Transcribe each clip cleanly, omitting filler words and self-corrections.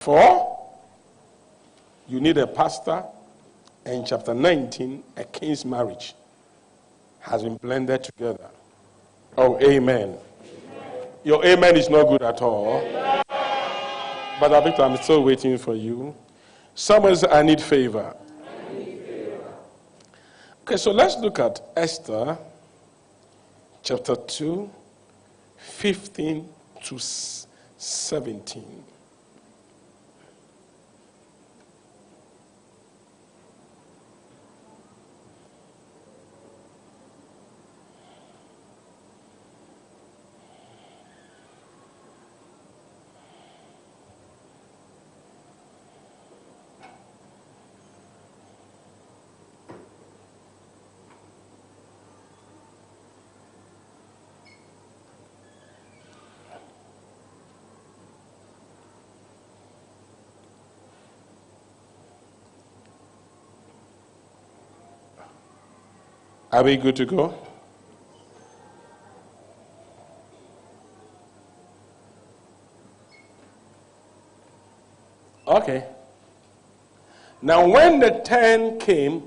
4, you need a pastor. And chapter 19, a king's marriage has been blended together. Oh, amen. Your amen is not good at all. But Victor, I'm still waiting for you. Someone says, I need favor. Okay, so let's look at Esther, chapter 2, 15 to 17. Are we good to go? Okay. Now when the turn came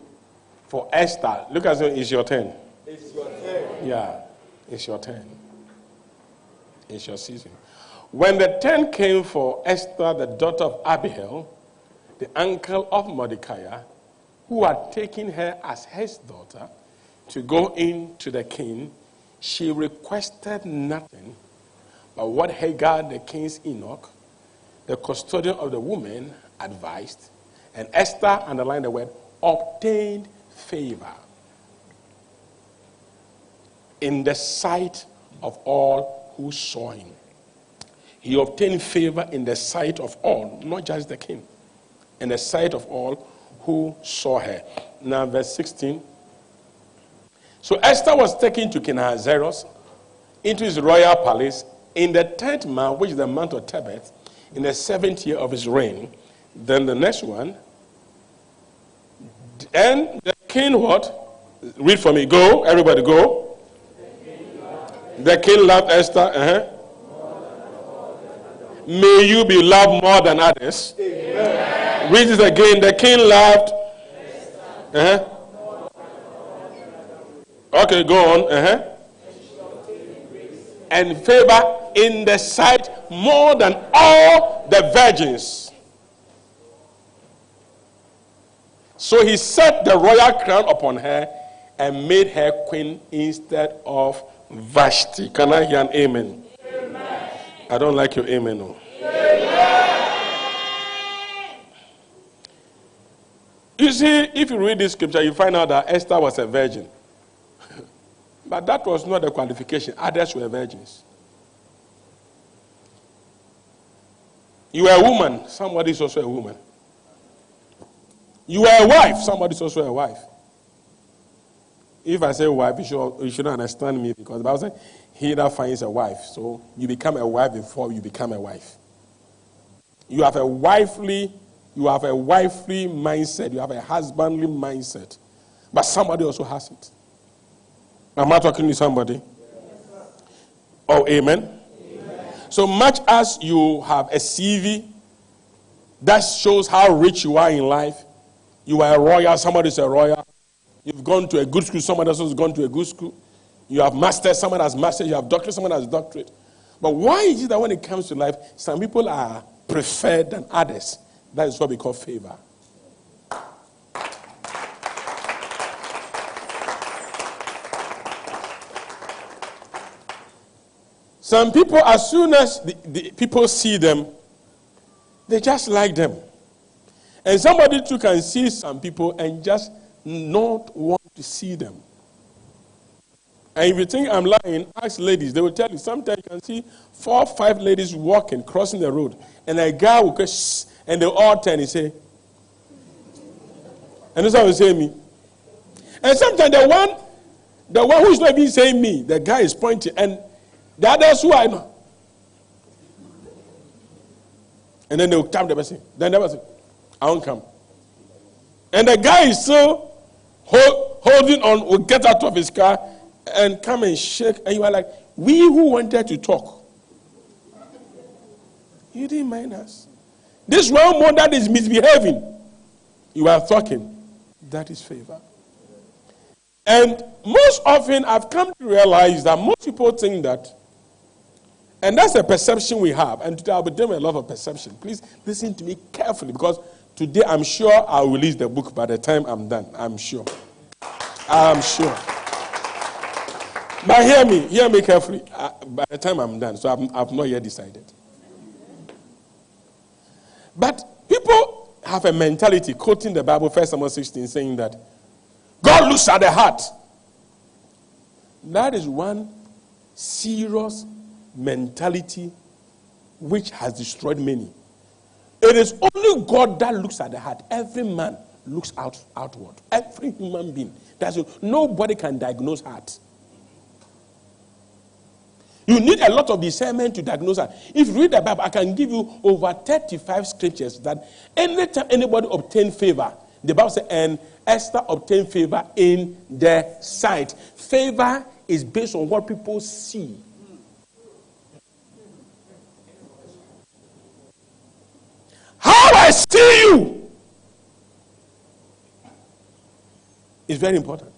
for Esther, look at it, it's your turn. It's your turn. Yeah, it's your turn. It's your season. When the turn came for Esther, the daughter of Abihail, the uncle of Mordecai, who had taken her as his daughter, to go in to the king, she requested nothing but what Hagar, the king's eunuch, the custodian of the women, advised. And Esther, underlined the word, obtained favor in the sight of all who saw him. He obtained favor in the sight of all, not just the king, in the sight of all who saw her. Now, verse 16. So Esther was taken to King Ahasuerus into his royal palace in the 10th month, which is the month of Tebeth, in the 7th year of his reign. Then the next one. And the king what? Read for me. Go. Everybody go. The king loved Esther. May you be loved more than others. Amen. Read this again. The king loved Esther. Okay, go on. And favor in the sight more than all the virgins. So he set the royal crown upon her and made her queen instead of Vashti. Can I hear an amen? Amen. I don't like your amen. No. Amen. You see, if you read this scripture, you find out that Esther was a virgin. But that was not the qualification. Others were virgins. You are a woman. Somebody is also a woman. You are a wife. Somebody is also a wife. If I say wife, you should understand me, because the Bible says, he that finds a wife. So you become a wife before you become a wife. You have a wifely mindset. You have a husbandly mindset. But somebody also has it. Am I talking to somebody? Yes. Oh, amen? Amen. So much as you have a CV that shows how rich you are in life, you are a royal, somebody is a royal. You've gone to a good school, somebody else has gone to a good school. You have master's, someone has master's, you have doctorate, someone has doctorate. But why is it that when it comes to life, some people are preferred than others? That is what we call favor. Some people, as soon as the people see them, they just like them. And somebody too can see some people and just not want to see them. And if you think I'm lying, ask ladies. They will tell you, sometimes you can see 4 or 5 ladies walking, crossing the road. And a guy will go, shh, and they all turn and say, and that's how they say me. And sometimes the one who's not even saying me, the guy is pointing, and the others who I know. And then they will tap the person. Then the person, I won't come. And the guy is still holding on, will get out of his car and come and shake. And you are like, we who wanted to talk. You didn't mind us. This one more that is misbehaving, you are talking. That is favor. And most often I've come to realize that most people think that, and that's a perception we have. And today I'll be doing a lot of perception. Please listen to me carefully, because today I'm sure I'll release the book by the time I'm done. I'm sure. I'm sure. But hear me carefully. By the time I'm done, so I've not yet decided. But people have a mentality, quoting the Bible, 1 Samuel 16, saying that God looks at the heart. That is one serious mentality which has destroyed many. It is only God that looks at the heart. Every man looks outward. Every human being. Nobody can diagnose heart. You need a lot of discernment to diagnose heart. If you read the Bible, I can give you over 35 scriptures that anytime anybody obtained favor, the Bible says, and Esther obtained favor in their sight. Favor is based on what people see. How I see you is very important.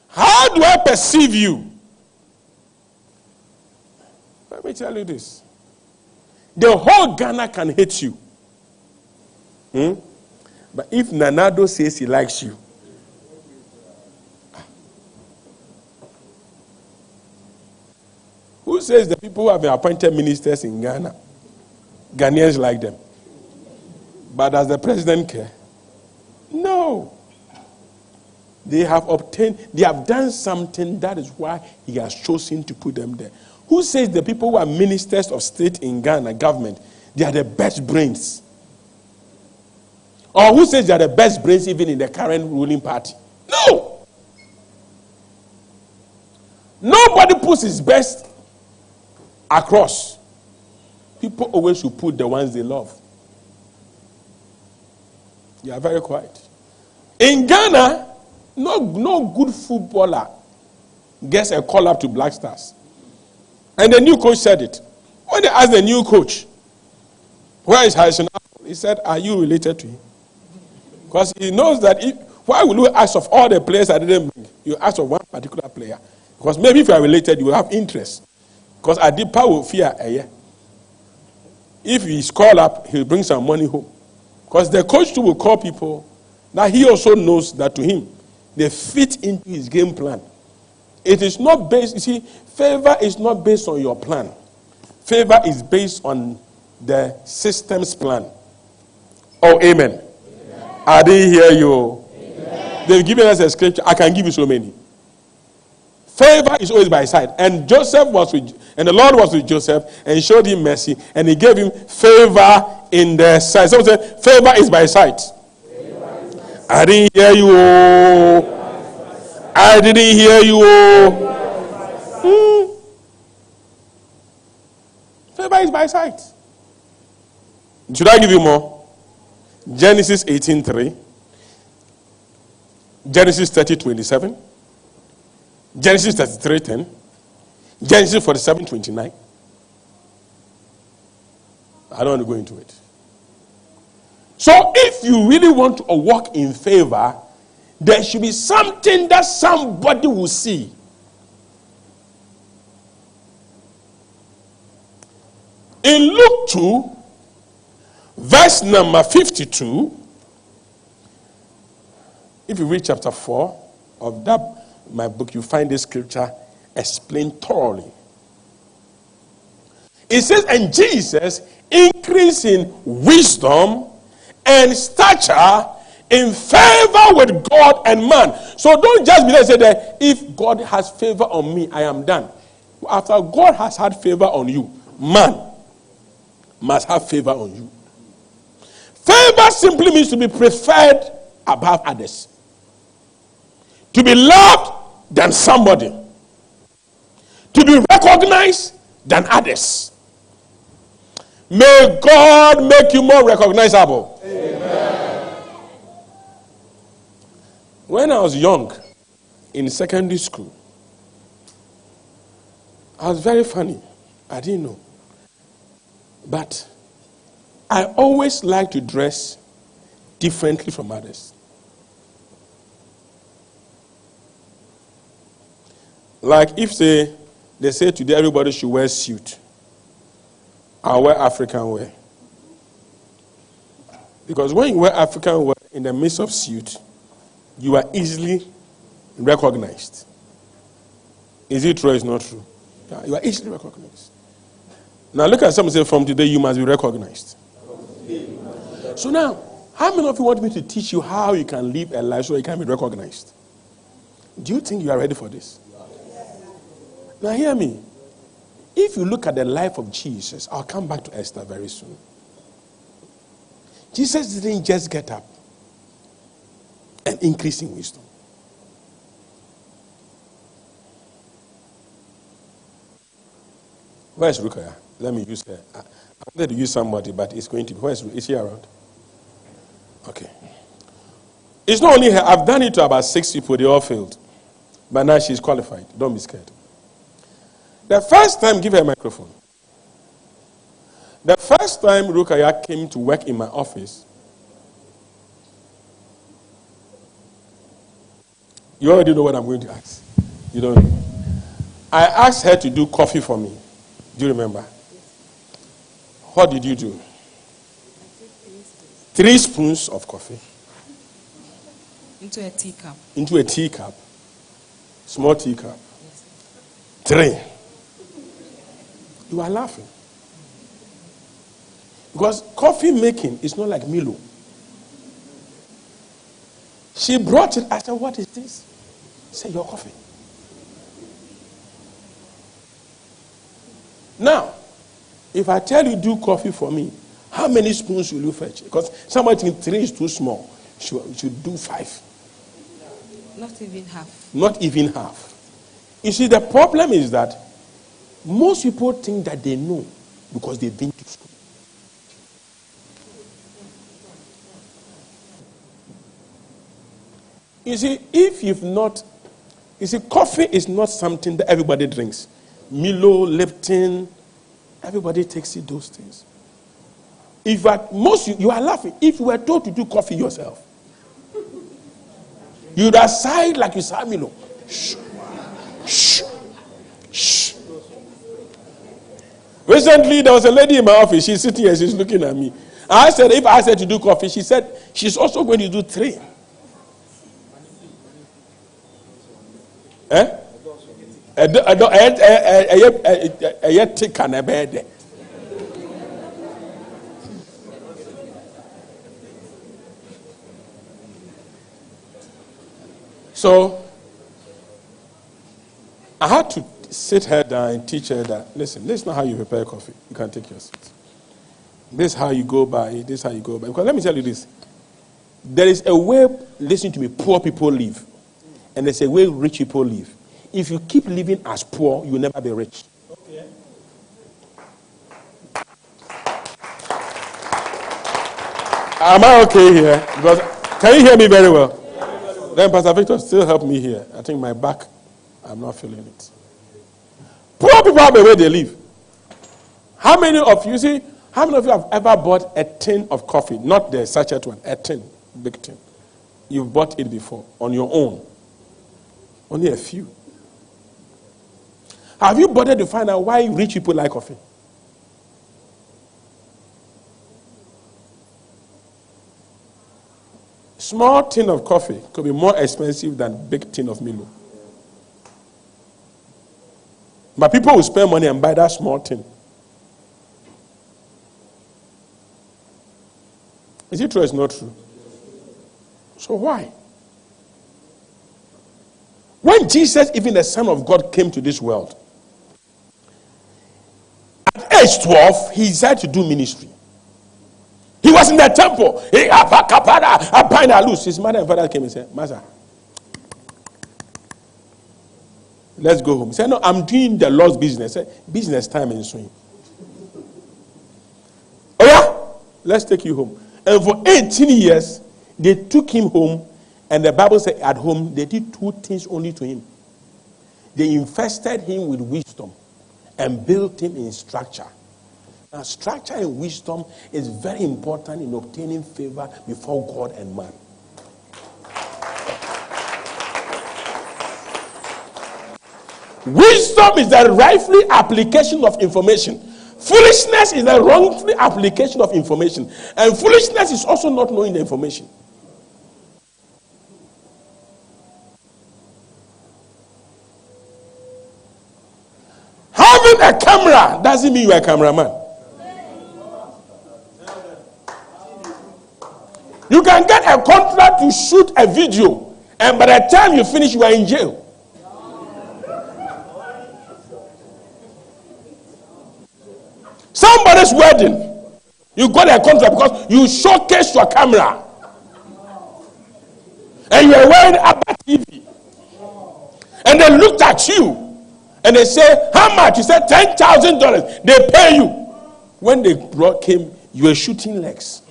How do I perceive you? Let me tell you this. The whole Ghana can hate you. But if Nanado says he likes you, who says the people who have been appointed ministers in Ghana, Ghanaians like them? But does the president care? No. They have done something, that is why he has chosen to put them there. Who says the people who are ministers of state in Ghana government, they are the best brains? Or who says they are the best brains even in the current ruling party? No. Nobody puts his best across. People always should put the ones they love. You are very quiet. In Ghana, no good footballer gets a call up to Black Stars. And the new coach said it. When they asked the new coach, where is Harrison? He said, are you related to him? Because he knows that why will you ask of all the players I didn't bring? You ask of one particular player. Because maybe if you are related, you will have interest. Because Adipa will fear a year. If he is called up, he'll bring some money home. Because the coach too will call people. Now he also knows that to him, they fit into his game plan. It is not based, you see, favor is not based on your plan. Favor is based on the system's plan. Oh, amen. I didn't hear you. Amen. They've given us a scripture. I can give you so many. Favor is always by his side. And the Lord was with Joseph and showed him mercy, and he gave him favor in the sight. Someone said, favor is by his side. I didn't hear you. I didn't hear you. Favor is by his side. Should I give you more? Genesis 18:3, Genesis 30:27, Genesis 33:10, Genesis 47:29. I don't want to go into it. So if you really want to walk in favor, there should be something that somebody will see. In Luke 2, verse number 52, if you read chapter 4 of my book, you find this scripture explained thoroughly. It says, and Jesus increased in wisdom and stature in favor with God and man. So don't just be there and say that if God has favor on me, I am done. After God has had favor on you, man must have favor on you. Favor simply means to be preferred above others. To be loved than somebody. To be recognized than others. May God make you more recognizable. Amen. When I was young, in secondary school, I was very funny. I didn't know. But I always like to dress differently from others. Like if they say today everybody should wear suit, I'll wear African wear. Because when you wear African wear in the midst of suit, you are easily recognized. Is it true or is it not true? Yeah, you are easily recognized. Now look at someone say, from today you must be recognized. So now, how many of you want me to teach you how you can live a life so you can be recognized? Do you think you are ready for this? Now hear me. If you look at the life of Jesus, I'll come back to Esther very soon. Jesus didn't just get up and increase in wisdom. Where's Rukaya? Let me use her. I wanted to use somebody, but it's going to be. Is she around? Okay. It's not only her. I've done it to about 6 people. They all failed. But now she's qualified. Don't be scared. The first time, give her a microphone. The first time Rukaya came to work in my office, you already know what I'm going to ask. You don't know. I asked her to do coffee for me. Do you remember? What did you do? 3 spoons of coffee. Into a teacup. Into a teacup. Small teacup. 3. You are laughing. Because coffee making is not like Milo. She brought it. I said, what is this? Say, your coffee. Now, if I tell you do coffee for me, how many spoons will you fetch? Because somebody thinks 3 is too small. You should do 5. Not even half. Not even half. You see, the problem is that most people think that they know because they've been to school. You see, if you've not, you see, coffee is not something that everybody drinks. Milo, Lipton, everybody takes it, those things. If you are laughing. If you were told to do coffee yourself, you'd have sighed like you saw Milo. Shh. Shh. Shh. Recently, there was a lady in my office. She's sitting here. She's looking at me. I said, if I said to do coffee, she said she's also going to do 3. Eh? So I had to sit her down and teach her that, listen, this is not how you prepare coffee. You can take your seat. This is how you go by. This is how you go by. Because let me tell you this. There is a way, listen to me, poor people live. And there's a way rich people live. If you keep living as poor, you'll never be rich. Okay. Am I okay here? Because can you hear me very well? Yeah. Then Pastor Victor still help me here. I think my back, I'm not feeling it. Poor people have a way they live. How many of you have ever bought a tin of coffee? Not the sachet one, a tin, big tin. You've bought it before on your own. Only a few. Have you bothered to find out why rich people like coffee? Small tin of coffee could be more expensive than big tin of Milo. But people will spend money and buy that small tin. Is it true or is it not true? So why? When Jesus, even the Son of God, came to this world, at age 12, he decided to do ministry. He was in the temple. His mother and father came and said, Master, let's go home. He said, no, I'm doing the Lord's business. Said, business time and swing. Oh yeah? Let's take you home. And for 18 years, they took him home And the Bible said at home, they did two things only to him. They invested him with wisdom and built him in structure. Now, structure and wisdom is very important in obtaining favor before God and man. Wisdom is the rightful application of information. Foolishness is the wrongful application of information. And foolishness is also not knowing the information. Having a camera doesn't mean you're a cameraman. You can get a contract to shoot a video, and by the time you finish, you are in jail. Somebody's wedding, you got a contract because you showcased your camera. And you are wearing Abba TV. And they looked at you. And they say, how much? You said $10,000. They pay you. When they came, you were shooting legs.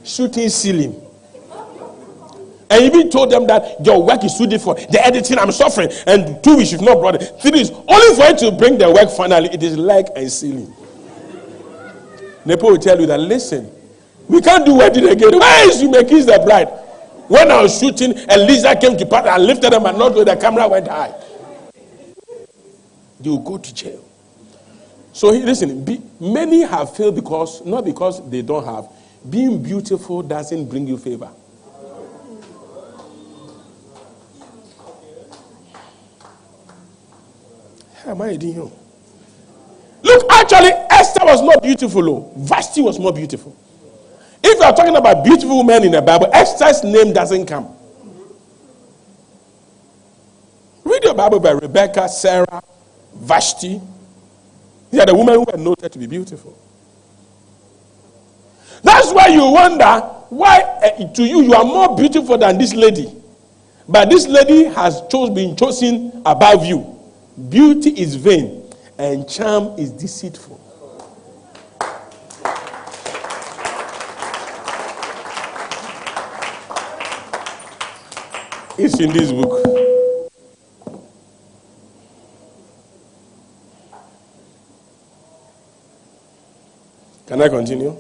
Shooting ceiling. And you even told them that your work is too difficult. The editing, I'm suffering. And 2 weeks, you've not brought it. 3 weeks, only for you to bring the work finally. It is leg and ceiling. Nepo will tell you that, listen, we can't do wedding again. Where is you may kiss the bride? When I was shooting, Eliza came to part and lifted them and not where the camera went high. They will go to jail. So listen, many have failed because, not because they don't have. Being beautiful doesn't bring you favor. Am I doing you? Look, actually, Esther was not beautiful. Vashti was more beautiful. If you are talking about beautiful women in the Bible, Esther's name doesn't come. Read your Bible by Rebecca, Sarah, Vashti. These are the women who were noted to be beautiful. That's why you wonder why to you are more beautiful than this lady. But this lady has been chosen above you. Beauty is vain and charm is deceitful. It's in this book. Can I continue?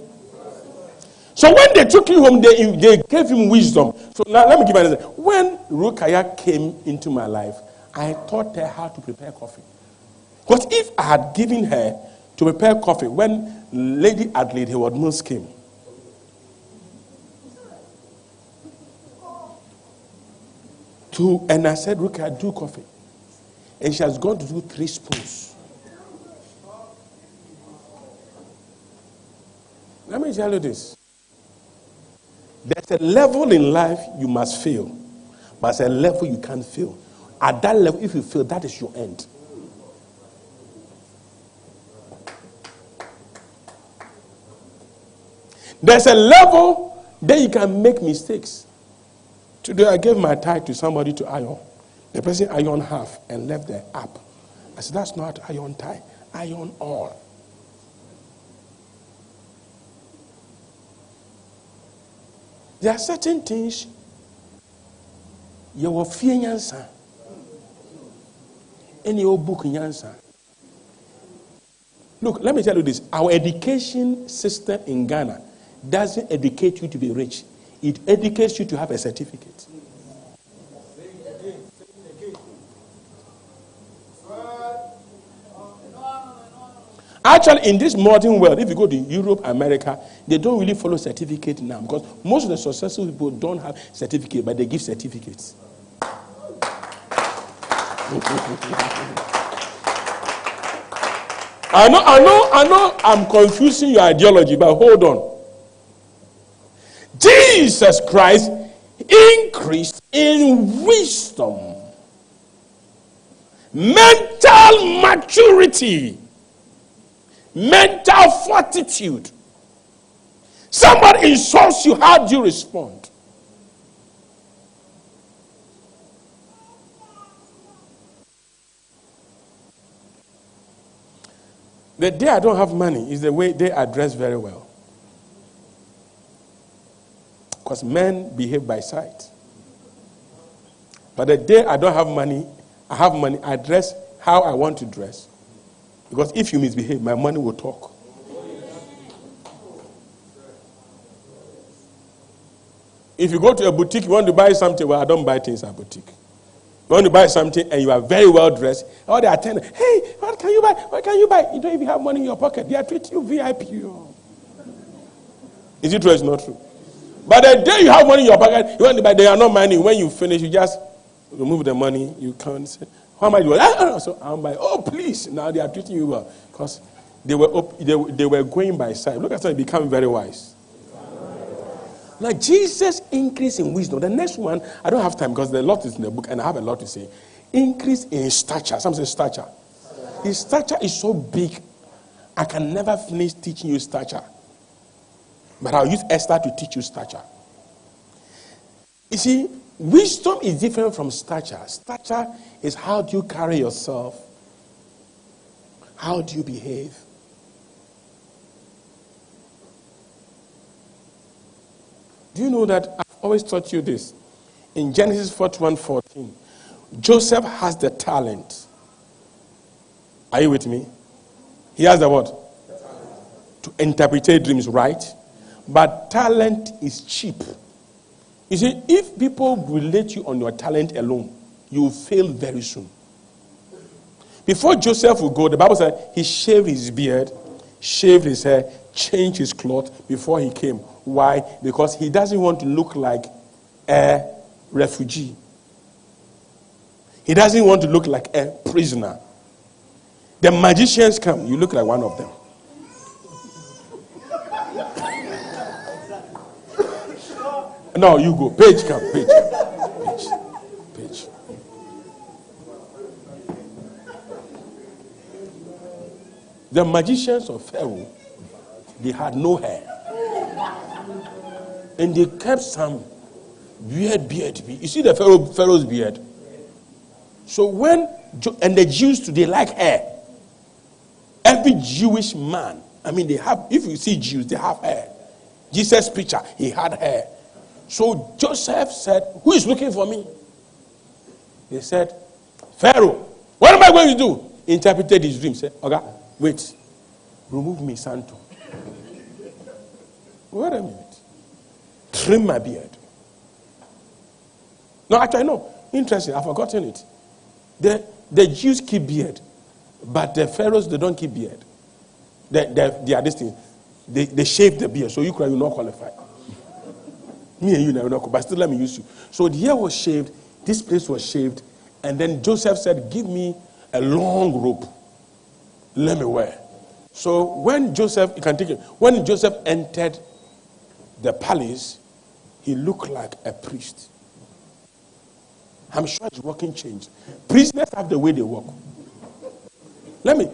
So when they took him home, they gave him wisdom. So now let me give you an example. When Rukaya came into my life, I taught her how to prepare coffee. Because if I had given her to prepare coffee when Lady Adelaide Hayward Mills came, and I said, Rukaya, do coffee. And she has gone to do 3 spoons. Let me tell you this. There's a level in life you must fail. But there's a level you can't fail. At that level, if you fail, that is your end. There's a level that you can make mistakes. Today, I gave my tie to somebody to iron. The person ironed half and left the up. I said, that's not iron tie. Iron all. There are certain things you will fear yansa. Any old book in yansa. Look, let me tell you this. Our education system in Ghana doesn't educate you to be rich. It educates you to have a certificate. Actually, in this modern world, if you go to Europe, America, they don't really follow certificate now because most of the successful people don't have certificate, but they give certificates. I know I'm confusing your ideology, but hold on. Jesus Christ increased in wisdom, mental maturity, mental fortitude. Somebody insults you, how do you respond? The day I don't have money is the way they are dressed very well. Because men behave by sight. But the day I don't have money, I dress how I want to dress. Because if you misbehave, my money will talk. If you go to a boutique, you want to buy something, well, I don't buy things at boutique. You want to buy something and you are very well dressed, all the attendant, hey, what can you buy? What can you buy? You don't even have money in your pocket. They are treating you VIP. Is it true or is it not true? But the day you have money in your pocket, you want to buy, they are not money. When you finish, you just remove the money, you can't say, how am I doing? So I'm like, oh, please. Now they are treating you well. Because they were going by sight. Look at how they become very wise. Now, Jesus increased in wisdom. The next one, I don't have time because the lot is in the book and I have a lot to say. Increase in stature. Some say stature. His stature is so big, I can never finish teaching you stature. But I'll use Esther to teach you stature. You see, wisdom is different from stature. Stature is how do you carry yourself? How do you behave? Do you know that I've always taught you this? In Genesis 41:14, Joseph has the talent. Are you with me? He has the what? To interpret dreams, right? But talent is cheap. You see, if people relate you on your talent alone, you will fail very soon. Before Joseph would go, the Bible said he shaved his beard, shaved his hair, changed his clothes before he came. Why? Because he doesn't want to look like a refugee. He doesn't want to look like a prisoner. The magicians come, you look like one of them. No, you go. Page come. Page. The magicians of Pharaoh, they had no hair. And they kept some weird beard. You see the Pharaoh's beard? So and the Jews today like hair. Every Jewish man, they have, if you see Jews, they have hair. Jesus' picture, he had hair. So Joseph said, who is looking for me? He said, Pharaoh, what am I going to do? Interpreted his dream. Said, okay, wait, remove me, Santo. Wait a minute. Trim my beard. No, actually, no. Interesting, I've forgotten it. The Jews keep beard, but the Pharaohs, they don't keep beard. They are this thing. They shave the beard, so you will not qualify. Me and you never know, but still let me use you. So the hair was shaved, this place was shaved, and then Joseph said, give me a long rope. Let me wear. So when Joseph entered the palace, he looked like a priest. I'm sure his walking changed. Prisoners have the way they walk.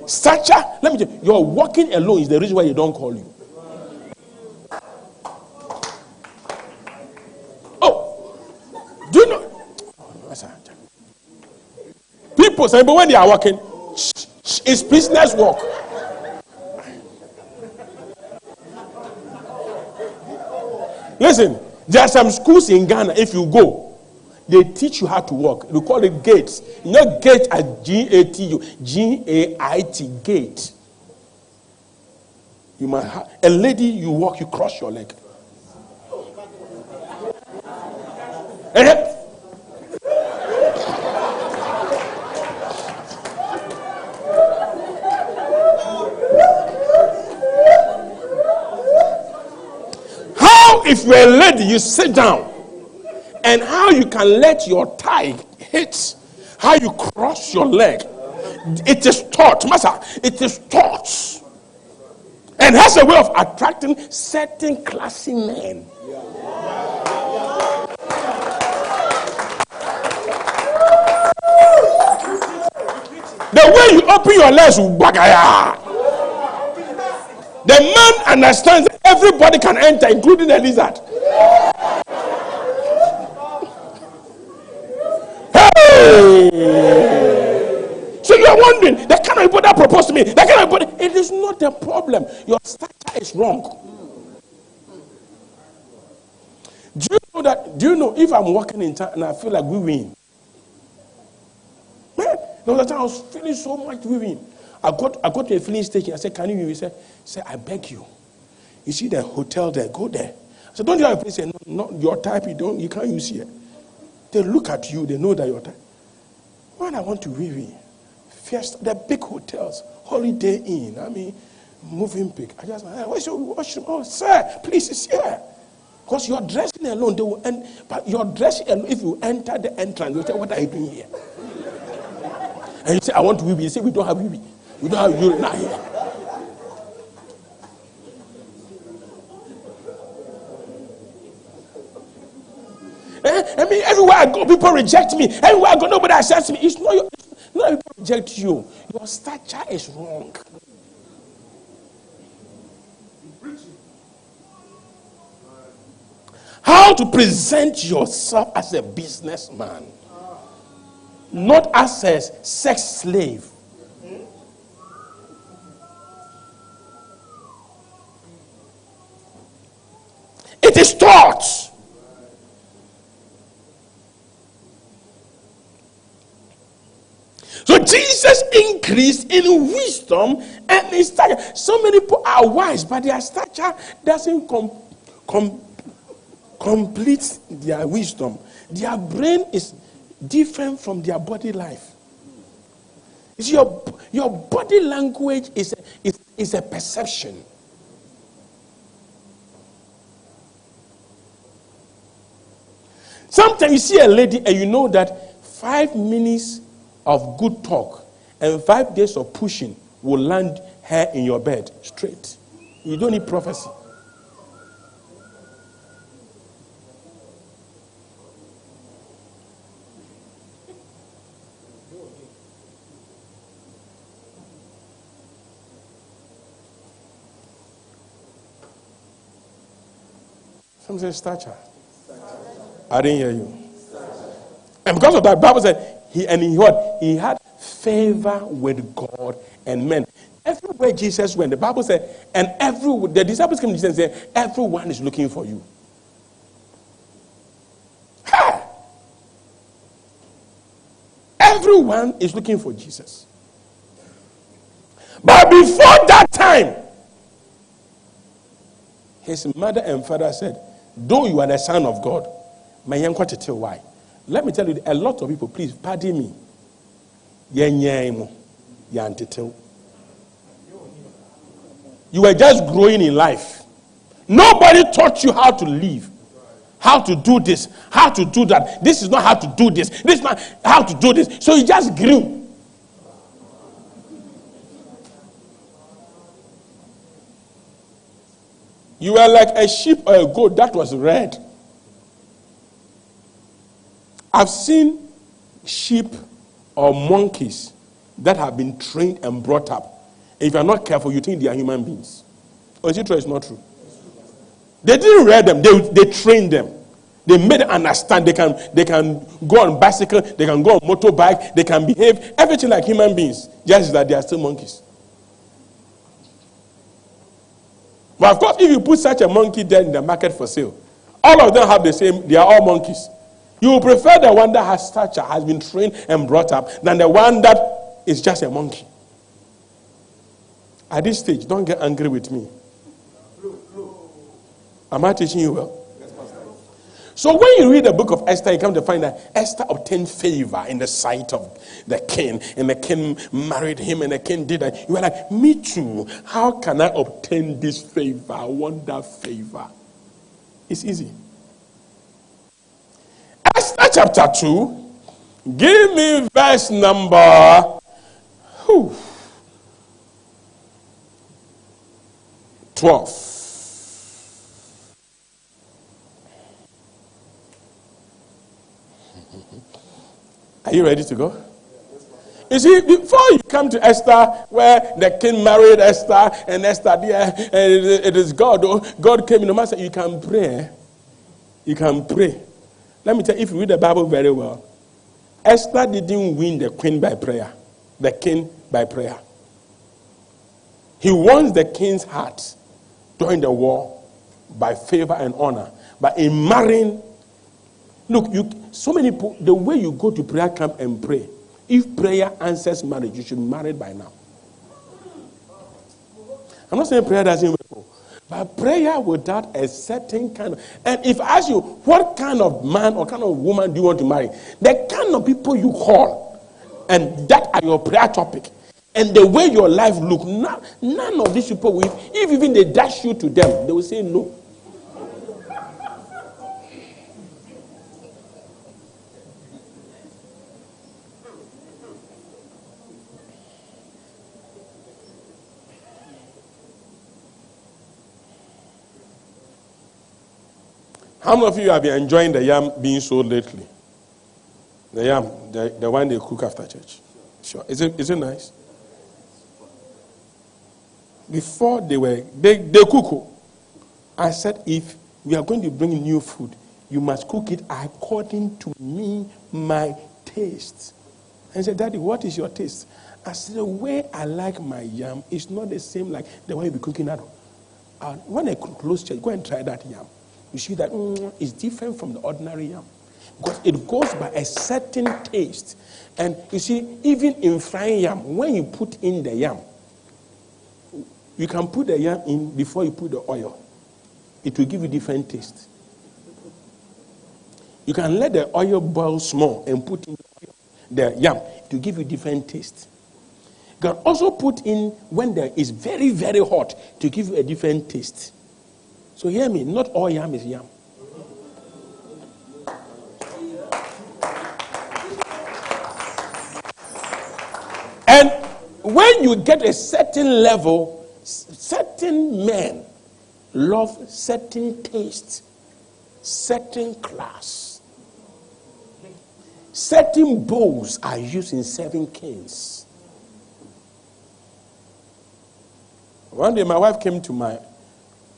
Stature, let me tell you, your walking alone is the reason why they don't call you. Oh, do you know? People say, but when they are walking, it's prisoners walk. Listen, there are some schools in Ghana, if you go, they teach you how to walk. We call it gates. Not gate as G-A-T-U, G-A-I-T, gate. You must have, a lady, you walk, you cross your leg. How, if you're a lady, you sit down, and how you can let your thigh hit, how you cross your leg, it is taught, Master. It is taught, and has a way of attracting certain classy men. The way you open your legs, the man understands that everybody can enter, including the lizard. So you are wondering, the kind kind of people that propose to me, that kind of people, it is not a problem. Your stature is wrong. Do you know if I'm walking in town and I feel like we win? Man, there was a time I was feeling so much we win. I got to a filling station. I said, can you win? He said, I beg you. You see the hotel there, go there. I said, don't you have a place? He said, no, not your type, you can't use here. They look at you, they know that you're type. When I want to win, first, the big hotels, Holiday Inn, moving pick. I just, hey, where's your washroom? Oh, sir, please, it's here. Because you're dressing alone, they will but you're dressing alone. If you enter the entrance, you say, what are you doing here? And you say, I want to wee. You say, we don't have wee. We don't have urine here. Everywhere I go, people reject me. Everywhere I go, nobody accepts me. It's not people reject you. Your stature is wrong. How to present yourself as a businessman, not as a sex slave. It is taught. So Jesus increased in wisdom and in stature. So many people are wise, but their stature doesn't complete their wisdom. Their brain is different from their body life. You see, your body language is a perception. Sometimes you see a lady and you know that 5 minutes of good talk and 5 days of pushing will land her in your bed straight. You don't need prophecy. Some say stature. I didn't hear you. And because of that, the Bible said he had favor with God and men. Everywhere Jesus went, the Bible said, and the disciples came to Jesus and said, everyone is looking for you. Ha! Everyone is looking for Jesus. But before that time, his mother and father said, though you are the son of God, why? Let me tell you, a lot of people, please pardon me. You were just growing in life. Nobody taught you how to live, how to do this, how to do that. This is not how to do this. This is not how to do this. So you just grew. You were like a sheep or a goat that was red. I've seen sheep or monkeys that have been trained and brought up. If you're not careful, you think they are human beings. Or is it true? It's not true. They didn't rear them. They trained them. They made them understand. They can go on bicycle. They can go on motorbike. They can behave everything like human beings. Just that they are still monkeys. But of course, if you put such a monkey there in the market for sale, all of them have the same. They are all monkeys. You will prefer the one that has stature, has been trained and brought up, than the one that is just a monkey. At this stage, don't get angry with me. Am I teaching you well? So when you read the book of Esther, you come to find that Esther obtained favor in the sight of the king, and the king married him, and the king did that. You were like, me too. How can I obtain this favor? I want that favor. It's easy. Esther chapter 2, give me verse number 12. Are you ready to go? You see, before you come to Esther, where the king married Esther, and Esther, it is God. God came in the master. You can pray. You can pray. Let me tell you, if you read the Bible very well, Esther didn't win the queen by prayer, the king by prayer. He won the king's heart during the war by favor and honor. But in marrying, look, so many people, the way you go to prayer camp and pray, if prayer answers marriage, you should be married by now. I'm not saying prayer doesn't work, but prayer without a certain kind of... And if I ask you, what kind of man or kind of woman do you want to marry? The kind of people you call, and that are your prayer topic. And the way your life look, none of these people, if even they dash you to them, they will say no. How many of you have been enjoying the yam being sold lately? The yam, the one they cook after church. Sure. Is it nice? Before they cook. I said, if we are going to bring new food, you must cook it according to me, my taste. And he said, Daddy, what is your taste? I said, the way I like my yam is not the same like the way you be cooking that. When I close church, go and try that yam. You see that it's different from the ordinary yam. Because it goes by a certain taste. And you see, even in frying yam, when you put in the yam, you can put the yam in before you put the oil. It will give you different taste. You can let the oil boil small and put in the yam. It will give you different taste. You can also put in when there is very, very hot to give you a different taste. So hear me, not all yam is yam. And when you get a certain level, certain men love certain taste, certain class. Certain bowls are used in serving kings. One day my wife came to my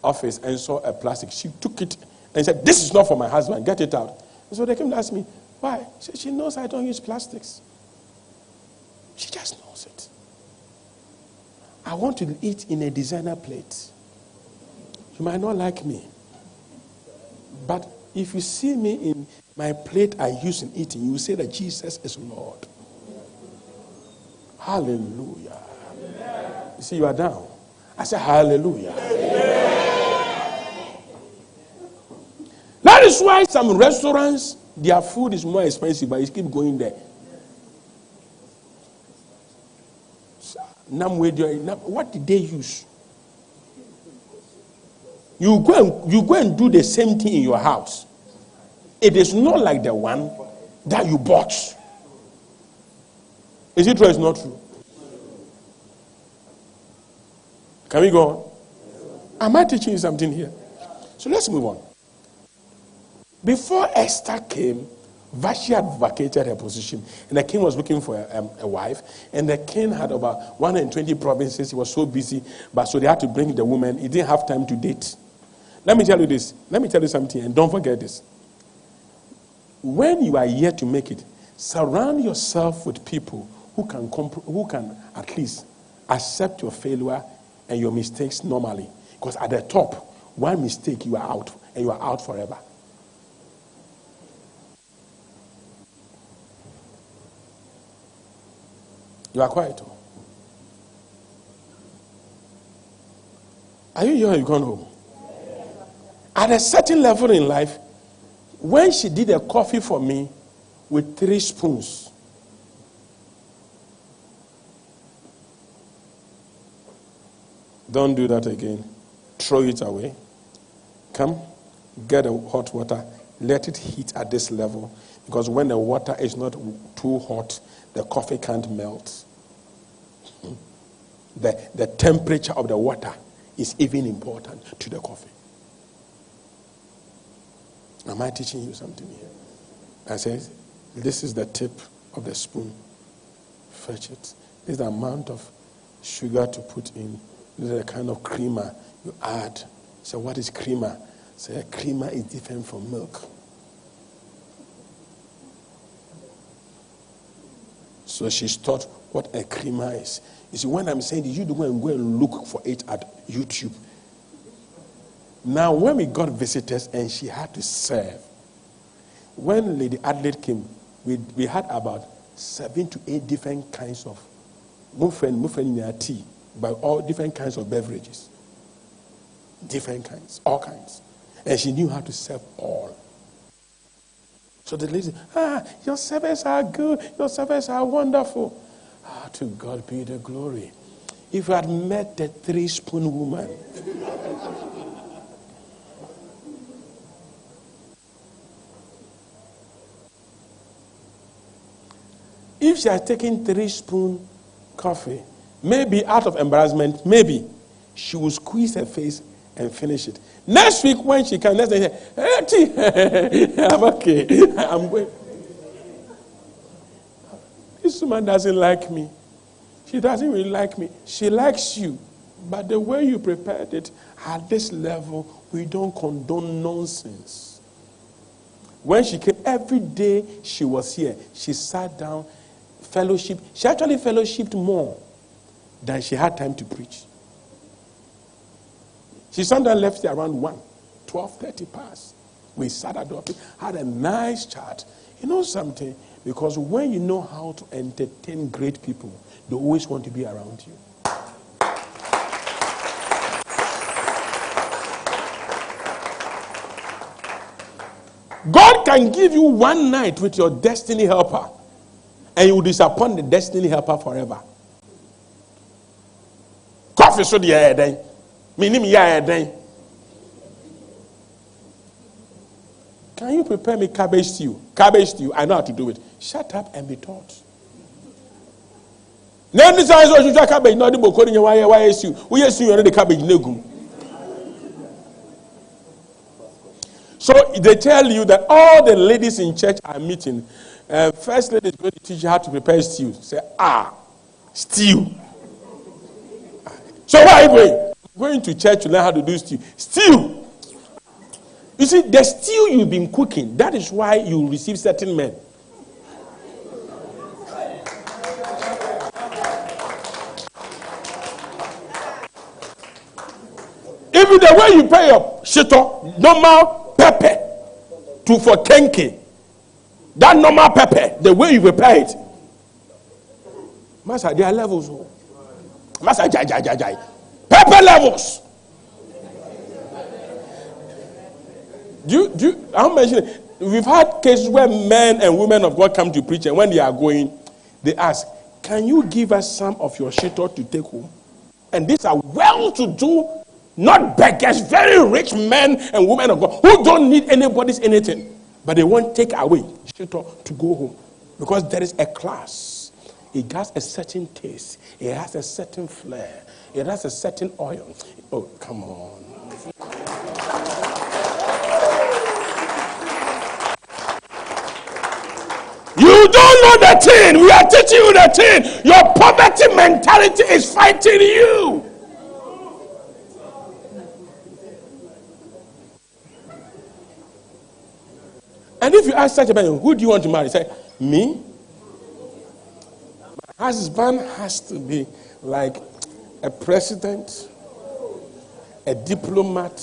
office and saw a plastic. She took it and said, this is not for my husband, get it out. And so they came to ask me, why? She knows I don't use plastics. She just knows it. I want to eat in a designer plate. You might not like me. But if you see me in my plate I use in eating, you will say that Jesus is Lord. Hallelujah. You see, you are down. I say hallelujah. That is why some restaurants, their food is more expensive, but you keep going there. What did they use? You go and do the same thing in your house. It is not like the one that you bought. Is it true or is it not true? Can we go on? Am I teaching you something here? So let's move on. Before Esther came, Vashti had vacated her position, and the king was looking for a wife, and the king had about 120 provinces. He was so busy, but so they had to bring the woman. He didn't have time to date. Let me tell you this. Let me tell you something, and don't forget this. When you are here to make it, surround yourself with people who can at least accept your failure and your mistakes normally. Because at the top, one mistake, you are out, and you are out forever. You are quiet. Are you here or you gone home? At a certain level in life, when she did a coffee for me with 3 spoons, don't do that again. Throw it away. Come, get a hot water. Let it heat at this level. Because when the water is not too hot, the coffee can't melt. The temperature of the water is even important to the coffee. Am I teaching you something here? I said, this is the tip of the spoon. Fetch it. This is the amount of sugar to put in. This is the kind of creamer you add. So what is creamer? So a creamer is different from milk. So she's taught what a creamer is. You see, when I'm saying this, you go and look for it at YouTube. Now, when we got visitors and she had to serve, when Lady Adelaide came, we had about 7 to 8 different kinds of muffin tea, by all different kinds of beverages. Different kinds, all kinds. And she knew how to serve all. So the lady said, your servants are good, your servants are wonderful. To God be the glory. If you had met the 3-spoon woman, if she had taken 3-spoon coffee, maybe out of embarrassment, maybe she would squeeze her face and finish it. Next week when she comes, next day, hey, tea. I'm okay. I'm going. This woman doesn't like me. She doesn't really like me. She likes you. But the way you prepared it, at this level, we don't condone nonsense. When she came, every day she was here, she sat down, fellowship. She actually fellowshipped more than she had time to preach. She sometimes left here around 12:30 past. We sat at the office, had a nice chat. You know something? Because when you know how to entertain great people, they always want to be around you. God can give you one night with your destiny helper, and you will disappoint the destiny helper forever. Coffee so the air day. Minim ya day. Can you prepare me cabbage stew? Cabbage stew, I know how to do it. Shut up and be taught. Then this is what you cabbage, not the bokoni why stew. We are seeing already cabbage negum. So they tell you that all the ladies in church are meeting. First lady is going to teach you how to prepare stew. Say, stew. So why are you going? Going to church to learn how to do stew. Stew. You see, the stew you've been cooking, that is why you receive certain men. Even the way you pay your shito, normal pepper for kenke, that normal pepper, the way you prepare it, Master, there are levels. Master, jai. Pepper levels. I'm mentioning, we've had cases where men and women of God come to preach, and when they are going, they ask, can you give us some of your shito to take home? And these are well-to-do, not beggars, very rich men and women of God who don't need anybody's anything, but they won't take away shito to go home, because there is a class. It has a certain taste. It has a certain flair. It has a certain oil. Oh, come on. You don't know the thing. We are teaching you the thing. Your poverty mentality is fighting you. And if you ask such a person, who do you want to marry? Say, me? My husband has to be like a president, a diplomat.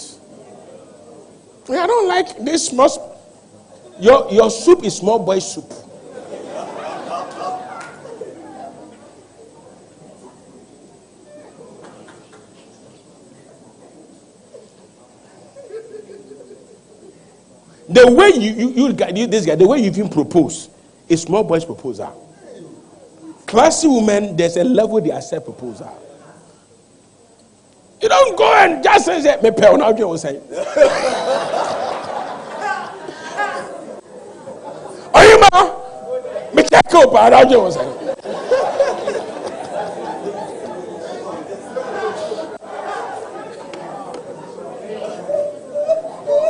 I don't like this small. Your soup is small boy soup. The way this guy, the way you even propose, is small boy's proposal. Classy women, there's a level they accept proposal. You don't go and just say, me pay now you say. Are you ma? Me check up around you say.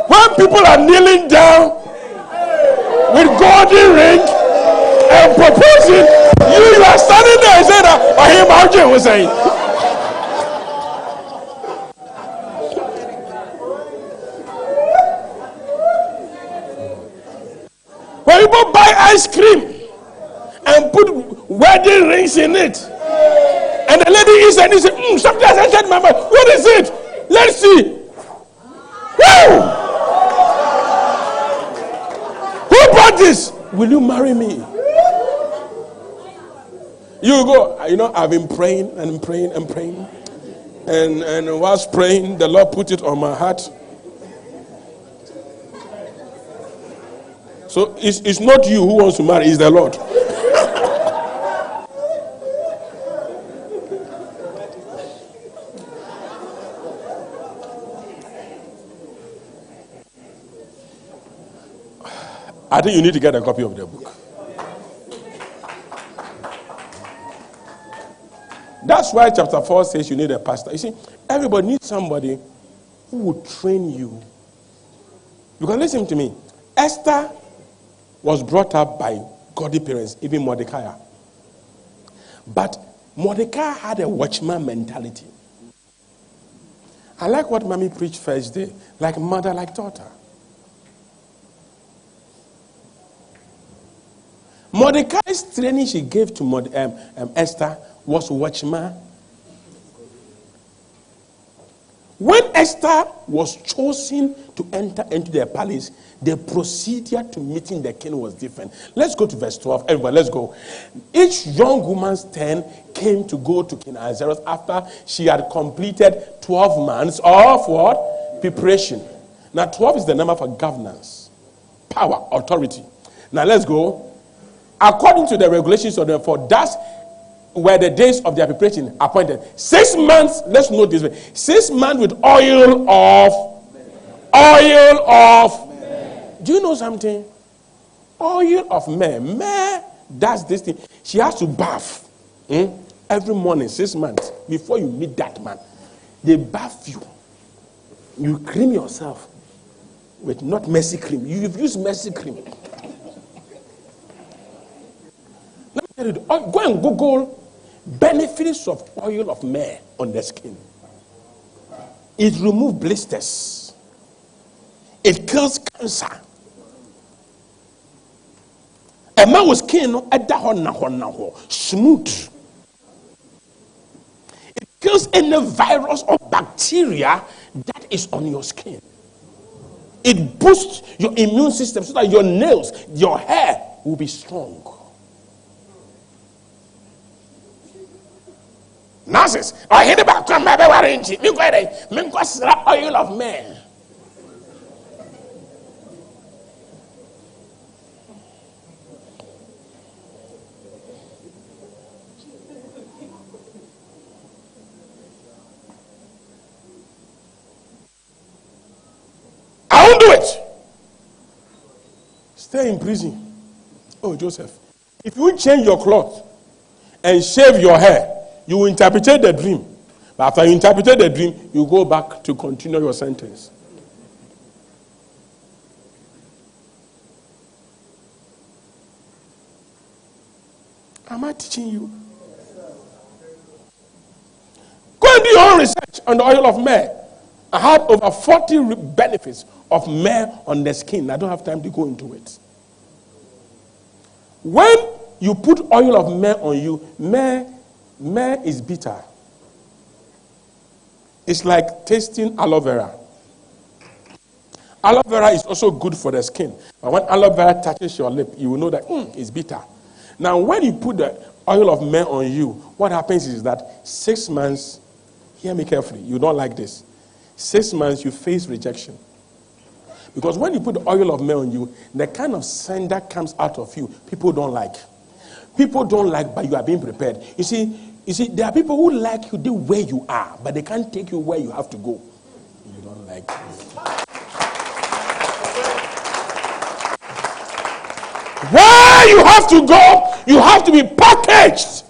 When people are kneeling down with golden ring and proposing, you are standing there and saying that, I hear my Jay was saying. When people buy ice cream and put wedding rings in it. And the lady is and he said, something has entered my mind. What is it? Let's see. Woo! Who brought this? Will you marry me? You go, I've been praying and praying and praying. And whilst praying, the Lord put it on my heart. So it's not you who wants to marry, it's the Lord. I think you need to get a copy of the book. That's why chapter 4 says you need a pastor. You see, everybody needs somebody who will train you. Because listen to me, Esther was brought up by godly parents, even Mordecai. But Mordecai had a watchman mentality. I like what Mommy preached first day, like mother, like daughter. Mordecai's training she gave to Esther was watchman. When Esther was chosen to enter into the palace, the procedure to meeting the king was different. Let's go to verse 12. Everybody, let's go. Each young woman's turn came to go to King Ahasuerus after she had completed 12 months of what? Preparation. Now, 12 is the number for governance, power, authority. Now, let's go. According to the regulations of the for that's were the days of their preparation appointed. 6 months, let's note this way. 6 months with oil of. Do you know something? Oil of myrrh. Myrrh does this thing. She has to bath every morning, 6 months, before you meet that man. They bath you. You cream yourself with not mercy cream. You've used mercy cream. Let me tell you, go and Google benefits of oil of myrrh on the skin. It removes blisters. It kills cancer. A man was skin smooth. It kills any virus or bacteria that is on your skin. It boosts your immune system so that your nails, your hair will be strong. Nurses, I hear about come my baby. Oil of myrrh. I won't do it. Stay in prison. Oh, Joseph, if you change your cloth and shave your hair, you will interpret the dream. But after you interpret the dream, you go back to continue your sentence. Am I teaching you? Go and do your own research on the oil of myrrh. I have over 40 benefits of myrrh on the skin. I don't have time to go into it. When you put oil of myrrh on you, myrrh is bitter. It's like tasting aloe vera. Aloe vera is also good for the skin. But when aloe vera touches your lip, you will know that it's bitter. Now, when you put the oil of myrrh on you, what happens is that 6 months, hear me carefully, you don't like this. 6 months, you face rejection. Because when you put the oil of myrrh on you, the kind of scent that comes out of you, people don't like. People don't like, but you are being prepared. You see, there are people who like you the way you are, but they can't take you where you have to go. You don't like it. Where you have to go, you have to be packaged.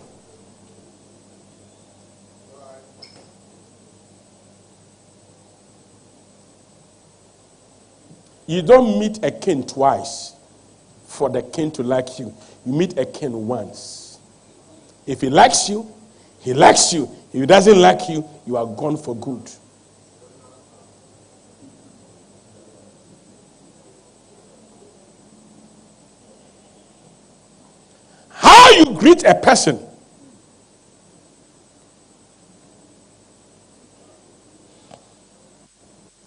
You don't meet a king twice for the king to like you. You meet a king once. If he likes you, he likes you. If he doesn't like you, you are gone for good. How you greet meet a person.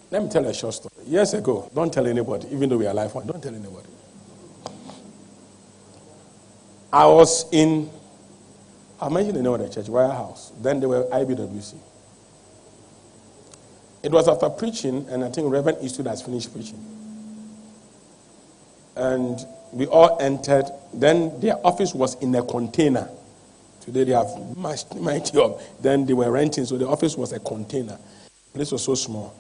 Let me tell a short story. Years ago, don't tell anybody, even though we are alive, don't tell anybody. I mentioned the name of the church, Royal House. Then they were IBWC. It was after preaching, and I think Reverend Eastwood has finished preaching. And we all entered. Then their office was in a container. Today they have mighty up. Then they were renting, so the office was a container. The place was so small.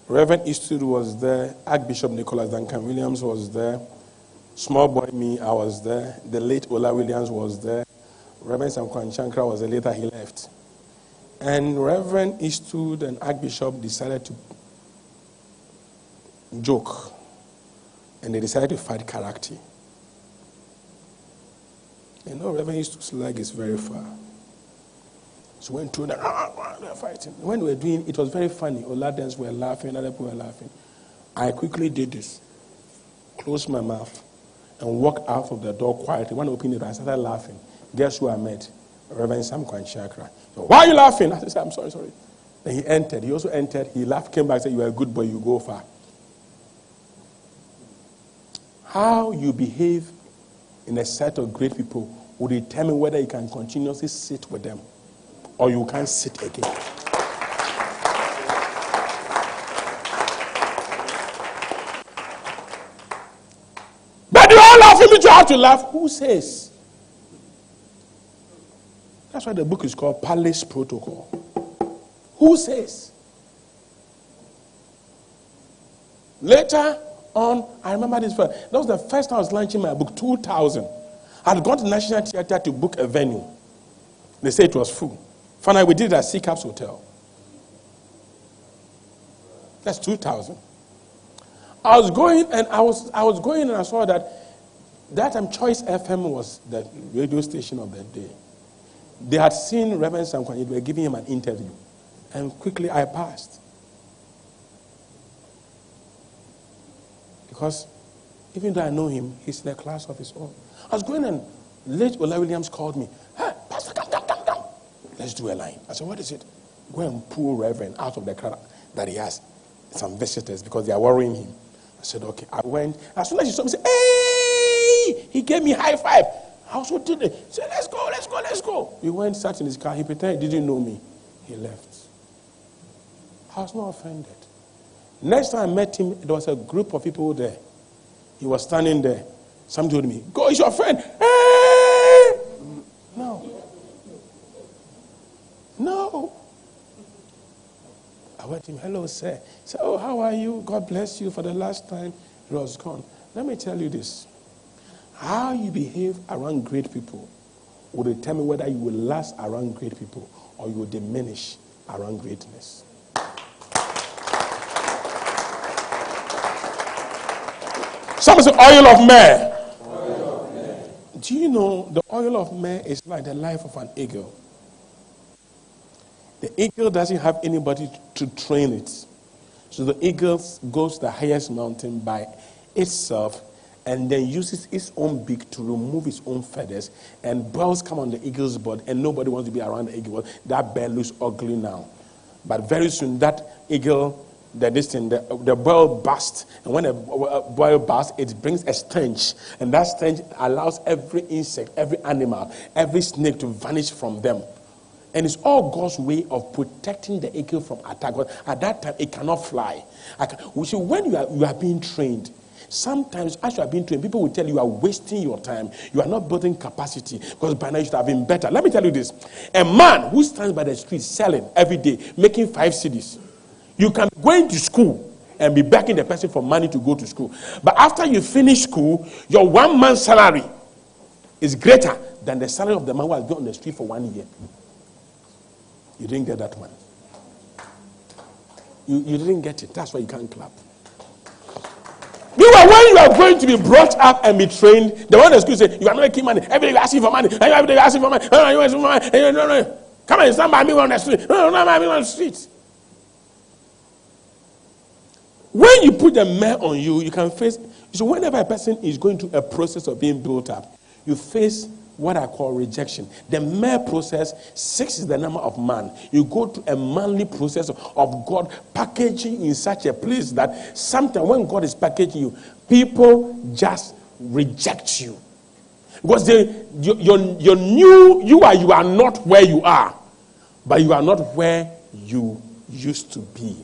Reverend Eastwood was there. Archbishop Nicholas Duncan Williams was there. Small boy me, I was there. The late Ola Williams was there. Reverend Samkwan Chankra was there. Later he left. And Reverend Eastwood and Archbishop decided to joke. And they decided to fight character. You know, Reverend Eastwood's leg is very far. So went through that, they were fighting. When we were doing it was very funny. Oladens were laughing, other people were laughing. I quickly did this. Closed my mouth and walked out of the door quietly. When I opened it, I started laughing. Guess who I met? Reverend Sam Kwanchakra. So, why are you laughing? I said, I'm sorry. Then he entered. He also entered. He laughed, came back, said, you are a good boy, you go far. How you behave in a set of great people will determine whether you can continuously sit with them or you can't sit again. But you all laughing, but you have to laugh. Who says? That's why the book is called Palace Protocol. Who says? Later on, I remember this first. That was the first time I was launching my book, 2000. I had gone to National Theatre to book a venue. They said it was full. Finally, we did it at Sea Caps Hotel. That's 2000. I was going and I saw that time Choice FM was the radio station of that day. They had seen Reverend Sankwan, they were giving him an interview. And quickly I passed. Because even though I know him, he's in a class of his own. I was going and late Ola Williams called me. Hey, Pastor, come. Let's do a line. I said, what is it? Go and pull Reverend out of the crowd that he has some visitors because they are worrying him. I said, okay. I went. As soon as he saw me, he said, hey! He gave me high five. I also did it. He said, let's go. We went, sat in his car. He pretended he didn't know me. He left. I was not offended. Next time I met him, there was a group of people there. He was standing there. Somebody told me, go, it's your friend. Hey! No. I went to him, hello, sir. He said, oh, how are you? God bless you. For the last time, he was gone. Let me tell you this. How you behave around great people will determine whether you will last around great people or you will diminish around greatness. Someone say, oil of myrrh. Do you know the oil of myrrh is like the life of an eagle? The eagle doesn't have anybody to train it. So the eagle goes to the highest mountain by itself and then uses its own beak to remove its own feathers, and boils come on the eagle's body, and nobody wants to be around the eagle. That bird looks ugly now. But very soon that eagle, the boil bursts, and when the boil bursts, it brings a stench, and that stench allows every insect, every animal, every snake to vanish from them. And it's all God's way of protecting the eagle from attack. But at that time, it cannot fly. We see when you are being trained, sometimes as you are being trained, people will tell you are wasting your time. You are not building capacity because by now you should have been better. Let me tell you this. A man who stands by the street selling every day, making 5 cedis, you can be going to school and be begging the person for money to go to school. But after you finish school, your 1 month's salary is greater than the salary of the man who has been on the street for 1 year. You didn't get that one. You didn't get it. That's why you can't clap. When you are going to be brought up and be trained, the one in the school say, you are not making money. Every day you are asking for money. Every day you are asking for money. Come and stand by me on the street. No, not by me on the street. When you put the mare on you, you can face. So whenever a person is going through a process of being built up, you face what I call rejection. The male process, 6 is the number of man. You go to a manly process of God packaging in such a place that sometimes when God is packaging you, people just reject you. Because you are not where you are, but you are not where you used to be.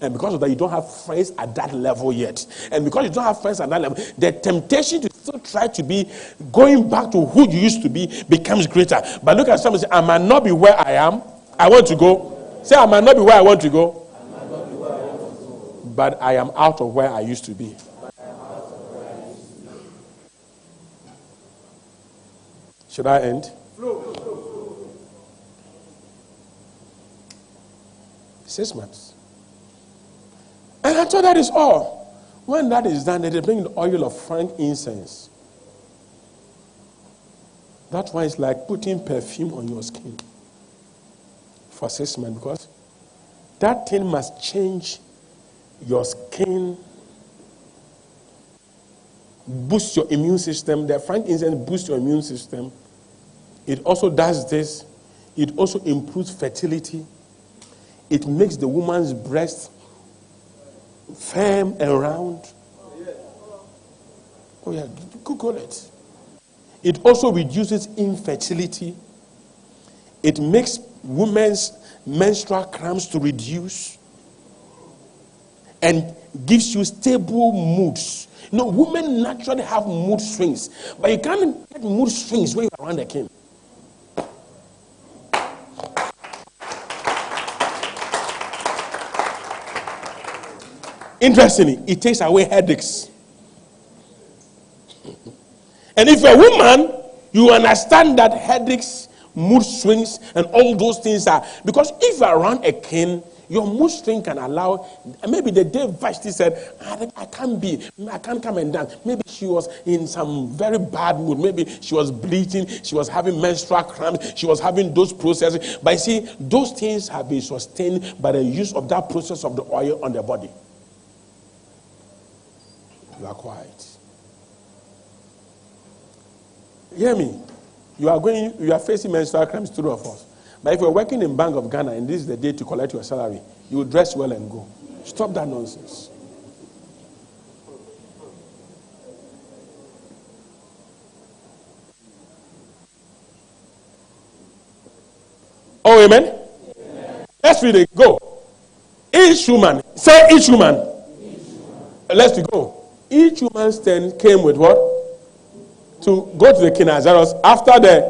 And because of that, you don't have friends at that level yet. And because you don't have friends at that level, the temptation to still try to be going back to who you used to be becomes greater. But look at someone and say, I might not be where I am. I want to go. Say, I might not be where I want to go. But I am out of where I used to be. Should I end? 6 months. And I thought that is all. When that is done, they bring the oil of frankincense. That one is like putting perfume on your skin for 6 months, because that thing must change your skin, boost your immune system. The frankincense boosts your immune system. It also does this. It also improves fertility. It makes the woman's breast firm and round. Oh yeah, Google it. It also reduces infertility. It makes women's menstrual cramps to reduce and gives you stable moods. You know, women naturally have mood swings, but you can't get mood swings when you're around the king. Interestingly, it takes away headaches. And if you're a woman, you understand that headaches, mood swings, and all those things are because if you're around a king, your mood swing can allow. Maybe the day Vashti said, I can't come and dance. Maybe she was in some very bad mood. Maybe she was bleeding, she was having menstrual cramps, she was having those processes. But you see, those things have been sustained by the use of that process of the oil on the body. You are quiet. Hear me. You are facing menstrual cramps, 2 of us. But if you're working in Bank of Ghana and this is the day to collect your salary, you will dress well and go. Stop that nonsense. Oh, amen? Let's read it. Go. Each woman. Say each woman. Let's go. Each woman's turn came with what? To go to the king Ahasuerus after the...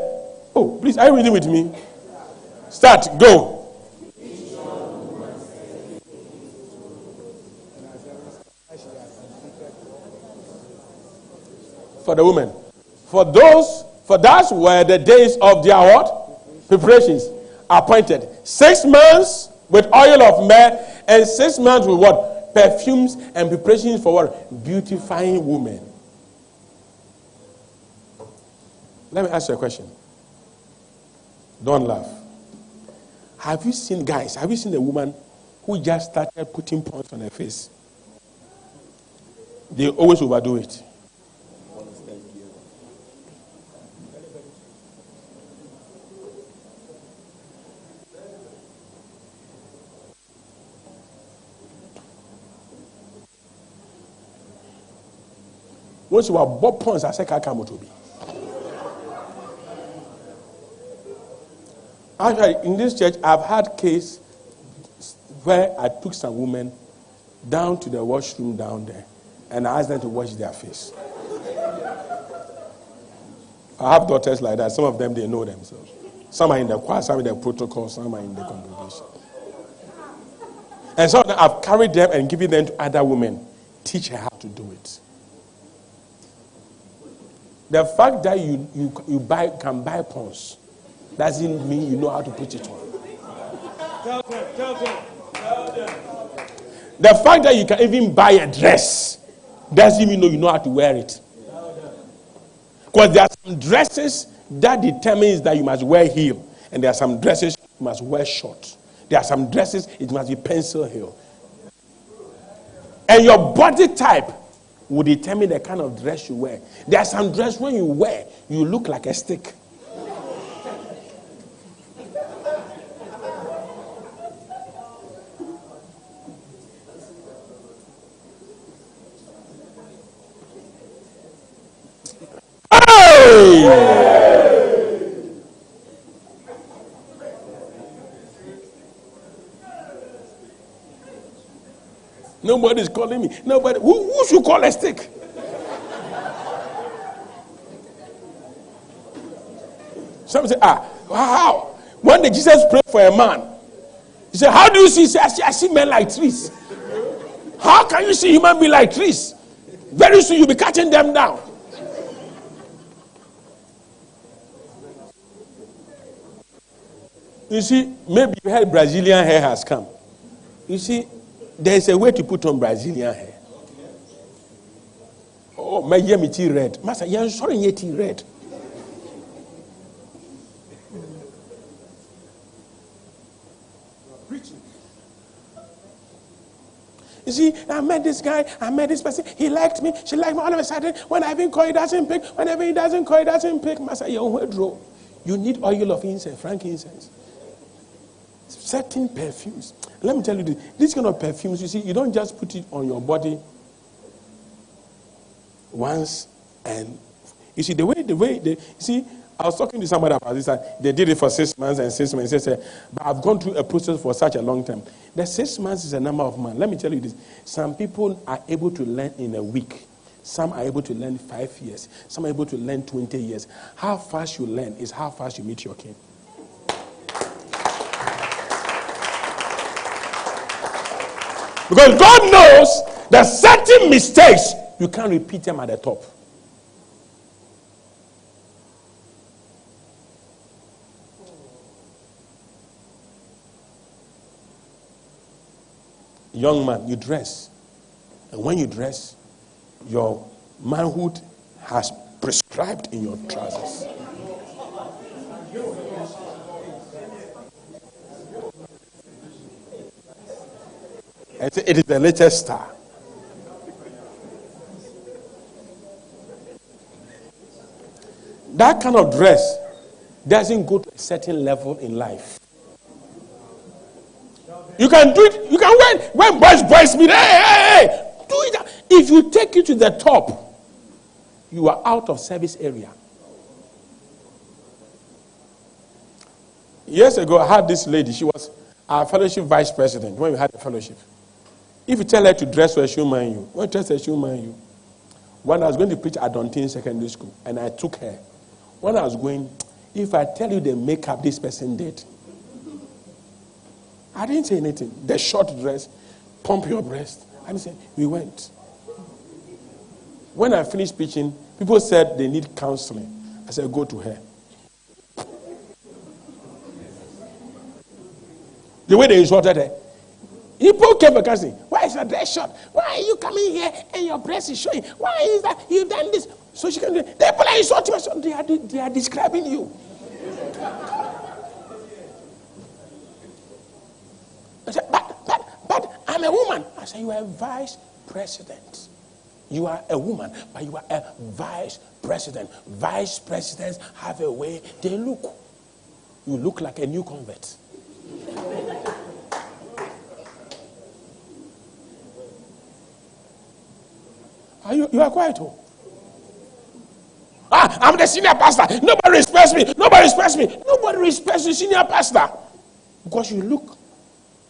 Oh, please, are you reading with me? Start. Go. For the women. For that were the days of their what? Preparations. Appointed. 6 months with oil of myrrh and 6 months with what? Perfumes and preparations for what? Beautifying women. Let me ask you a question. Don't laugh. Have you seen a woman who just started putting points on her face? They always overdo it. Once you are bought points, I say, "Kaka be." Actually, in this church, I've had case where I took some women down to the washroom down there, and I asked them to wash their face. I have daughters like that. Some of them, they know themselves. Some are in the choir, some in the protocol, some are in the congregation. And some of them, I've carried them and given them to other women. Teach her how to do it. The fact that you can buy pawns doesn't mean you know how to put it on. Tell them. The fact that you can even buy a dress doesn't mean you know how to wear it. Because there are some dresses that determines that you must wear heel, and there are some dresses you must wear short. There are some dresses it must be pencil heel. And your body type will determine the kind of dress you wear. There are some dress when you wear, you look like a stick. Nobody's calling me. Nobody. Who should call a stick? Some say, how? When did Jesus pray for a man? He said, how do you see? He said, I see men like trees. How can you see human beings like trees? Very soon you'll be cutting them down. You see, maybe you heard Brazilian hair has come. You see, there's a way to put on Brazilian hair. Oh, my yummy tea red. Master, you're sorry, your tea red. You see, I met this guy, I met this person, he liked me, she liked me. All of a sudden, when I even call, he doesn't pick. Whenever he doesn't call, he doesn't pick. Master, you need oil of incense, frankincense. Certain perfumes. Let me tell you this. This kind of perfumes, you see, you don't just put it on your body once and you see the way they you see, I was talking to somebody about this. They did it for 6 months and 6 months. They said, but I've gone through a process for such a long time. The 6 months is a number of months. Let me tell you this. Some people are able to learn in a week. Some are able to learn 5 years. Some are able to learn 20 years. How fast you learn is how fast you meet your king. Because God knows that certain mistakes, you can't repeat them at the top. Young man, you dress. And when you dress, your manhood has prescribed in your trousers. And it is the latest star. That kind of dress doesn't go to a certain level in life. You can do it. You can when boys meet. Hey, do it. If you take it to the top, you are out of service area. Years ago, I had this lady. She was our fellowship vice president when we had a fellowship. If you tell her to dress well, she'll mind you. When you dress her, she'll mind you. When I was going to preach at Dontin Secondary School, and I took her. When I was going, if I tell you the makeup this person did, I didn't say anything. The short dress, pump your breast. I didn't say, we went. When I finished preaching, people said they need counseling. I said, go to her. The way they insulted her. People came for counseling. Why is your dress short? Why are you coming here and your breast is showing? Why is that? You've done this. So she can do it. People are insulting you. They are describing you. I said, but I'm a woman. I said, you are a vice president. You are a woman, but you are a vice president. Vice presidents have a way they look. You look like a new convert. You are quiet. Oh. I'm the senior pastor. Nobody respects me. Nobody respects me. Nobody respects the senior pastor. Because you look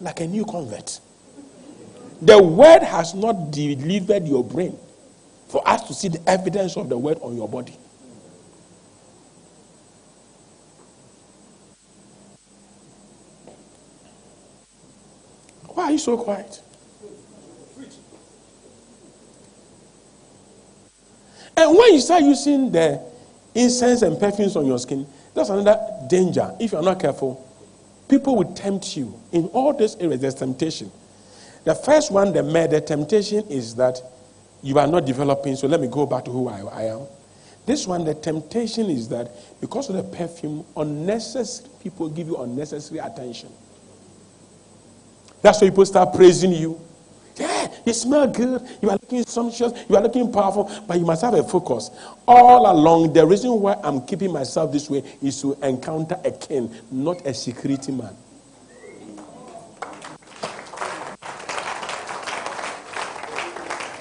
like a new convert. The word has not delivered your brain for us to see the evidence of the word on your body. Why are you so quiet? And when you start using the incense and perfumes on your skin, that's another danger. If you're not careful, people will tempt you. In all these areas, there's temptation. The first one, the temptation is that you are not developing. So let me go back to who I am. This one, the temptation is that because of the perfume, unnecessary people give you unnecessary attention. That's why people start praising you. Yeah, you smell good. You are looking sumptuous. You are looking powerful. But you must have a focus. All along, the reason why I'm keeping myself this way is to encounter a king, not a security man.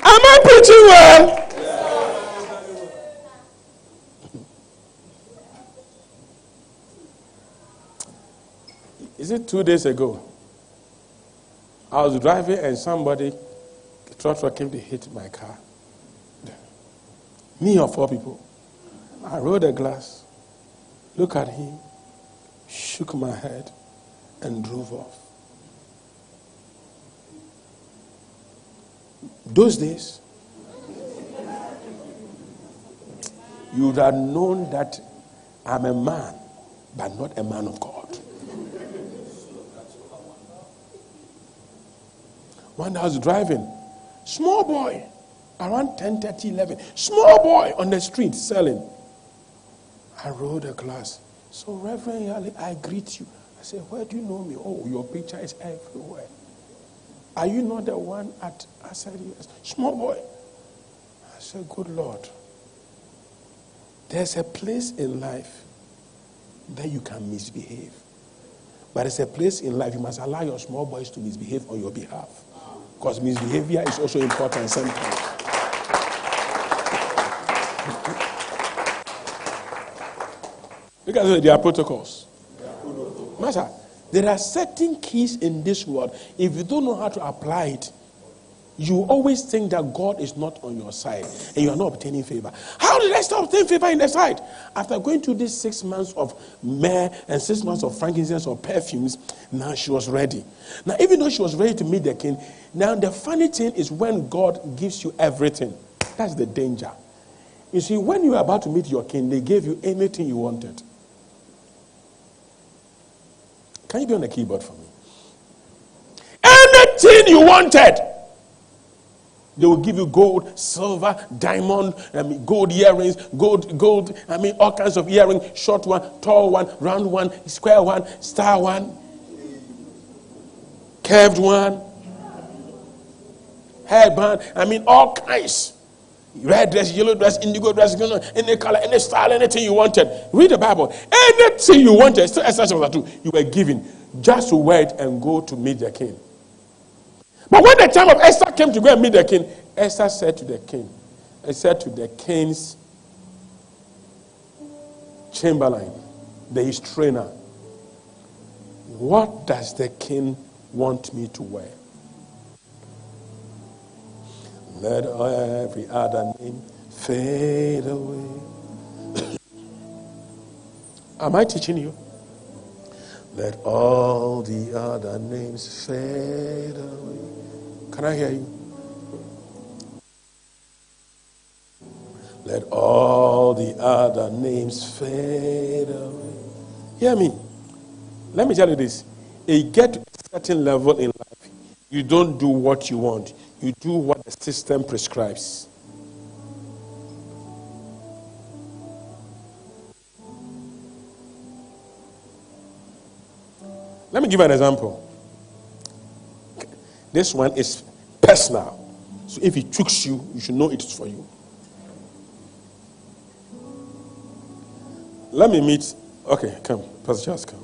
Am I preaching well? Is it 2 days ago? I was driving and somebody, a tractor came to hit my car. Me or 4 people. I rolled a glass, looked at him, shook my head, and drove off. Those days, you would have known that I'm a man, but not a man of God. When I was driving, small boy, around 10:30, 11, small boy on the street selling. I rolled a glass. So, Reverend Yalley, I greet you. I said, where do you know me? Oh, your picture is everywhere. Are you not the one at, I said, yes. Small boy. I said, good Lord. There's a place in life that you can misbehave. But there's a place in life you must allow your small boys to misbehave on your behalf. Because misbehavior is also important sometimes. Because there are protocols. Master, there are certain keys in this world. If you don't know how to apply it, you always think that God is not on your side and you are not obtaining favor. How did I start obtaining favor in the side? After going through these 6 months of myrrh and 6 months of frankincense or perfumes, now she was ready. Now, even though she was ready to meet the king, now the funny thing is when God gives you everything, that's the danger. You see, when you are about to meet your king, they gave you anything you wanted. Can you be on the keyboard for me? Anything you wanted. They will give you gold, silver, diamond, gold earrings, gold, all kinds of earrings, short one, tall one, round one, square one, star one, curved one, hairband, all kinds. Red dress, yellow dress, indigo dress, any color, any style, anything you wanted. Read the Bible. Anything you wanted, still Esther chapter 2, you were given just to wear it and go to meet the king. But when the time of Esther came to go and meet the king, Esther said to the king, to the king's chamberlain, his trainer, what does the king want me to wear? Let every other name fade away. Am I teaching you? Let all the other names fade away. Can I hear you? Let all the other names fade away. Hear me. Let me tell you this. You get to a certain level in life, you don't do what you want. You do what the system prescribes. Let me give you an example. This one is personal. So if it tricks you, you should know it is for you. Let me meet. Okay, come. Pastor Charles, come.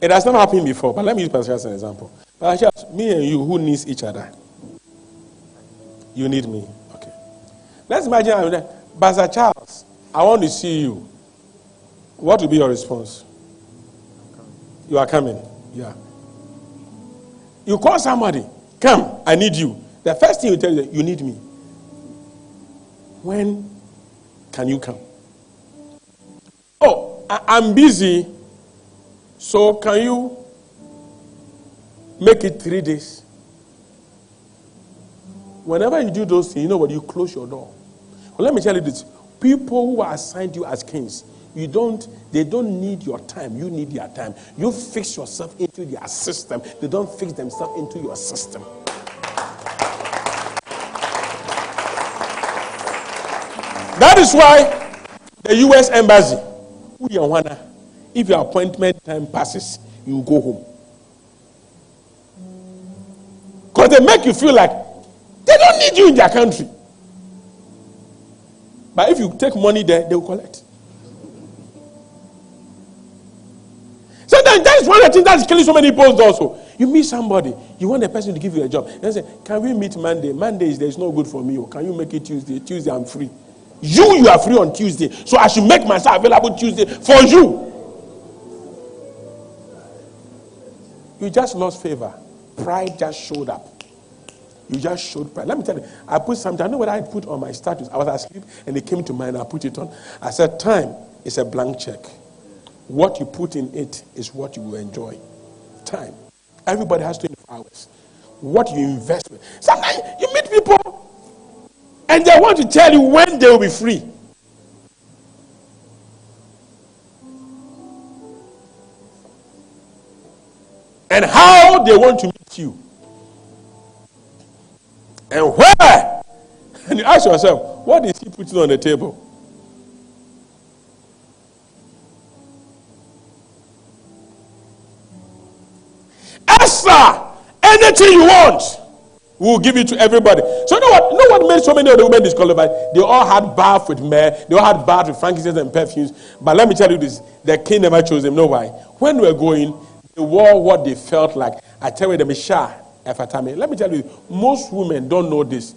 It has never happened before, but let me use Pastor Charles as an example. Pastor Charles, me and you, who needs each other? You need me. Okay. Let's imagine, Pastor Charles, I want to see you. What will be your response? You are coming. Yeah. You call somebody. Come, I need you. The first thing you tell you, you need me. When can you come? Oh, I'm busy. So can you make it 3 days? Whenever you do those things, you know what? You close your door. Well, let me tell you this. People who are assigned you as kings, they don't need your time. You need their time. You fix yourself into their system. They don't fix themselves into your system. That is why the U.S. Embassy, if your appointment time passes, you go home. Because they make you feel like they don't need you in their country. But if you take money there, they will collect. So that is one of the things that's killing so many posts also. You meet somebody, you want the person to give you a job. They say, can we meet Monday? Monday is no good for me. Or can you make it Tuesday? Tuesday I'm free. You are free on Tuesday. So I should make myself available Tuesday for you. You just lost favor. Pride just showed up. You just showed pride. Let me tell you, I put something. I know what I put on my status. I was asleep and it came to mind. I put it on. I said, time is a blank check. What you put in it is what you will enjoy. Time. Everybody has 24 hours. What you invest with. Sometimes you meet people and they want to tell you when they will be free. And how they want to meet you. And where? And you ask yourself, what is he putting on the table? Esther, anything you want, we'll give it to everybody. So you know what made so many of the women disqualified? They all had bath with myrrh, they all had bath with frankincense and perfumes. But let me tell you this, the king never chose them. Know why? When they were going, they wore what they felt like. I tell you, the Mishah, Efatami. Let me tell you, most women don't know this.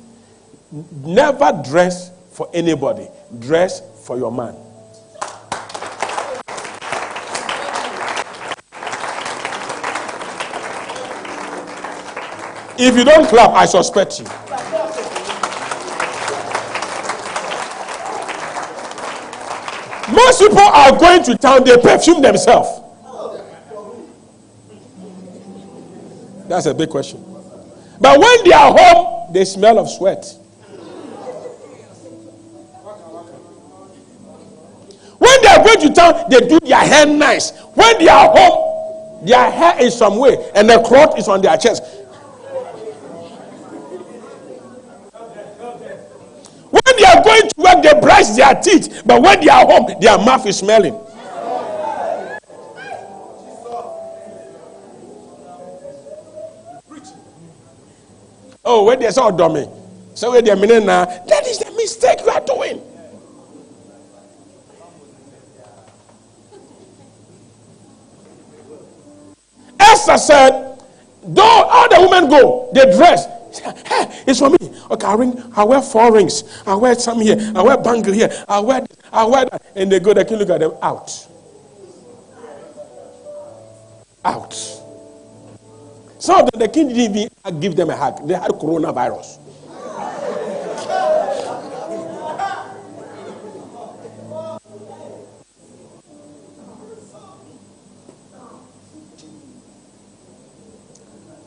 Never dress for anybody. Dress for your man. If you don't clap, I suspect you. Most people are going to town, they perfume themselves. That's a big question. But when they are home, they smell of sweat. When they are going to town, they do their hair nice. When they are home, their hair is some way and the cloth is on their chest. When they are going to work, they brush their teeth. But when they are home, their mouth is smelling. Oh, when they saw dummy. So when they're meaning now, that is the mistake you are doing. Esther said, though all the women go, they dress. Hey, it's for me. Okay, I wear 4 rings. I wear some here. I wear bangle here. I wear that. And they go, they can look at them out. Out. Some of them, the king didn't even give them a hug. They had coronavirus.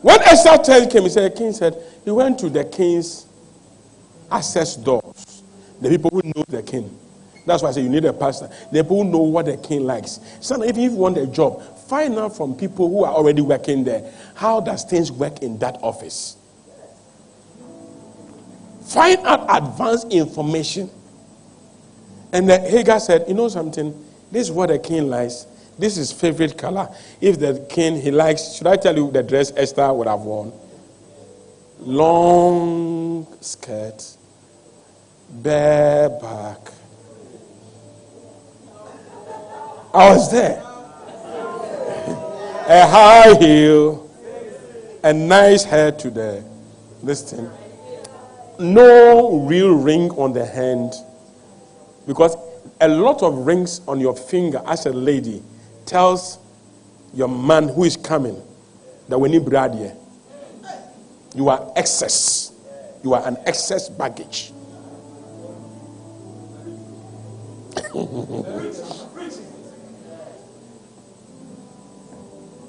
When Esther came, the king said, he went to the king's access doors. The people who know the king. That's why I say you need a pastor. The people who know what the king likes. So if you want a job, find out from people who are already working there. How does things work in that office? Find out advanced information. And then Hagar said, you know something? This is what the king likes. This is his favorite color. If the king, he likes, should I tell you the dress Esther would have worn? Long skirt, bare back. I was there. A high heel, a nice hair to this thing. No real ring on the hand. Because a lot of rings on your finger as a lady tells your man who is coming that when you brad here, you are excess. You are an excess baggage.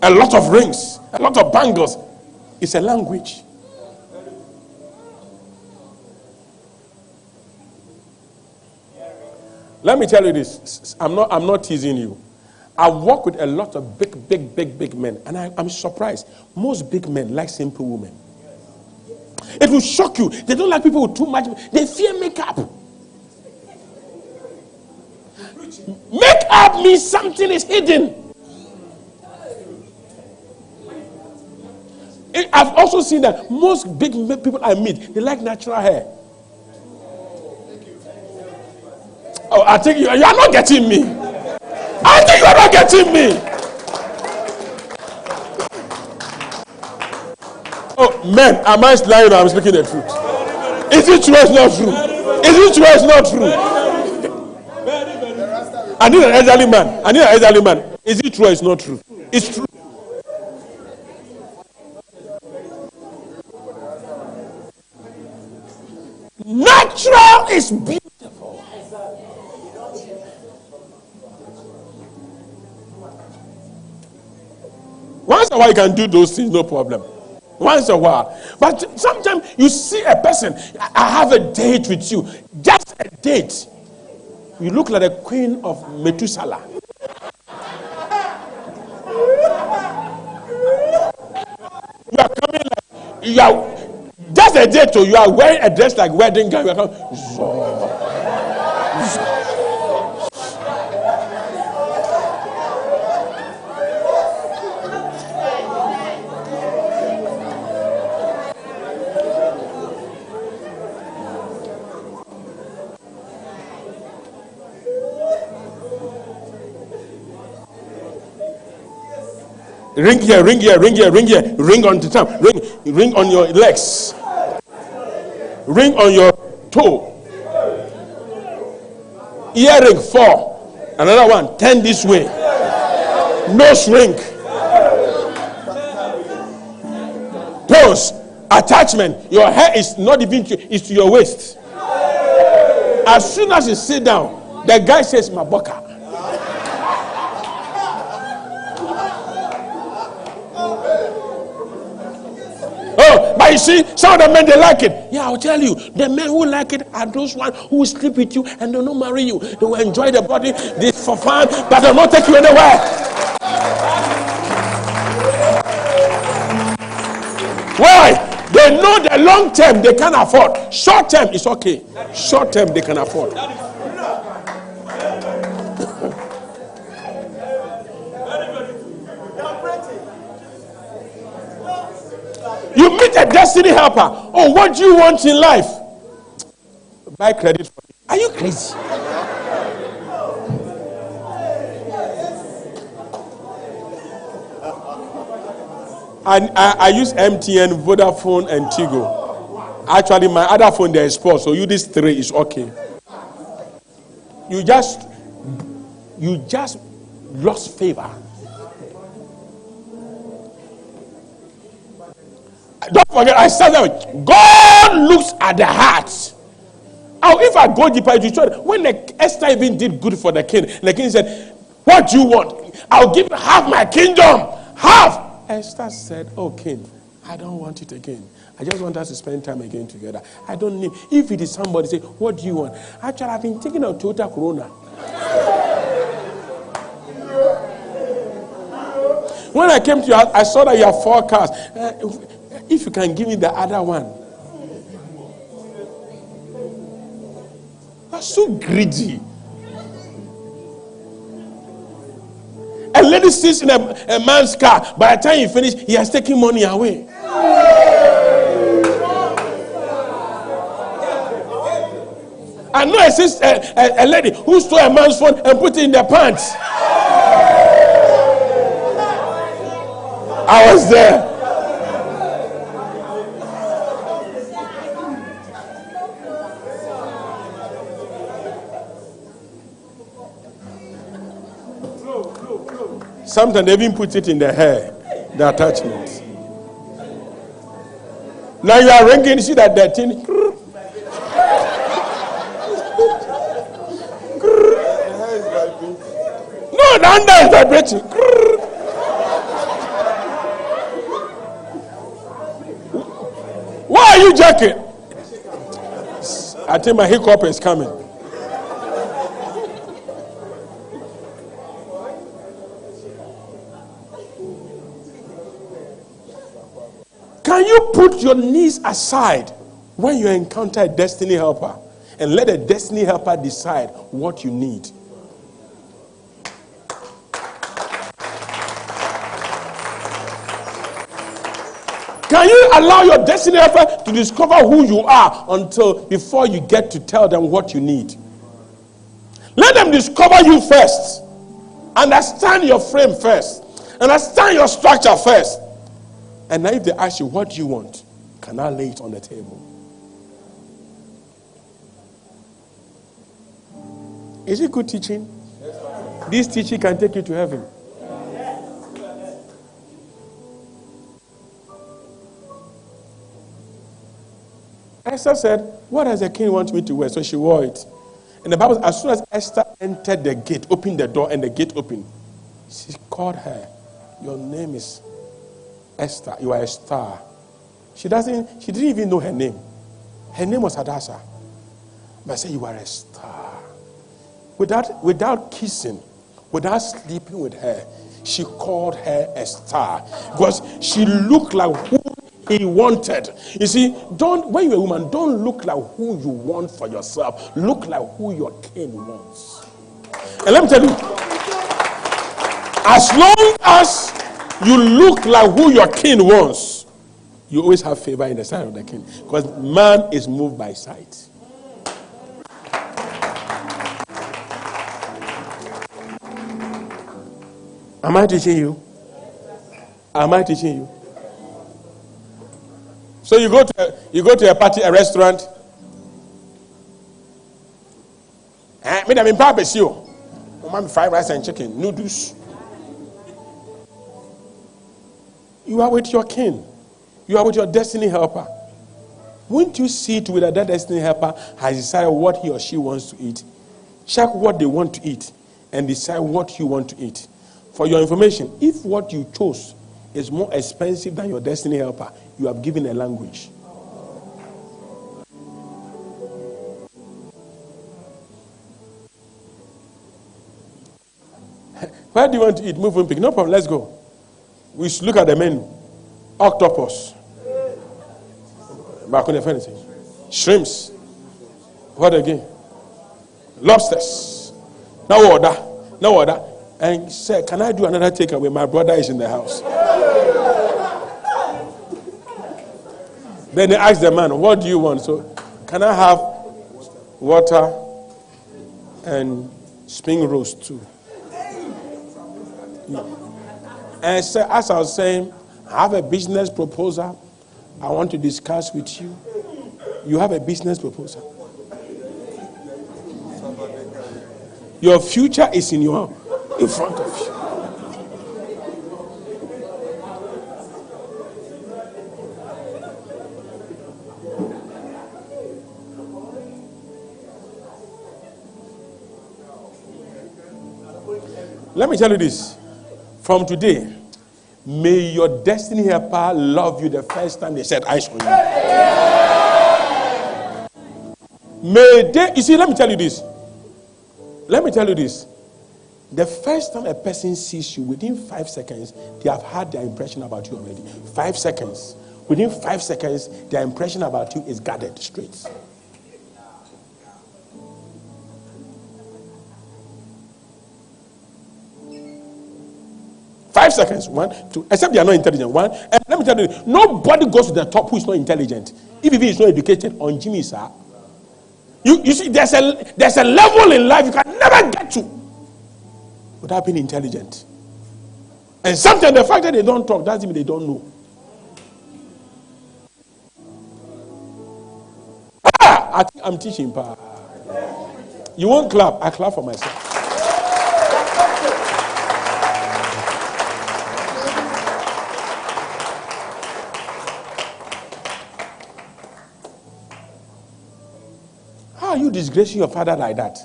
A lot of rings, a lot of bangles. It's a language. Let me tell you this. I'm not teasing you. I work with a lot of big men, and I'm surprised. Most big men like simple women. It will shock you. They don't like people with too much. They fear makeup. Makeup means something is hidden. I've also seen that most big people I meet, they like natural hair. Oh, I think you are not getting me. I think you are not getting me. Oh, men, am I lying or I'm speaking the truth? Is it true or it's not true? Is it true or it's not true? I need an elderly man. Is it true or it's not true? It's true. natural is beautiful. Once in a while you can do those things, no problem. Once in a while. But sometimes you see a person, I have a date with you. Just a date. You look like the queen of Methuselah. You are coming like, you are just a date, so you are wearing a dress like wedding gown. You are coming. Ring here, ring here, ring here, ring here, ring on the thumb, ring on your legs, ring on your toe, earring 4, another one, 10 this way, nose ring, toes, attachment. Your hair is not even it's to your waist. As soon as you sit down, the guy says, Maboka. But you see, some of the men, they like it. Yeah, I'll tell you. The men who like it are those ones who will sleep with you and they will not marry you. They will enjoy the body this for fun, but they will not take you anywhere. Why? They know the long term they can afford. Short term is okay. Short term they can afford. You meet a destiny helper. Oh, what do you want in life? Buy credit for me. Are you crazy? I use MTN, Vodafone, and Tigo. Actually, my other phone there is poor, so you this 3 is okay. You just lost favor. Don't forget, I said that God looks at the heart. Oh, if I go deeper into it, when Esther even did good for the king said, what do you want? I'll give you half my kingdom. Half. Esther said, oh, king, I don't want it again. I just want us to spend time again together. I don't need. If it is somebody, say, what do you want? Actually, I've been thinking of Toyota Corona. When I came to you, I saw that you have 4 cars. If you can give me the other one. That's so greedy. A lady sits in a man's car. By the time you finish, he has taken money away. I know a lady who stole a man's phone and put it in their pants. I was there. Sometimes they even put it in the hair, the attachment. Now you are ringing, you see that thing. No, the under is vibrating. Why are you joking? I think my hiccup is coming. Can you put your knees aside when you encounter a destiny helper and let a destiny helper decide what you need? Can you allow your destiny helper to discover who you are before you get to tell them what you need? Let them discover you first. Understand your frame first. Understand your structure first. And now if they ask you, what do you want? Can I lay it on the table? Is it good teaching? This teaching can take you to heaven. Esther said, what does the king want me to wear? So she wore it. And the Bible says, as soon as Esther entered the gate, opened the door and the gate opened, she called her. Your name is Esther. You are a star. She didn't even know her name. Her name was Hadassah. But I said, you are a star. Without kissing, without sleeping with her, she called her a star. Because she looked like who he wanted. You see, when you're a woman, don't look like who you want for yourself. Look like who your king wants. And let me tell you, as long as you look like who your king wants, you always have favor in the sight of the king. Because man is moved by sight. Am I teaching you? Am I teaching you? So you go to a party, a restaurant. Me da me pa besi o. Mama fried rice and chicken, noodles. You are with your king. You are with your destiny helper. Won't you see to it that destiny helper has decided what he or she wants to eat? Check what they want to eat and decide what you want to eat. For your information, if what you chose is more expensive than your destiny helper, you have given a language. Where do you want to eat? Move and pick. No problem, let's go. We should look at the menu. Octopus. Back on the fence. Shrimps. What again? Lobsters. No order. No order. And say, can I do another takeaway? My brother is in the house. Then they ask the man, what do you want? So, can I have water and spring rolls too? And so, as I was saying, I have a business proposal I want to discuss with you. You have a business proposal. Your future is in front of you. Let me tell you this. From today, may your destiny helper love you the first time they set eyes on you. May they, you see, let me tell you this. The first time a person sees you, within 5 seconds, they have had their impression about you already. 5 seconds. Within 5 seconds, their impression about you is gathered straight. Five seconds. 1, 2. Except they are not intelligent. 1. And let me tell you, nobody goes to the top who is not intelligent. If he is not educated on Jimmy, sir. You see, there's a level in life you can never get to without being intelligent. And sometimes the fact that they don't talk doesn't mean they don't know. I think I'm teaching. You won't clap. I clap for myself. How are you disgracing your father like that?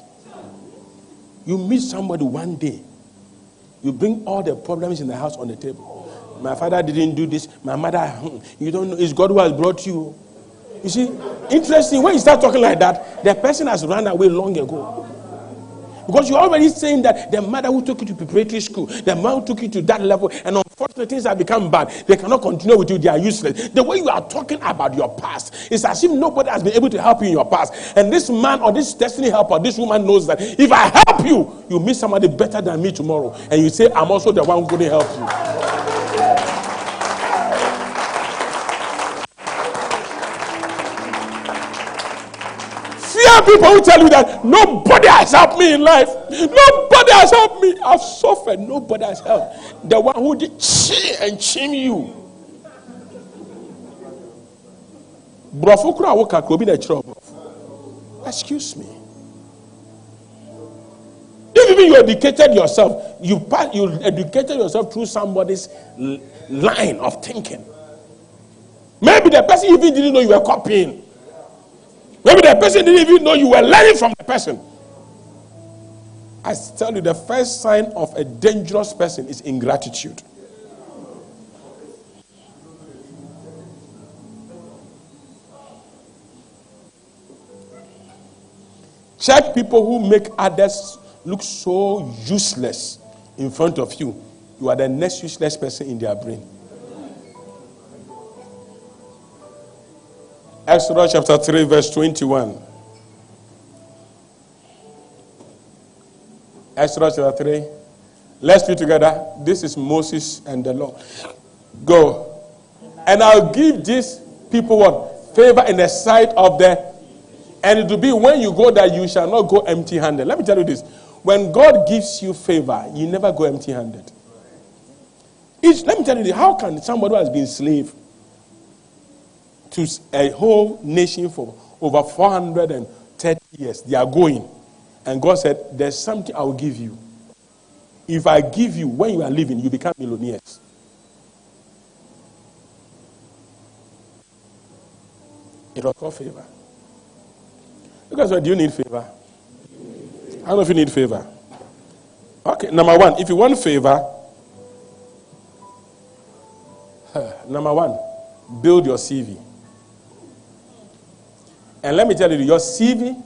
You meet somebody one day. You bring all the problems in the house on the table. My father didn't do this. My mother, you don't know. It's God who has brought you. You see, interesting. When you start talking like that, the person has run away long ago. Because you're already saying that the mother who took you to preparatory school, the man who took you to that level, and unfortunately things have become bad. They cannot continue with you. They are useless. The way you are talking about your past is as if nobody has been able to help you in your past. And this man or this destiny helper, this woman knows that if I help you, you meet somebody better than me tomorrow. And you say, I'm also the one who couldn't help you. People who tell you that nobody has helped me in life. Nobody has helped me. I've suffered. Nobody has helped. The one who did chim you. Excuse me. If even you educated yourself, you educated yourself through somebody's line of thinking. Maybe the person even didn't know you were copying. Maybe the person didn't even know you were learning from the person. I tell you, the first sign of a dangerous person is ingratitude. Check people who make others look so useless in front of you. You are the next useless person in their brain. Exodus chapter 3 verse 21. Exodus chapter 3. Let's read together. This is Moses and the Lord. Go. And I'll give these people what? Favor in the sight of the... And it will be when you go that you shall not go empty-handed. Let me tell you this. When God gives you favor, you never go empty-handed. Let me tell you this. How can somebody who has been slave to a whole nation for over 430 years, they are going. And God said, there's something I will give you. If I give you, when you are living, you become millionaires. It was called favor. Because do you need favor? I don't know if you need favor. Okay, number one, if you want favor, number one, build your CV. And let me tell you, your CV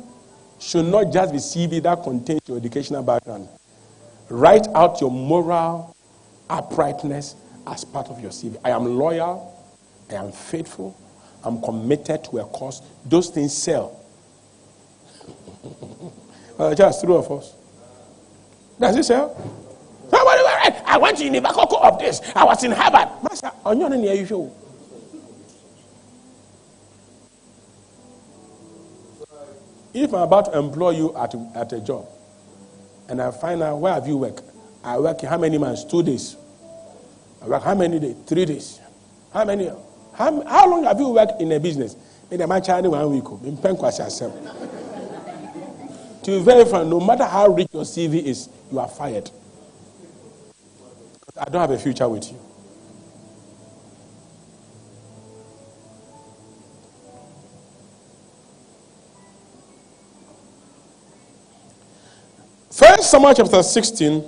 should not just be CV that contains your educational background. Write out your moral uprightness as part of your CV. I am loyal. I am faithful. I'm committed to a cause. Those things sell. Just three of us. Does it sell? I went to University of this. I was in Harvard. Master, on your name, you show. If I'm about to employ you at a job, and I find out where have you worked? I work how many months? 2 days. I work how many days? 3 days. How long have you worked in a business? Maybe I'm actually 1 week. To be very frank, no matter how rich your CV is, you are fired. I don't have a future with you. First Samuel chapter 16.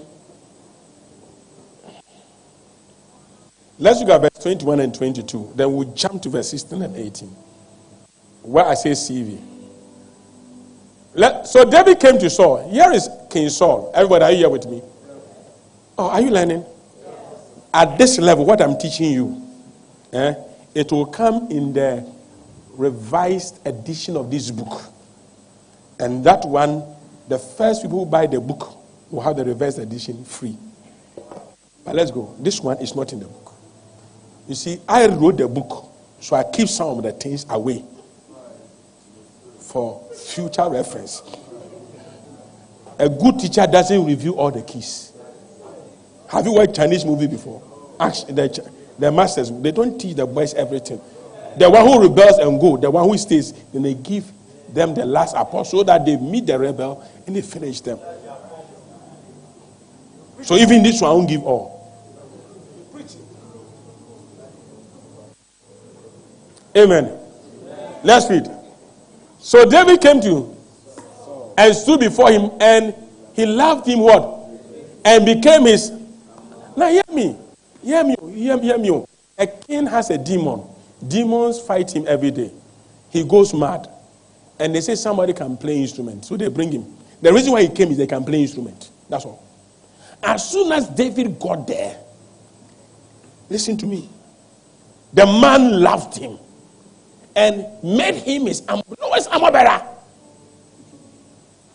Let's look at verse 21 and 22. Then we'll jump to verse 16 and 18. Where I say CV. So David came to Saul. Here is King Saul. Everybody, are you here with me? Oh, are you learning? At this level, what I'm teaching you, it will come in the revised edition of this book. And that one, the first people who buy the book will have the revised edition free. But let's go. This one is not in the book. You see, I wrote the book, so I keep some of the things away for future reference. A good teacher doesn't review all the keys. Have you watched Chinese movie before? Actually, the masters, they don't teach the boys everything. The one who rebels and go, the one who stays, then they give them the last apostle so that they meet the rebel and they finish them. So even this one won't give all. Amen. Let's read. So David came to and stood before him, and he loved him what? And became his. Now hear me. Hear me. A king has a demon. Demons fight him every day. He goes mad. And they say somebody can play instrument. So they bring him. The reason why he came is they can play instrument. That's all. As soon as David got there, listen to me. The man loved him and made him his lowest armor bearer.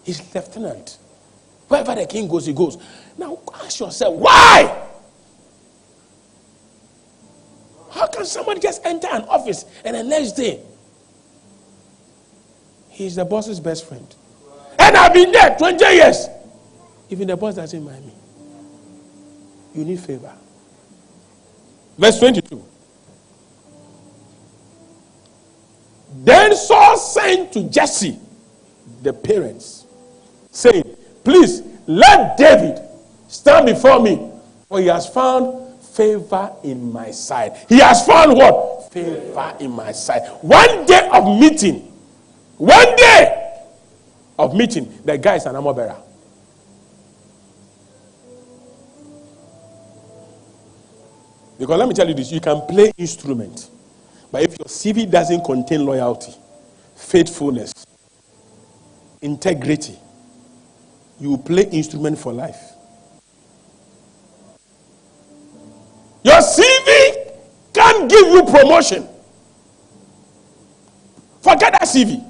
His lieutenant. Wherever the king goes, he goes. Now ask yourself, why? How can somebody just enter an office and the next day he's the boss's best friend? And I've been there 20 years. Even the boss doesn't mind me. You need favor. Verse 22. Then Saul sent to Jesse, the parents, saying, please let David stand before me, for he has found favor in my sight. He has found what? Favor in my sight. 1 day of meeting, One day of meeting, the guy is an armor bearer. Because let me tell you this, you can play instrument, but if your CV doesn't contain loyalty, faithfulness, integrity, you will play instrument for life. Your CV can't give you promotion. Forget that CV.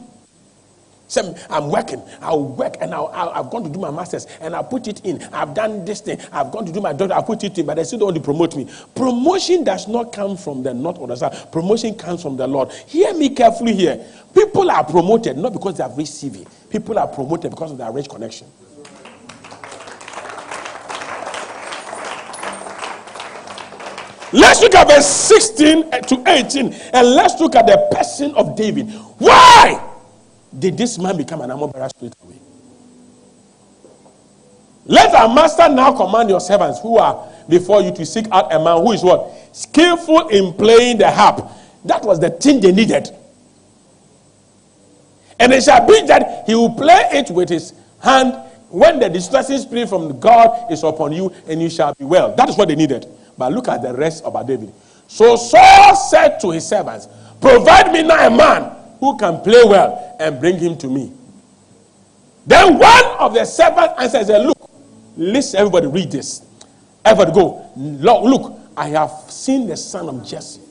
Say, I'm working. I'll work and I've gone to do my master's and I'll put it in. I've done this thing. I've gone to do my daughter. I'll put it in, but they still don't want to promote me. Promotion does not come from the north or the south. Promotion comes from the Lord. Hear me carefully here. People are promoted not because they have rich CV. People are promoted because of their rich connection. Let's look at verse 16 to 18 and let's look at the person of David. Why did this man become an armor bearer straight away? Let our master now command your servants who are before you to seek out a man who is what? Skillful in playing the harp. That was the thing they needed. And it shall be that he will play it with his hand when the distressing spirit from God is upon you, and you shall be well. That is what they needed. But look at the rest about David. So Saul said to his servants, provide me now a man who can play well and bring him to me. Then one of the servants answered, look, listen, everybody read this. Everybody go, look, I have seen the son of Jesse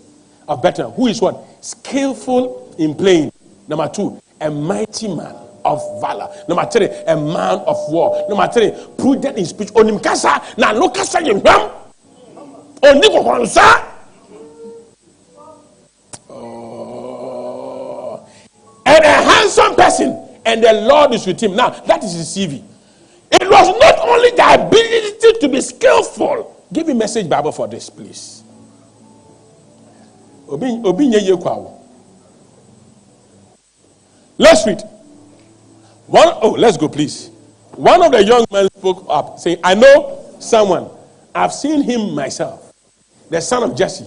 of Bethlehem, who is what? Skillful in playing. Number 2, a mighty man of valor. Number 3, a man of war. Number 3, prudent in speech. Onim kasa na no kasa yembam. Oniko konsa. And a handsome person, and the Lord is with him. Now, that is his CV. It was not only the ability to be skillful. Give me message Bible for this, please. Let's read. Let's go, please. One of the young men spoke up, saying, I know someone. I've seen him myself. The son of Jesse.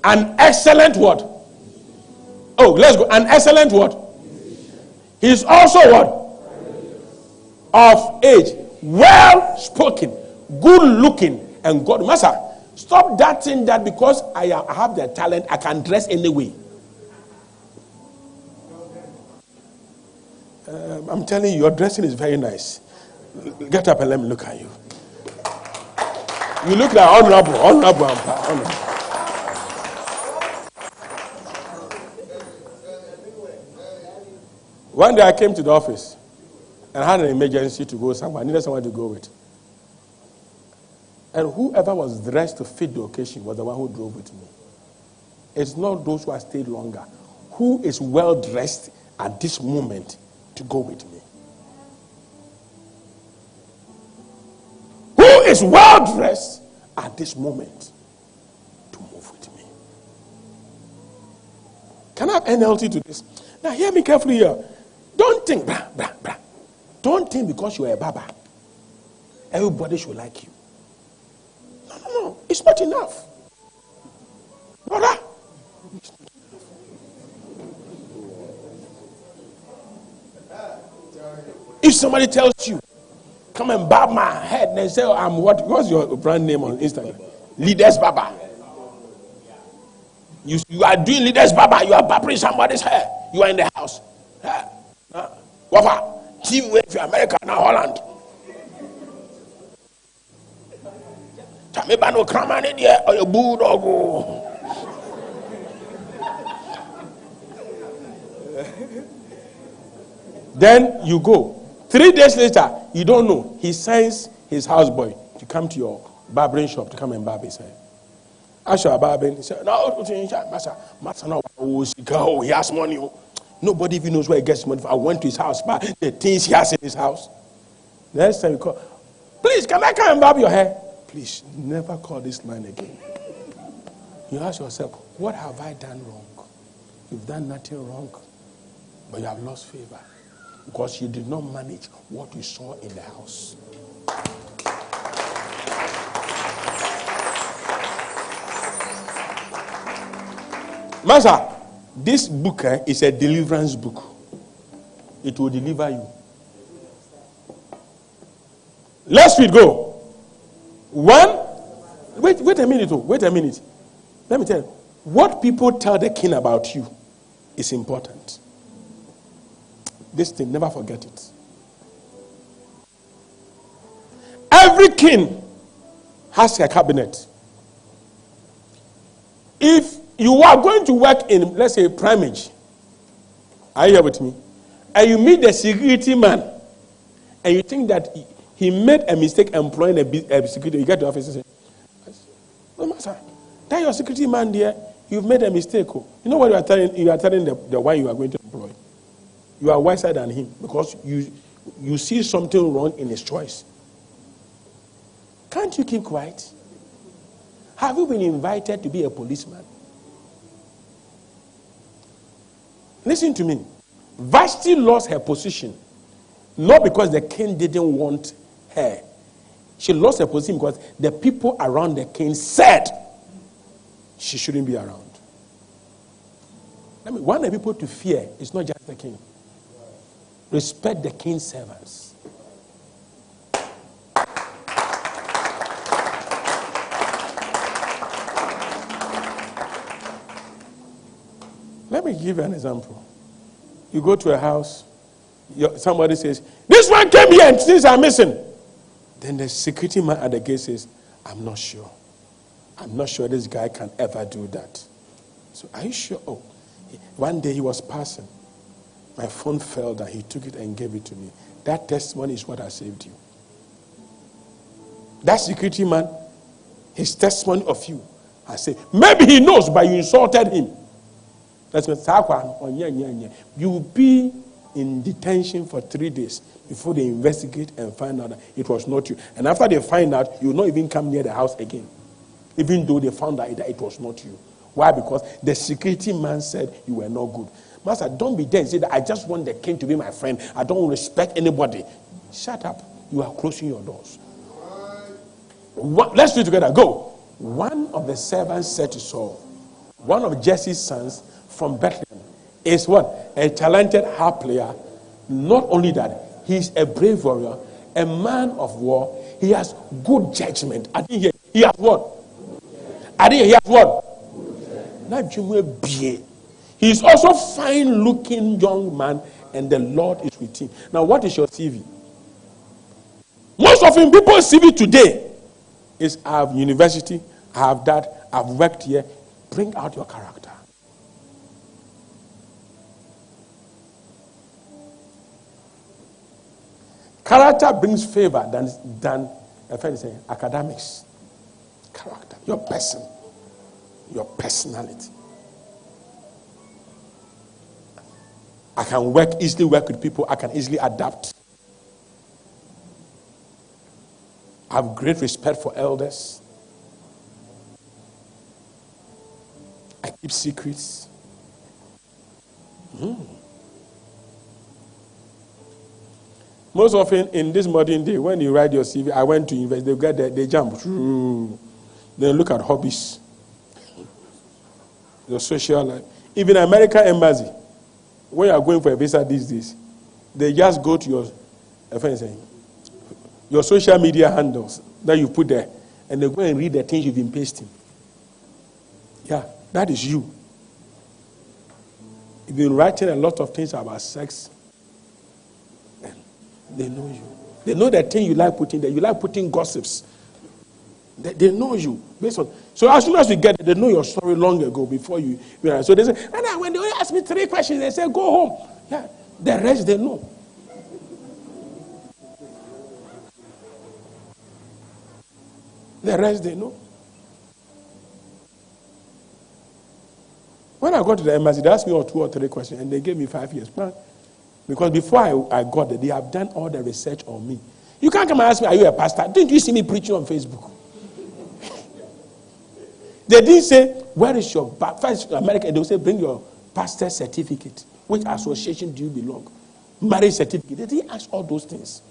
An excellent what? Oh, let's go. An excellent what? He's also what? Of age. Well spoken. Good looking. And God. Master, stop that thing that because I have the talent, I can dress anyway. I'm telling you, your dressing is very nice. Get up and let me look at you. You look like honorable. One day I came to the office and I had an emergency to go somewhere. I needed someone to go with. And whoever was dressed to fit the occasion was the one who drove with me. It's not those who have stayed longer. Who is well dressed at this moment to go with me? Who is well dressed at this moment to move with me? Can I have NLT to this? Now hear me carefully here. Don't think, blah. Don't think because you're a baba, everybody should like you. No. It's not enough. Brother. If somebody tells you, come and bob my head and say, I'm what? What's your brand name on Instagram? Leaders Baba. You are doing Leaders Baba. You are barbering somebody's hair. You are in the house. Wafa. TV with America now Holland. Maybe no craman in there or your bulldog. Then you go. 3 days later, you don't know. He sends his houseboy to come to your barbering shop to come and barb his hair. As you are barbering, he said, no, master, no, he has money. Nobody even knows where he gets money from. I went to his house, but the things he has in his house. The next time you call, please, can I come and barb your hair? Please, never call this line again. You ask yourself, what have I done wrong? You've done nothing wrong, but you have lost favor because you did not manage what you saw in the house. Master, this book is a deliverance book. it will deliver you. Let's read, go. One, wait a minute, wait a minute. Let me tell you, what people tell the king about you is important. This thing, never forget it. Every king has a cabinet. If you are going to work in, let's say, primage, are you here with me? And you meet the security man, and you think that he made a mistake employing a security, you get to the office and say, no matter, that your security man there, you've made a mistake. Oh. You know what you are telling? You are telling the one you are going to employ. You are wiser than him because you see something wrong in his choice. Can't you keep quiet? Have you been invited to be a policeman? Listen to me. Vashti lost her position, not because the king didn't want her. She lost her position because the people around the king said she shouldn't be around. One of the people to fear is not just the king. Respect the king's servants. Let me give you an example. You go to a house, somebody says, this one came here and things are missing. Then the security man at the gate says, I'm not sure. I'm not sure this guy can ever do that. So are you sure? Oh, one day he was passing. My phone fell down. He took it and gave it to me. That testimony is what I saved you. That security man, his testimony of you, I say, maybe he knows, but you insulted him. That's what you will be in detention for 3 days before they investigate and find out that it was not you. And after they find out, you will not even come near the house again. Even though they found out that it was not you. Why? Because the security man said you were not good. Master, don't be there and say that I just want the king to be my friend. I don't respect anybody. Shut up. You are closing your doors. Let's do it together. Go. One of the servants said to Saul, one of Jesse's sons from Bethlehem is what? A talented harp player. Not only that, he's a brave warrior, a man of war. He has good judgment. I didn't hear. He has what? I didn't hear. He has what? He's also fine-looking young man, and the Lord is with him. Now, what is your CV? Most of him, people's CV today is I have university, I have that, I've worked here. Bring out your character. Character brings favor than a friend saying academics. Character, your person, your personality. I can easily work with people. I can easily adapt. I have great respect for elders. I keep secrets. Most often in this modern day, when you write your CV, I went to university, they get there, they jump. They look at hobbies. Your social life. Even American embassy, when you are going for a visa these days, they just go to your social media handles that you put there, and they go and read the things you've been pasting. Yeah, that is you. You've been writing a lot of things about sex, and they know you. They know the thing you like putting there. You like putting gossips. They know you based on. So as soon as you get it, they know your story long ago before you. So they say, and when they only ask me 3 questions, they say, go home. Yeah, the rest they know. The rest they know. When I got to the embassy, they asked me 2 or 3 questions, and they gave me 5 years. Because before I got there, they have done all the research on me. You can't come and ask me, are you a pastor? Didn't you see me preaching on Facebook? They didn't say, where is your first American? They will say, bring your pastor certificate. Which association do you belong? Marriage certificate. They didn't ask all those things.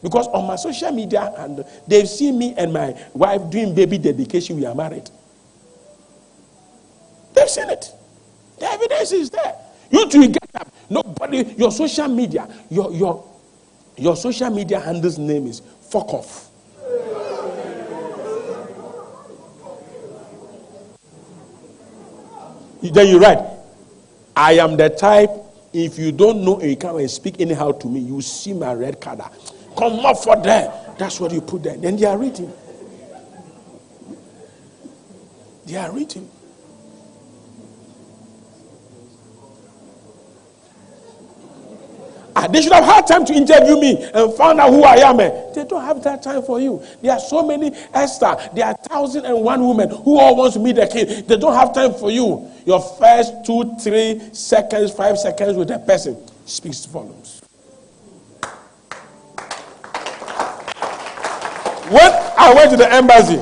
Because on my social media, and they've seen me and my wife doing baby dedication, we are married. They've seen it. The evidence is there. You two get up. Nobody, your social media, your social media handle's name is fuck off. Then you write, I am the type, if you don't know and you come and speak anyhow to me, you see my red card. Come up for there. That's what you put there. Then they are reading. They are reading. They should have had time to interview me and find out who I am. They don't have that time for you. There are so many, Esther. There are 1,001 women who all want to meet the king. They don't have time for you. Your first 2, 3 seconds, 5 seconds with a person speaks volumes. When I went to the embassy,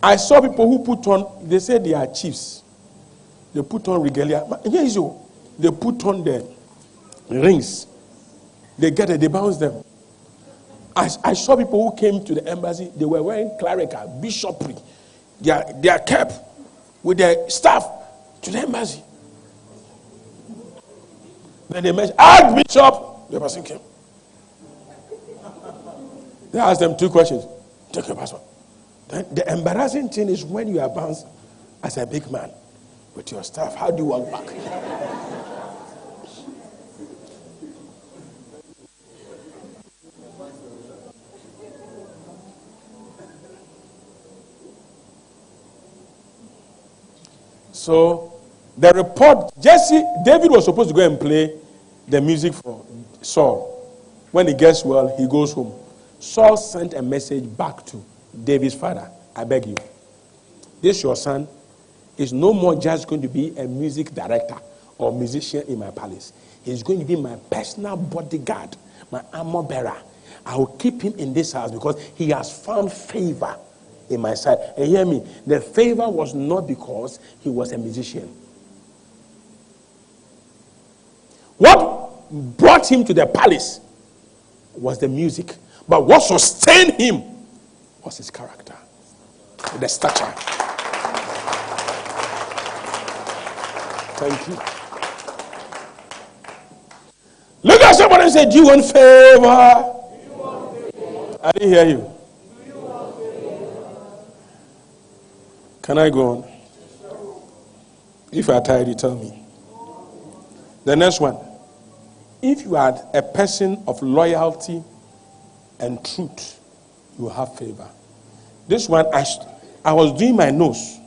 I saw people who put on, they say they are chiefs. They put on regalia. They put on the rings. They get it, they bounce them. I saw people who came to the embassy, they were wearing clerical, bishopry. They are kept with their staff to the embassy. Then they mentioned, Archbishop, the person came. They asked them 2 questions. Take your passport. Then the embarrassing thing is when you are bounced as a big man with your staff, how do you walk back? So, the report, David was supposed to go and play the music for Saul. When he gets well, he goes home. Saul sent a message back to David's father. I beg you, this your son is no more just going to be a music director or musician in my palace. He's going to be my personal bodyguard, my armor bearer. I will keep him in this house because he has found favor in my sight. And hear me, the favor was not because he was a musician. What brought him to the palace was the music. But what sustained him was his character, the stature. Thank you. Look at somebody and say, do you want favor? I didn't hear you. Can I go on? If you are tired, you tell me. The next one. If you are a person of loyalty and truth, you will have favor. This one, I was doing my nose,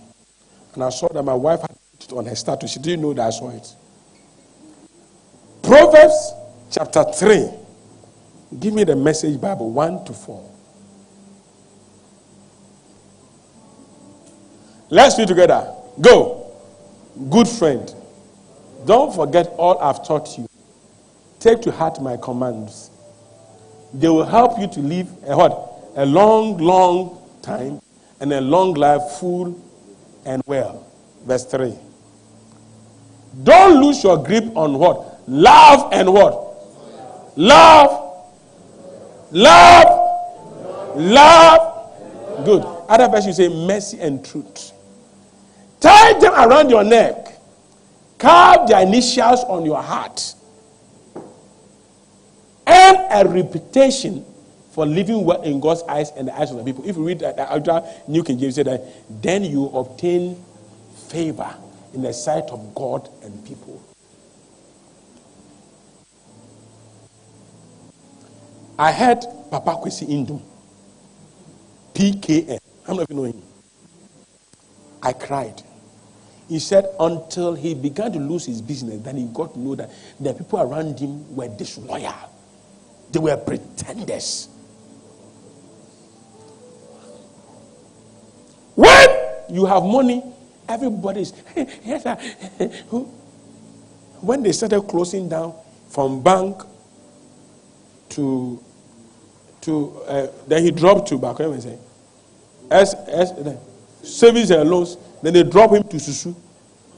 and I saw that my wife had put it on her status. She didn't know that I saw it. Proverbs chapter 3. Give me the Message Bible, 1 to 4. Let's read together. Go. Good friend, don't forget all I've taught you. Take to heart my commands. They will help you to live a long, long time and a long life, full and well. Verse 3. Don't lose your grip on what? Love and what? Love. Love. Love. Good. Other verse you say mercy and truth. Tie them around your neck. Carve their initials on your heart. Earn a reputation for living well in God's eyes and the eyes of the people. If you read that, New King James said that, then you obtain favor in the sight of God and people. I heard Papa Kwesi Indum, PKN. How many of you know him? I cried. He said until he began to lose his business, then he got to know that the people around him were disloyal. They were pretenders. When you have money, everybody's yes, sir. When they started closing down from bank to then he dropped to back and say savings and loans. Then they drop him to Susu.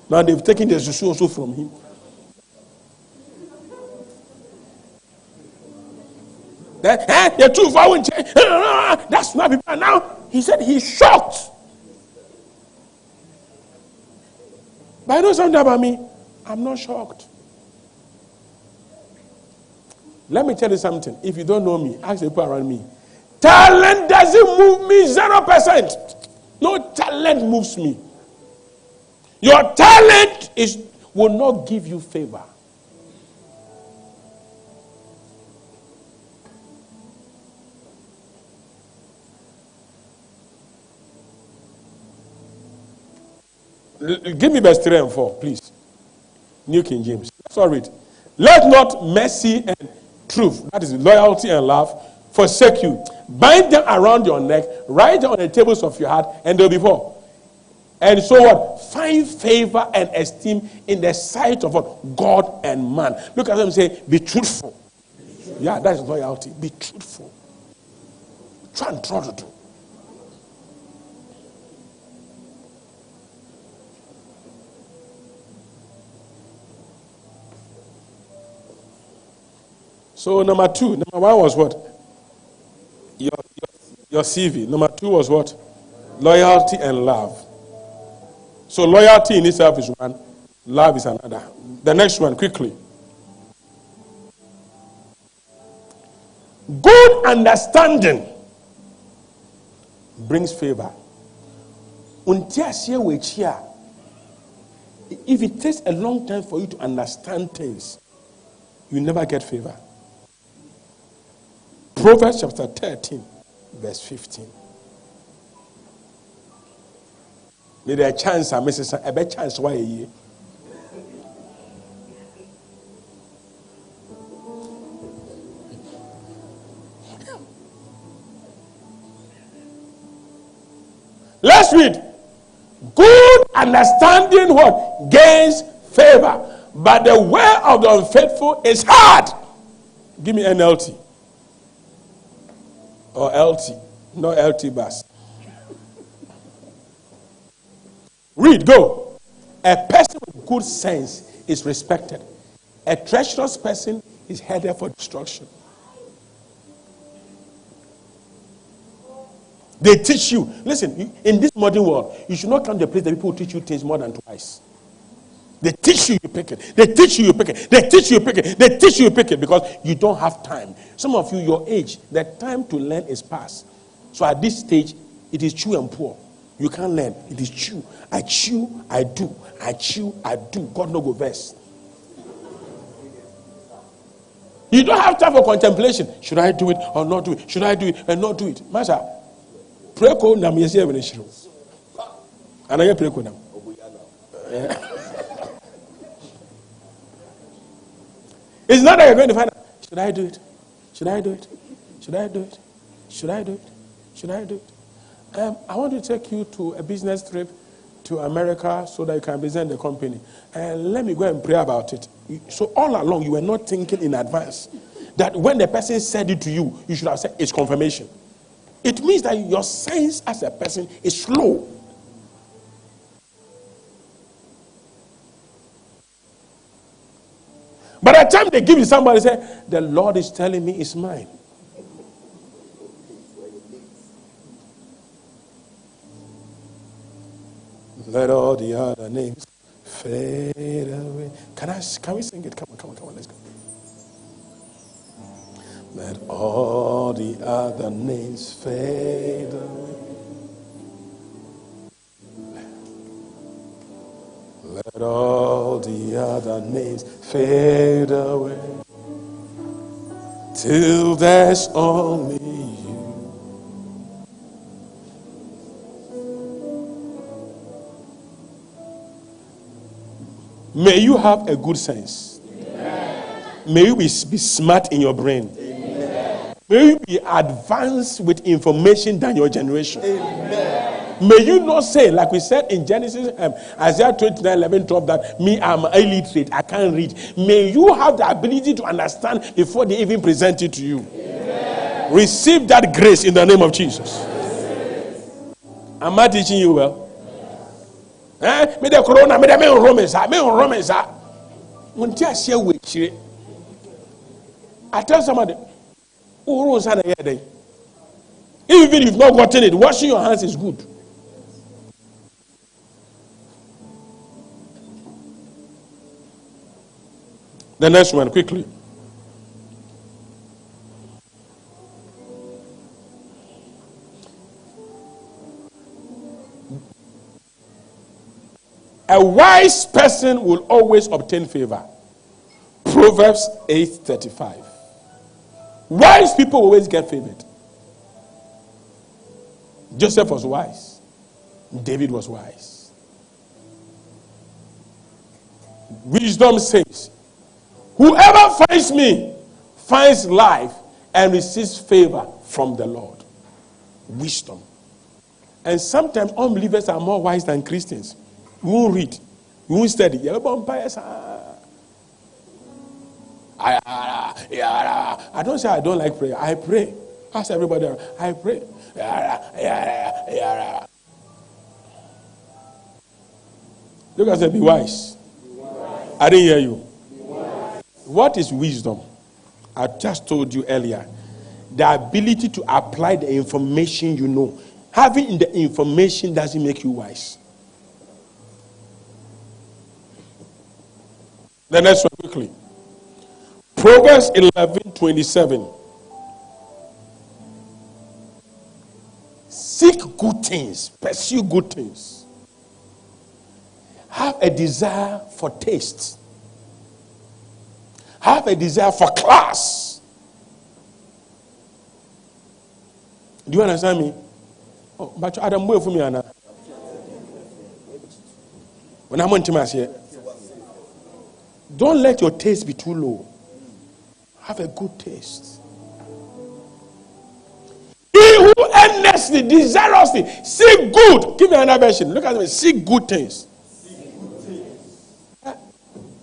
Now they've taken the Susu also from him. Then you're too far. That's not people. Now he said he's shocked. But I know something about me. I'm not shocked. Let me tell you something. If you don't know me, ask the people around me. Talent doesn't move me 0%. No talent moves me. Your talent will not give you favor. Give me verse 3 and 4, please. New King James. Sorry. Let not mercy and truth, that is loyalty and love, forsake you. Bind them around your neck, write them on the tables of your heart, and they'll be poor. And so what? Find favor and esteem in the sight of what? God and man. Look at them and say, be truthful. Yeah, that is loyalty. Be truthful. Try and try to do. So number one was what? Your CV. Number 2 was what? Loyalty and love. So loyalty in itself is one, love is another. The next one, quickly. Good understanding brings favor. If it takes a long time for you to understand things, you never get favor. Proverbs chapter 13, verse 15. May there a chance, a better chance, why a year? Let's read. Good understanding what? Gains favor. But the way of the unfaithful is hard. Give me NLT. Or LT. No LT bus. Read, go. A person with good sense is respected. A treacherous person is headed for destruction. They teach you. Listen, in this modern world, you should not come to a place that people teach you things more than twice. They teach you, you pick it. They teach you, you pick it. They teach you, you pick it. They teach you, you pick it because you don't have time. Some of you, your age, the time to learn is past. So at this stage, it is chew and pour. You can't learn. It is chew. I chew, I do. I chew, I do. God no go verse. You don't have time for contemplation. Should I do it or not do it? Should I do it and not do it? Masha, pray ko nam yesi ebeneshiro. Anaye pray ko nam. It's not that you're going to find out. Should I do it? Should I do it? Should I do it? Should I do it? Should I do it? I want to take you to a business trip to America so that you can present the company. And let me go and pray about it. So all along, you were not thinking in advance that when the person said it to you, you should have said it's confirmation. It means that your sense as a person is slow. By the time they give you somebody say, the Lord is telling me it's mine. Let all the other names fade away. Can we sing it? Come on, let's go. Let all the other names fade away. Let all the other names fade away till there's only you. May you have a good sense. Amen. May you be smart in your brain. Amen. May you be advanced with information than your generation. Amen. May you not say, like we said in Genesis, Isaiah 29:11-12, that me, I'm illiterate, I can't read. May you have the ability to understand before they even present it to you. Amen. Receive that grace in the name of Jesus. Am I teaching you well? Me the corona, me the me Romans, me Romans. I tell somebody, even if you've not gotten it, washing your hands is good. The next one, quickly. A wise person will always obtain favor. Proverbs 8:35. Wise people always get favored. Joseph was wise. David was wise. Wisdom says, whoever finds me finds life and receives favor from the Lord. Wisdom. And sometimes unbelievers are more wise than Christians. We won't read. We won't study. I don't say I don't like prayer. I pray. Ask everybody. I pray. Look at say, be wise. I didn't hear you. What is wisdom? I just told you earlier. The ability to apply the information you know. Having the information doesn't make you wise. The next one quickly. Proverbs 11:27. Seek good things. Pursue good things. Have a desire for taste. Have a desire for class. Do you understand me? Oh, but Adam, wait for me, Anna. When I'm on Timas here, don't let your taste be too low. Have a good taste. He who earnestly, desirously, seek good. Give me another version. Look at me. Seek good things.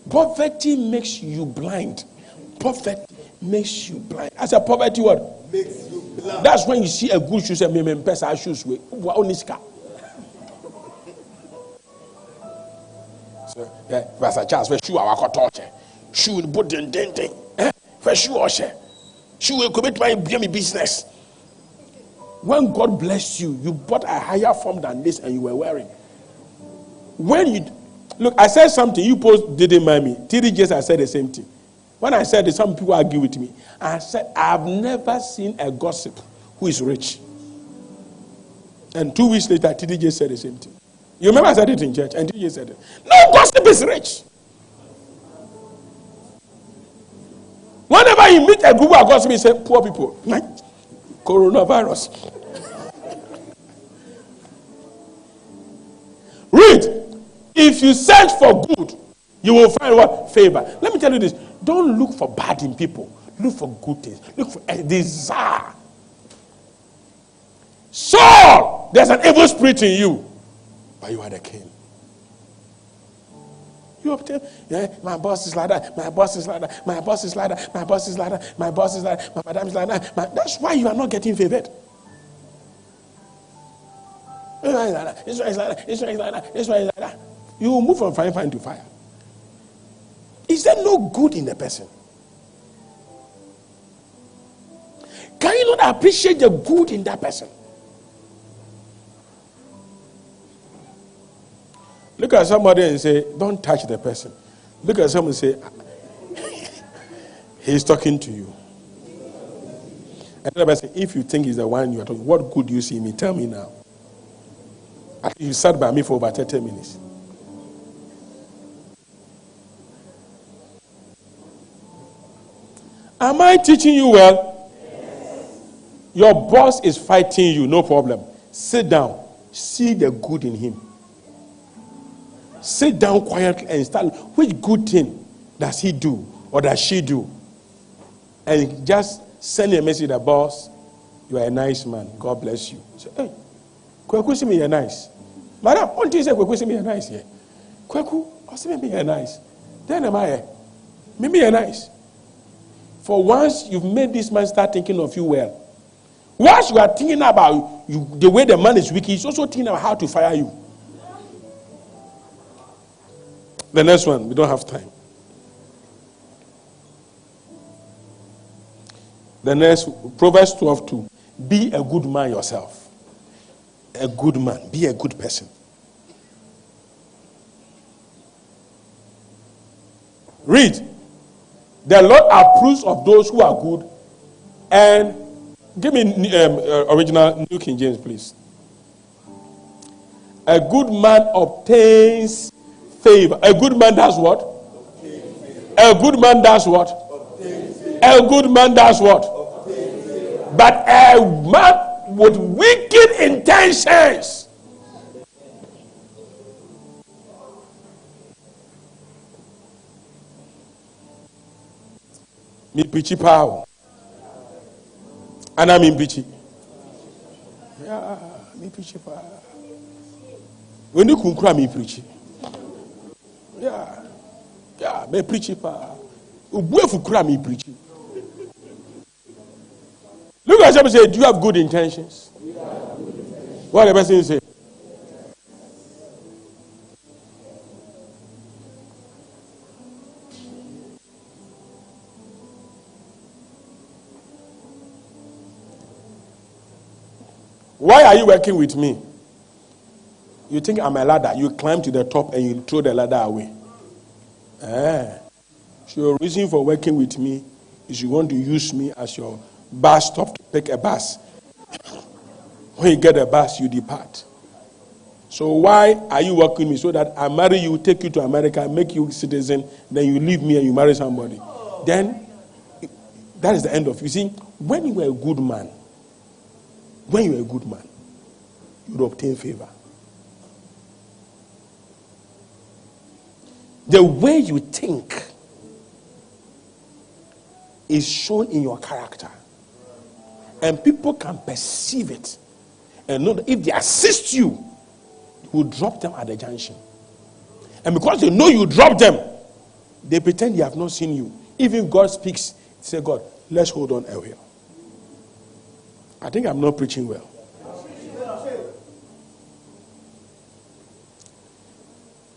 Poverty makes you blind. Poverty makes you blind. As a poverty word, makes you blind. That's when you see a good shoe, say, "Me pesa shoes we." So, Pastor Charles, we shoe our torture. Shoe put den. For shoe shoe commit my business. When God blessed you, you bought a higher form than this, and you were wearing. When you look, I said something. You post didn't mind me. 3 days I said the same thing. When I said this, some people argue with me. I said I've never seen a gossip who is rich. And 2 weeks later, TDJ said the same thing. You remember I said it in church, and TDJ said it. No gossip is rich. Whenever you meet a group of gossip, he say poor people. Coronavirus. Read. If you search for good, you will find what? Favor. Let me tell you this. Don't look for bad in people. Look for good things. Look for a desire. Saul, there's an evil spirit in you, but you are the king. You obtain, my boss is like that, my boss is like that, my boss is like that, my boss is like that, my boss is like that, my madam is like that. That's why you are not getting favored. This one is like that, this one is like that, this one is like that, this one is like that. You will move from fire to fire. Is there no good in the person? Can you not appreciate the good in that person? Look at somebody and say, don't touch the person. Look at someone and say, he's talking to you. Another person, if you think he's the one you are talking, what good do you see in me? Tell me now. You sat by me for over 30 minutes. Am I teaching you well? Yes. Your boss is fighting you, no problem. Sit down. See the good in him. Sit down quietly and start. Which good thing does he do or does she do? And just send a message to the boss. You are a nice man. God bless you. Say, hey, Kweku, see me, you're nice. Madam, what do you say? Kweku, see me, you're nice here. Kweku, see me, you're nice. Then am I here? Maybe you're nice. For once you've made this man start thinking of you well. Once you are thinking about you, the way the man is wicked, he's also thinking about how to fire you. The next one, we don't have time. The next, Proverbs 12:2. Be a good man yourself. A good man. Be a good person. Read. The Lord approves of those who are good. And give me original New King James, please. A good man obtains favor. A good man does what? A good man does what? A good man does what? But a man with wicked intentions. Me preachy power. And I'm in preachy. Yeah, me preachy power. When you can cry me preachy. Yeah, me preachy power. Where cry me preachy. Look at somebody say, do you have good intentions? What the person say? Why are you working with me? You think I'm a ladder. You climb to the top and you throw the ladder away. So your reason for working with me is you want to use me as your bus stop to pick a bus. When you get a bus, you depart. So why are you working with me? So that I marry you, take you to America, make you a citizen, then you leave me and you marry somebody. Then, that is the end of it. You see, when you are a good man, you will obtain favor. The way you think is shown in your character. And people can perceive it. And know that if they assist you, you will drop them at the junction. And because they know you drop them, they pretend they have not seen you. Even God speaks, say, God, let's hold on a while. I think I'm not preaching well.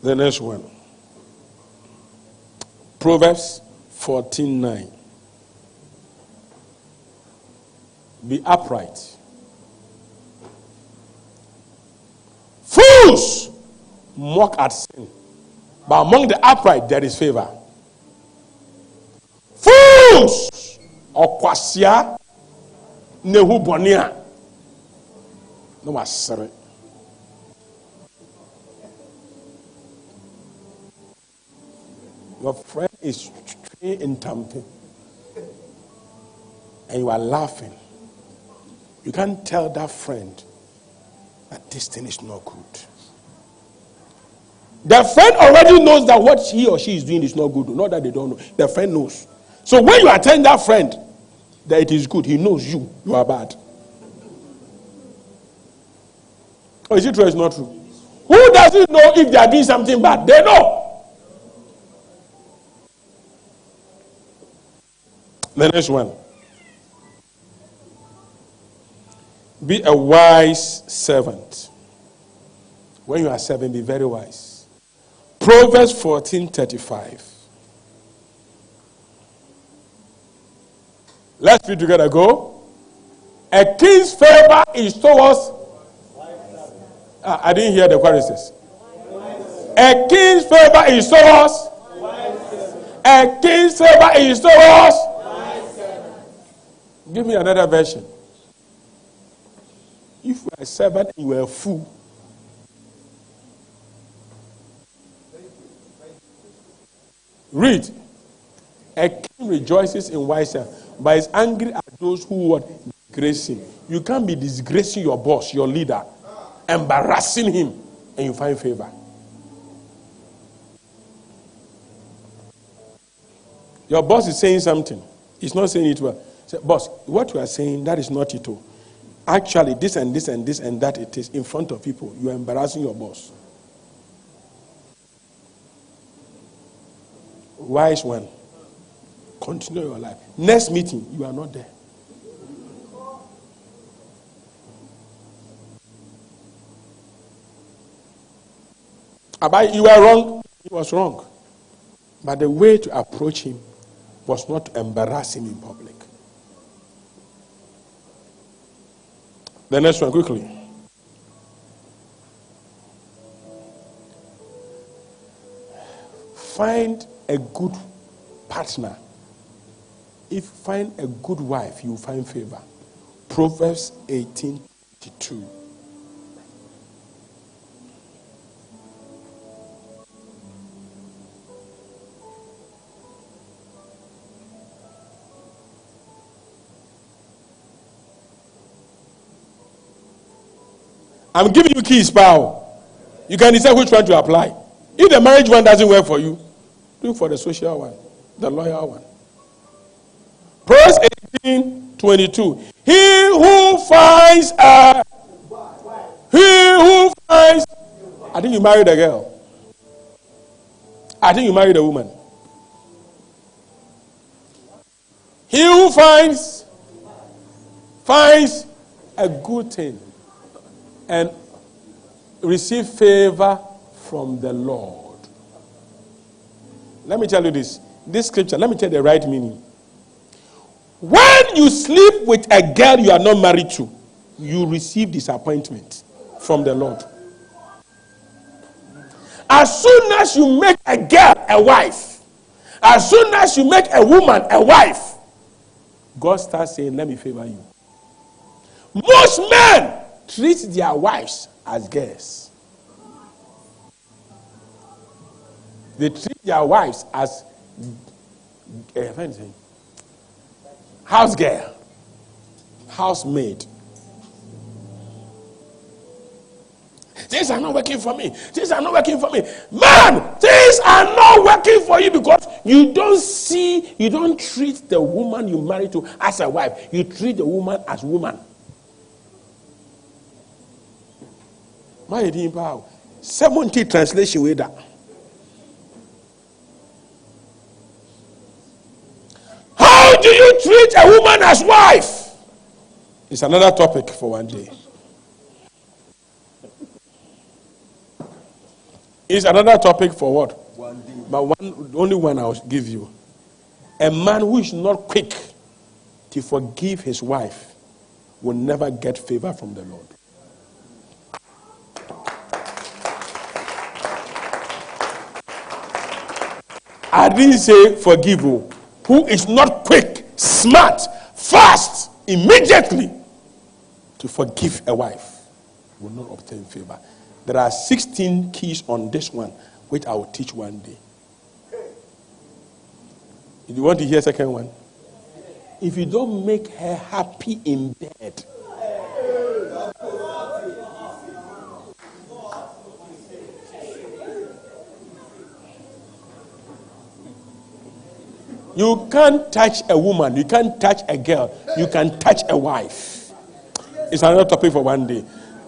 The next one. Proverbs 14:9. Be upright. Fools mock at sin, but among the upright there is favor. Fools okwasia nehu bonia no wasere. Your friend is in tamping and you are laughing. You can't tell that friend that this thing is not good. The friend already knows that what he or she is doing is not good. Not that they don't know. The friend knows. So when you attend that friend that it is good, he knows you are bad. Or is it true or is it not true? Who doesn't know if they are doing something bad? They know. The next one. Be a wise servant. When you are serving, be very wise. Proverbs 14:35. Let's read together. Go. A king's favor is towards. I didn't hear the choruses. A king's favor is towards. A king's favor is towards. Give me another version. If you are a servant and you are a fool, read. A king rejoices in wise, but is angry at those who would disgrace him. You can't be disgracing your boss, your leader, embarrassing him, and you find favor. Your boss is saying something. He's not saying it well. Say, boss, what you are saying, that is not it. Actually, this and this and this and that it is in front of people. You are embarrassing your boss. Wise one. Continue your life. Next meeting, you are not there. You were wrong. He was wrong. But the way to approach him was not to embarrass him in public. The next one, quickly. Find a good partner. If you find a good wife, you will find favor. Proverbs 18:22. I'm giving you keys, pal. You can decide which one to apply. If the marriage one doesn't work for you, look for the social one, the lawyer one. Proverbs 18:22. He who finds I think you married a girl. I think you married a woman. He who finds a good thing and receive favor from the Lord. Let me tell you this scripture, let me tell you the right meaning. When you sleep with a girl you are not married to, you receive disappointment from the Lord. As soon as you make a girl a wife, as soon as you make a woman a wife, God starts saying, let me favor you. Most men treat their wives as girls. They treat their wives as house girl, housemaid. Things are not working for me. Things are not working for me. Man, things are not working for you because you don't treat the woman you married to as a wife. You treat the woman as woman. My dear Paul, 70 translation with that. How do you treat a woman as wife? It's another topic for one day. It's another topic for what? One day. But only one I'll give you. A man who is not quick to forgive his wife will never get favor from the Lord. I didn't say forgive you. Who is not quick, smart, fast, immediately to forgive a wife will not obtain favor. There are 16 keys on this one, which I will teach one day. If you want to hear second one, if you don't make her happy in bed, you can't touch a woman, you can't touch a girl, you can touch a wife. It's another topic for one day.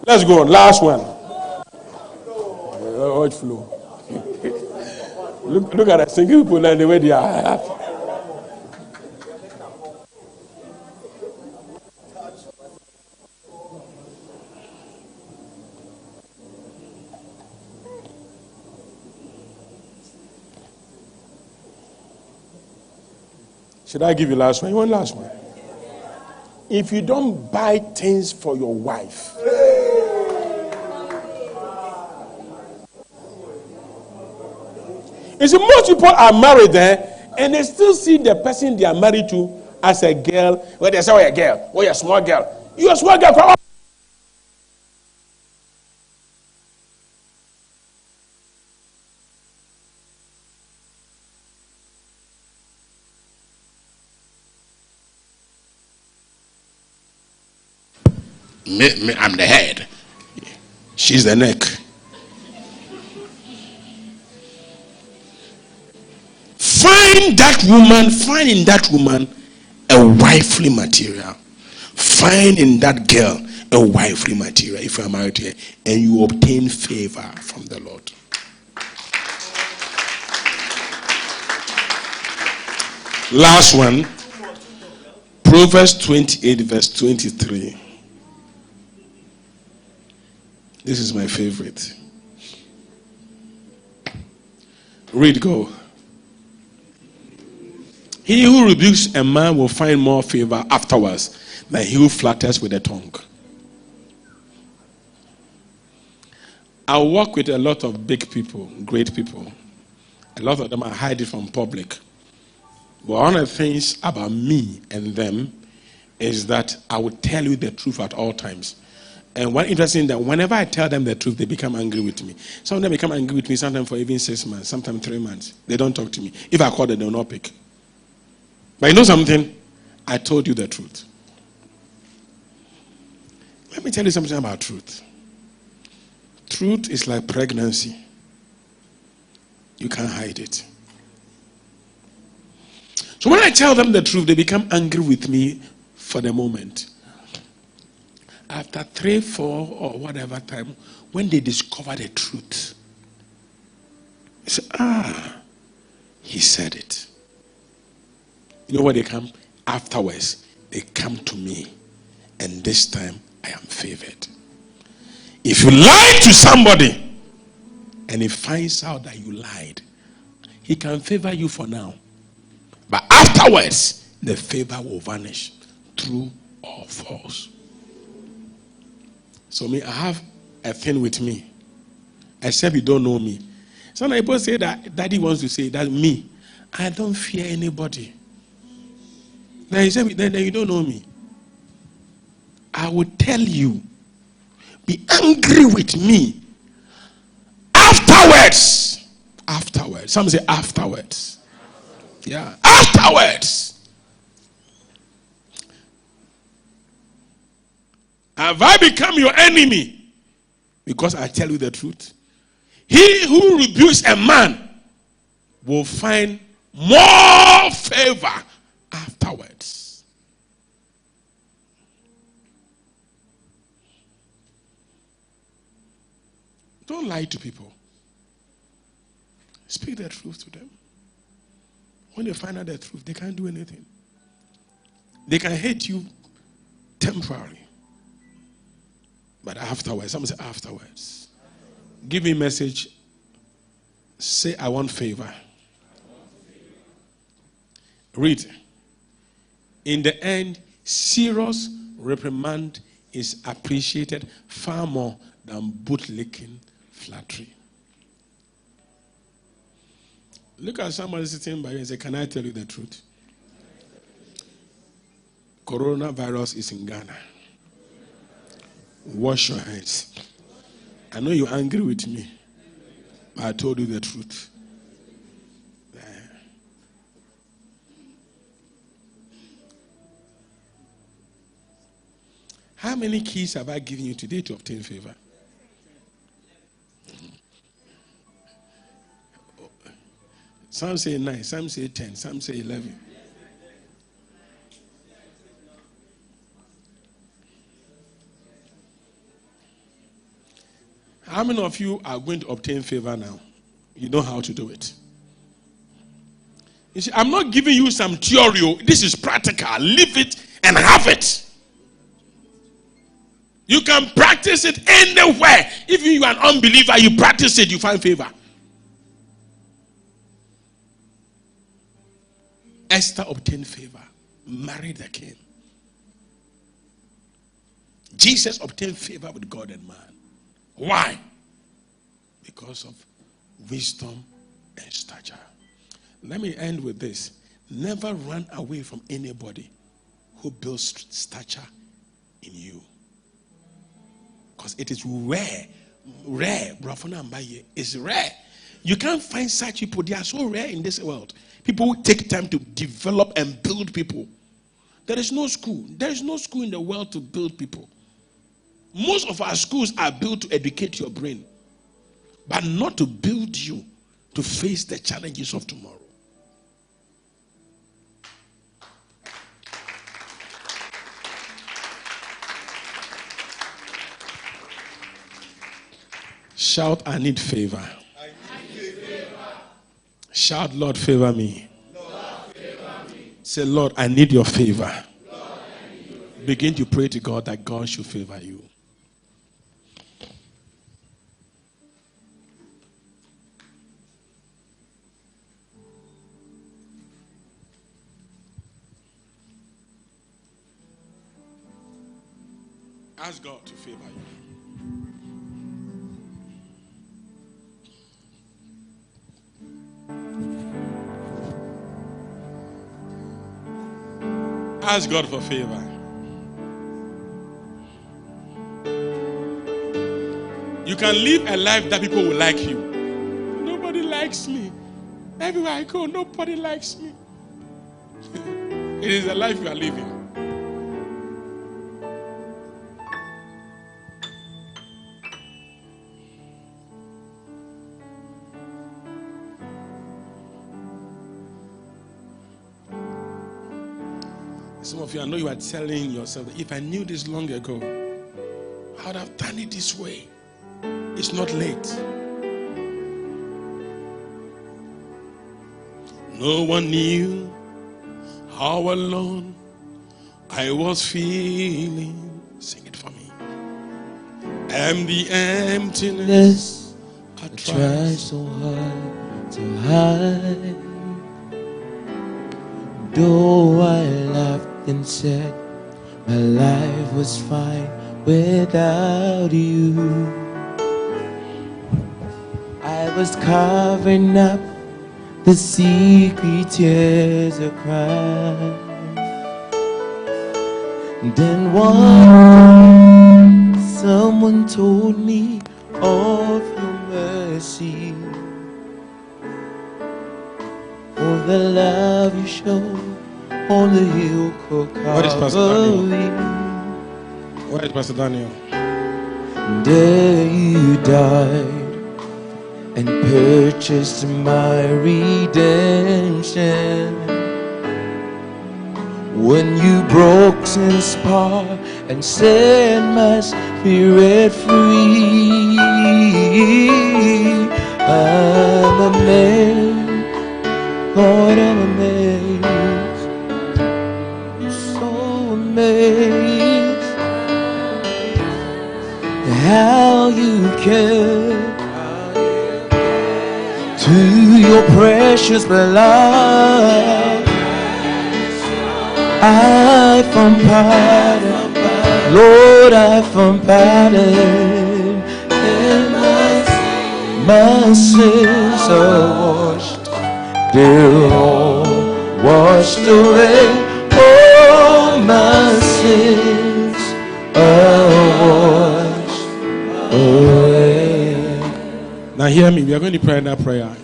Let's go on. Last one. Flow. look at the single people and the way they are happy. Should I give you last one? You want last one? If you don't buy things for your wife, you see, most people are married there, and they still see the person they are married to as a girl. When they say, "Oh, you're a girl, oh, you're a small girl, you're a small girl." I'm the head. She's the neck. Find in that woman a wifely material. Find in that girl a wifely material if you are married to her, and you obtain favor from the Lord. Last one, Proverbs 28 verse 23. This is my favorite. Read, go. He who rebukes a man will find more favor afterwards than he who flatters with the tongue. I work with a lot of big people, great people. A lot of them I hide it from public. But one of the things about me and them is that I will tell you the truth at all times. And one interesting that whenever I tell them the truth, they become angry with me. Some of them become angry with me sometimes for even 6 months, sometimes 3 months. They don't talk to me. If I call them, they will not pick. But you know something? I told you the truth. Let me tell you something about truth. Truth is like pregnancy. You can't hide it. So when I tell them the truth, they become angry with me for the moment. After 3, 4, or whatever time, when they discover the truth, they say, he said it. You know where they come? Afterwards, they come to me. And this time, I am favored. If you lie to somebody, and he finds out that you lied, he can favor you for now. But afterwards, the favor will vanish, true or false. So I have a thing with me. Except you don't know me. Some people say that daddy wants to say that me, I don't fear anybody. Then he said, then you don't know me. I will tell you, be angry with me. Afterwards. Afterwards. Some say afterwards. Yeah. Afterwards. Have I become your enemy? Because I tell you the truth. He who rebukes a man will find more favor afterwards. Don't lie to people. Speak the truth to them. When they find out the truth, they can't do anything. They can hate you temporarily. But afterwards, someone say afterwards. Give me a message. Say, I want favor. Read. In the end, serious reprimand is appreciated far more than bootlicking flattery. Look at somebody sitting by you and say, can I tell you the truth? Coronavirus is in Ghana. Wash your hands. I know you're angry with me, but I told you the truth. How many keys have I given you today to obtain favor? Some say 9, some say 10, some say 11. How many of you are going to obtain favor now? You know how to do it. You see, I'm not giving you some theory. This is practical. Live it and have it. You can practice it anywhere. If you are an unbeliever, you practice it, you find favor. Esther obtained favor, married the king. Jesus obtained favor with God and man. Why? Because of wisdom and stature. Let me end with this. Never run away from anybody who builds stature in you. Because it is rare. It's rare. You can't find such people. They are so rare in this world. People who take time to develop and build people. There is no school. There is no school in the world to build people. Most of our schools are built to educate your brain, but not to build you to face the challenges of tomorrow. Shout, I need favor. I need favor. Shout, Lord, favor me. Lord, favor me. Say, Lord, I need your favor. Lord, I need your favor. Begin to pray to God that God should favor you. Ask God to favor you. Ask God for favor. You can live a life that people will like you. Nobody likes me. Everywhere I go, nobody likes me. It is a life you are living. Some of you, I know you are telling yourself that if I knew this long ago, I would have done it this way. It's not late. No one knew how alone I was feeling. Sing it for me. And the emptiness I tried so hard to hide. Though I laughed and said my life was fine without you, I was covering up the secret tears I cried. Then one day, someone told me of your mercy, for the love you showed on the hill called Calvary. Where is Pastor Daniel? Where is Pastor Daniel? There you died and purchased my redemption. When you broke sin's power and set my spirit free, I'm amazed, Lord, I'm amazed, so amazed how you care to your precious blood. I found pardon, Lord, I found pardon, and my sins are washed, they're all washed away. All my sins are washed away. Now hear me, we are going to pray that prayer.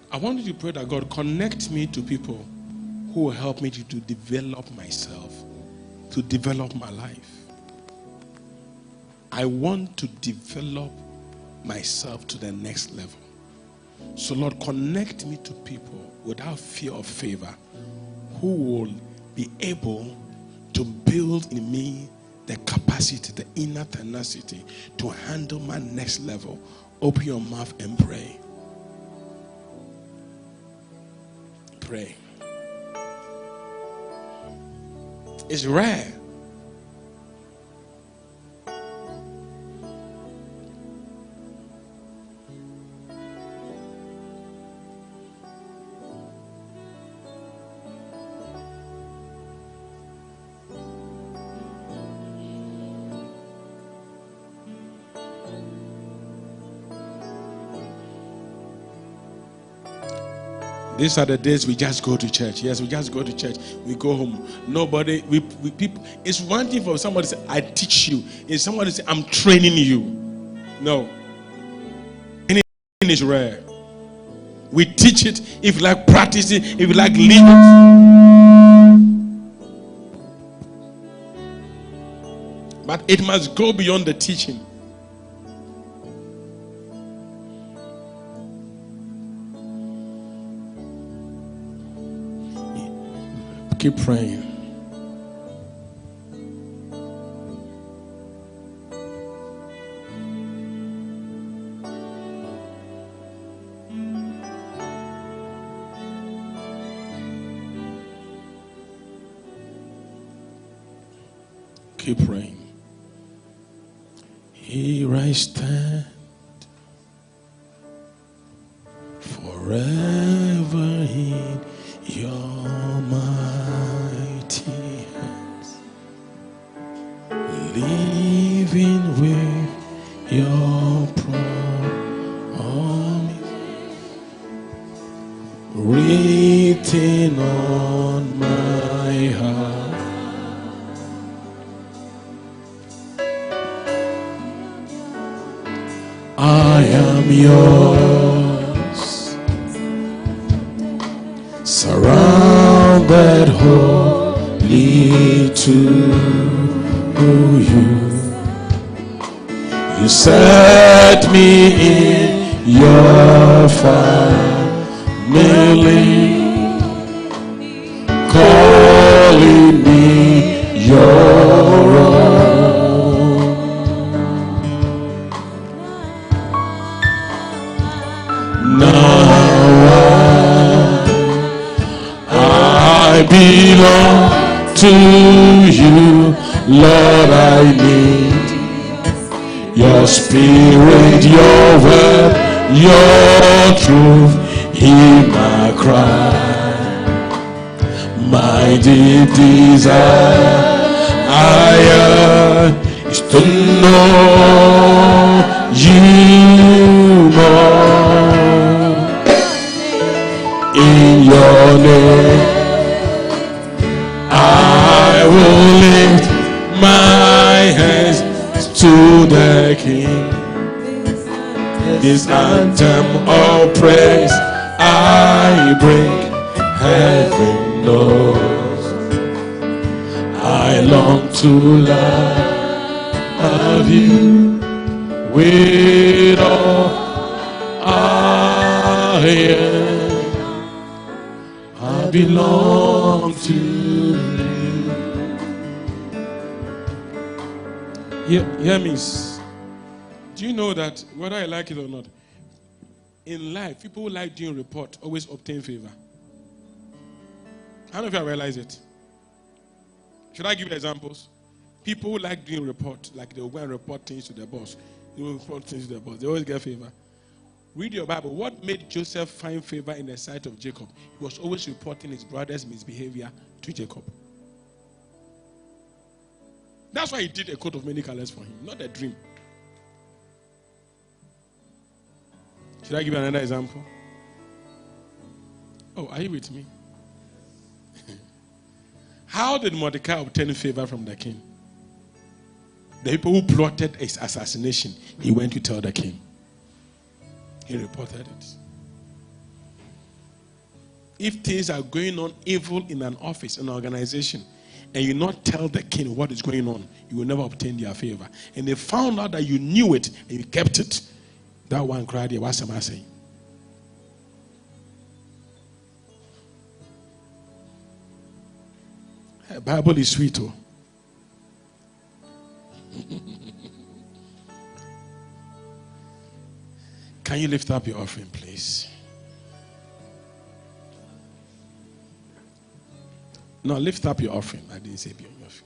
I want you to pray that God connect me to people who will help me to develop myself, to develop my life. I want to develop myself to the next level. So Lord, connect me to people without fear of favor, who will be able to build in me the capacity, the inner tenacity to handle my next level. Open your mouth and pray. Pray. It's rare. These are the days we just go to church. Yes, we just go to church. We go home. Nobody, we people. It's one thing for somebody to say, I teach you. It's somebody to say, I'm training you. No. Training is rare. We teach it if you like practice it, if you like live it. But it must go beyond the teaching. Keep praying. Keep praying. Here I stand forever in your mighty hands, living with your promise written on my heart. I am yours, surrounded wholly to you. You set me in your kneeling, calling me your own. Now I belong to you, Lord. I need your spirit, your word, your truth. Hear my cry, my deep desire. Is to know you more. In your name I will lift my hands to the King. This anthem of praise I bring, heaven knows. I long to love you with all I am. I belong to you. Hear me. Do you know that whether I like it or not, in life, people who like doing report always obtain favor? How many of you realize it? Should I give you examples? People who like doing report, like they'll go and report things to their boss. They will report things to their boss. They always get favor. Read your Bible. What made Joseph find favor in the sight of Jacob? He was always reporting his brother's misbehavior to Jacob. That's why he did a coat of many colors for him, not a dream. Should I give you another example? Oh, are you with me? How did Mordecai obtain favor from the king? The people who plotted his assassination, he went to tell the king. He reported it. If things are going on evil in an office, an organization, and you not tell the king what is going on, you will never obtain their favor. And they found out that you knew it and you kept it. That one cried, what's am I saying? The Bible is sweet, oh. Can you lift up your offering, please? No, lift up your offering. I didn't say be on your feet.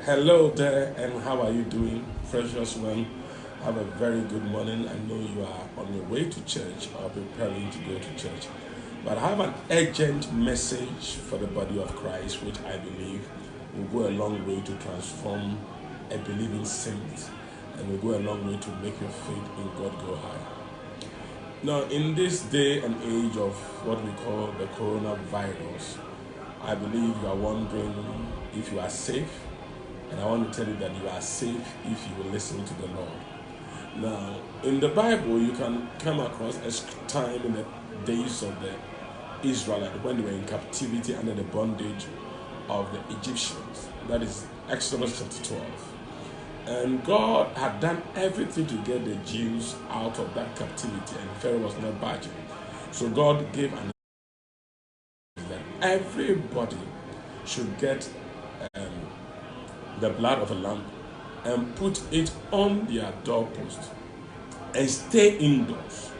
Hello there, and how are you doing? Precious one, have a very good morning. I know you are on your way to church or preparing to go to church. But I have an urgent message for the body of Christ, which I believe will go a long way to transform a believing saint, and will go a long way to make your faith in God go high. Now, in this day and age of what we call the coronavirus, I believe you are wondering if you are safe. And I want to tell you that you are safe if you will listen to the Lord. Now, in the Bible, you can come across a time in the days of the Israelites when they were in captivity under the bondage of the Egyptians. That is Exodus chapter 12. And God had done everything to get the Jews out of that captivity, and Pharaoh was not budging. So God gave an that everybody should get the blood of a lamb and put it on their doorpost and stay indoors.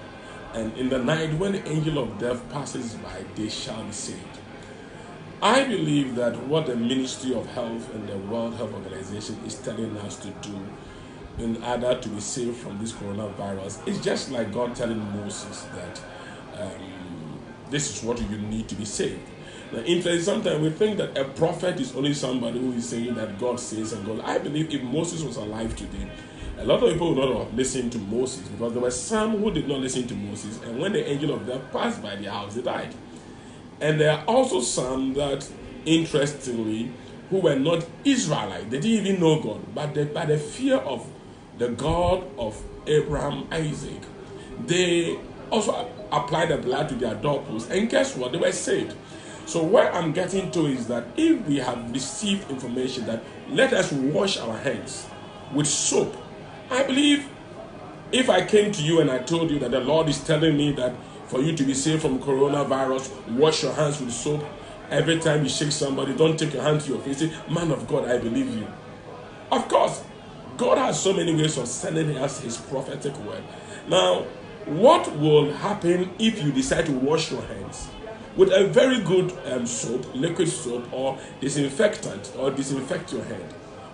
And in the night when the angel of death passes by, they shall be saved. I believe that what the Ministry of Health and the World Health Organization is telling us to do in order to be saved from this coronavirus is just like God telling Moses that this is what you need to be saved. Now, interesting, sometimes we think that a prophet is only somebody who is saying that God says and God. I believe if Moses was alive today, a lot of people would not have listened to Moses, because there were some who did not listen to Moses, and when the angel of death passed by their house, they died. And there are also some that, interestingly, who were not Israelites. They didn't even know God, but by the fear of the God of Abraham, Isaac, they also applied the blood to their doorposts, and guess what? They were saved. So where I'm getting to is that if we have received information that let us wash our hands with soap, I believe if I came to you and I told you that the Lord is telling me that for you to be saved from coronavirus, wash your hands with soap. Every time you shake somebody, don't take your hand to your face. Say, man of God, I believe you. Of course, God has so many ways of sending us his prophetic word. Now, what will happen if you decide to wash your hands with a very good soap, liquid soap, or disinfectant, or disinfect your hand?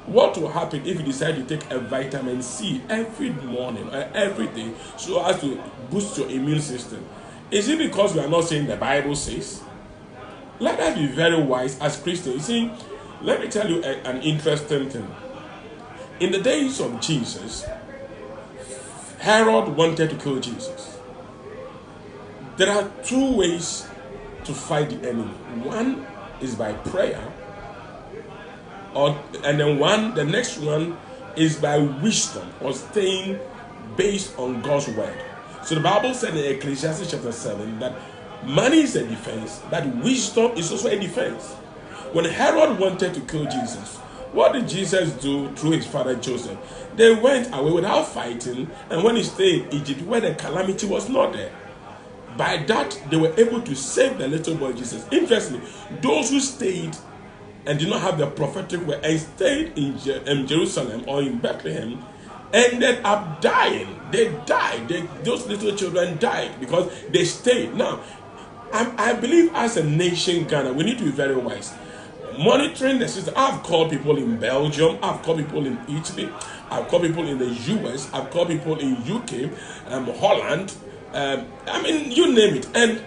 What will happen if you decide to take a vitamin C every morning or every day so as to boost your immune system? Is it because we are not saying the Bible says? Let us be very wise as Christians. You see, let me tell you an interesting thing. In the days of Jesus, Herod wanted to kill Jesus. There are two ways to fight the enemy. One is by prayer, and then the next one is by wisdom, or staying based on God's word. So the Bible said in Ecclesiastes chapter 7 that money is a defense, that wisdom is also a defense. When Herod wanted to kill Jesus, what did Jesus do through his father Joseph? They went away without fighting, and when he stayed in Egypt, where the calamity was not there, by that they were able to save the little boy Jesus. Interestingly, those who stayed and did not have the prophetic word and stayed in Jerusalem or in Bethlehem ended up dying. They died. Those little children died because they stayed. Now, I believe as a nation, Ghana, we need to be very wise. Monitoring the system. I've called people in Belgium. I've called people in Italy. I've called people in the US. I've called people in UK, Holland. I mean, you name it. And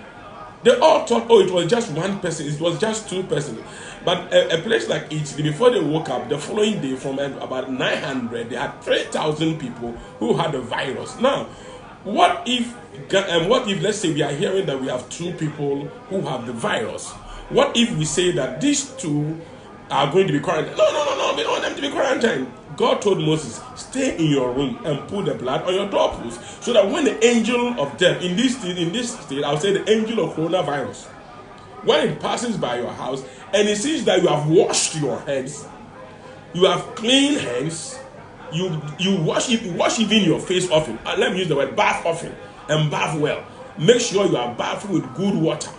they all thought, oh, it was just one person. It was just two persons. But a place like Italy, before they woke up, the following day from about 900, they had 3,000 people who had the virus. Now, what if, let's say we are hearing that we have two people who have the virus? What if we say that these two are going to be quarantined? No, we don't want them to be quarantined. God told Moses, stay in your room and put the blood on your doorpost, so that when the angel of death, in this state, I'll say the angel of coronavirus, when it passes by your house and it sees that you have washed your hands, you have clean hands, you wash even your face often. Let me use the word bath often, and bath well. Make sure you are bathing with good water.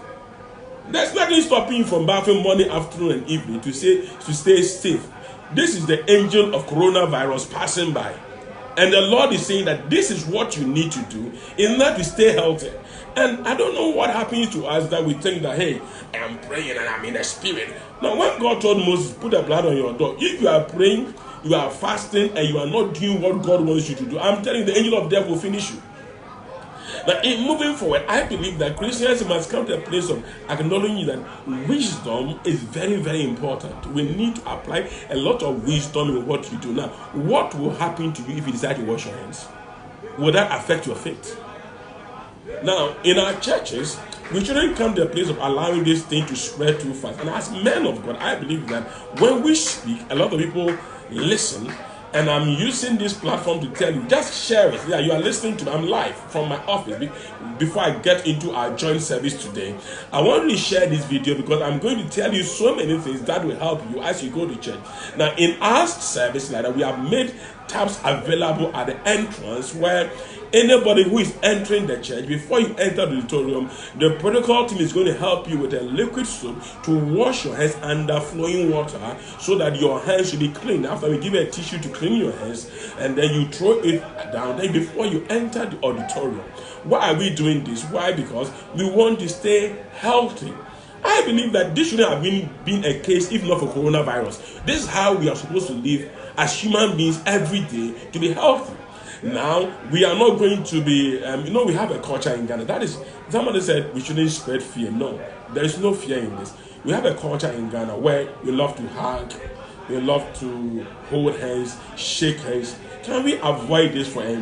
There's nothing stopping you from bathing morning, afternoon, and evening to stay safe. This is the angel of coronavirus passing by. And the Lord is saying that this is what you need to do in order to stay healthy. And I don't know what happens to us that we think that, hey, I am praying and I'm in the spirit. Now, when God told Moses, put the blood on your door, if you are praying, you are fasting, and you are not doing what God wants you to do, I'm telling you, the angel of death will finish you. Now, in moving forward, I believe that Christians must come to a place of acknowledging that wisdom is very, very important. We need to apply a lot of wisdom in what you do. Now, what will happen to you if you decide to wash your hands? Will that affect your faith? Now, in our churches, we shouldn't come to a place of allowing this thing to spread too fast. And as men of God, I believe that when we speak, a lot of people listen. And I'm using this platform to tell you, just share it. Yeah, you are listening to me. I'm live from my office. Before I get into our joint service today, I want to share this video because I'm going to tell you so many things that will help you as you go to church. Now, in our service, like that, we have made tabs available at the entrance where anybody who is entering the church, before you enter the auditorium, the protocol team is going to help you with a liquid soap to wash your hands under flowing water so that your hands should be clean. After we give you a tissue to clean your hands, and then you throw it down then before you enter the auditorium. Why are we doing this? Why? Because we want to stay healthy. I believe that this shouldn't have been a case if not for coronavirus. This is how we are supposed to live as human beings every day to be healthy. Now, we are not going to be, we have a culture in Ghana. That is, somebody said we shouldn't spread fear. No, there is no fear in this. We have a culture in Ghana where we love to hug, we love to hold hands, shake hands. Can we avoid this for a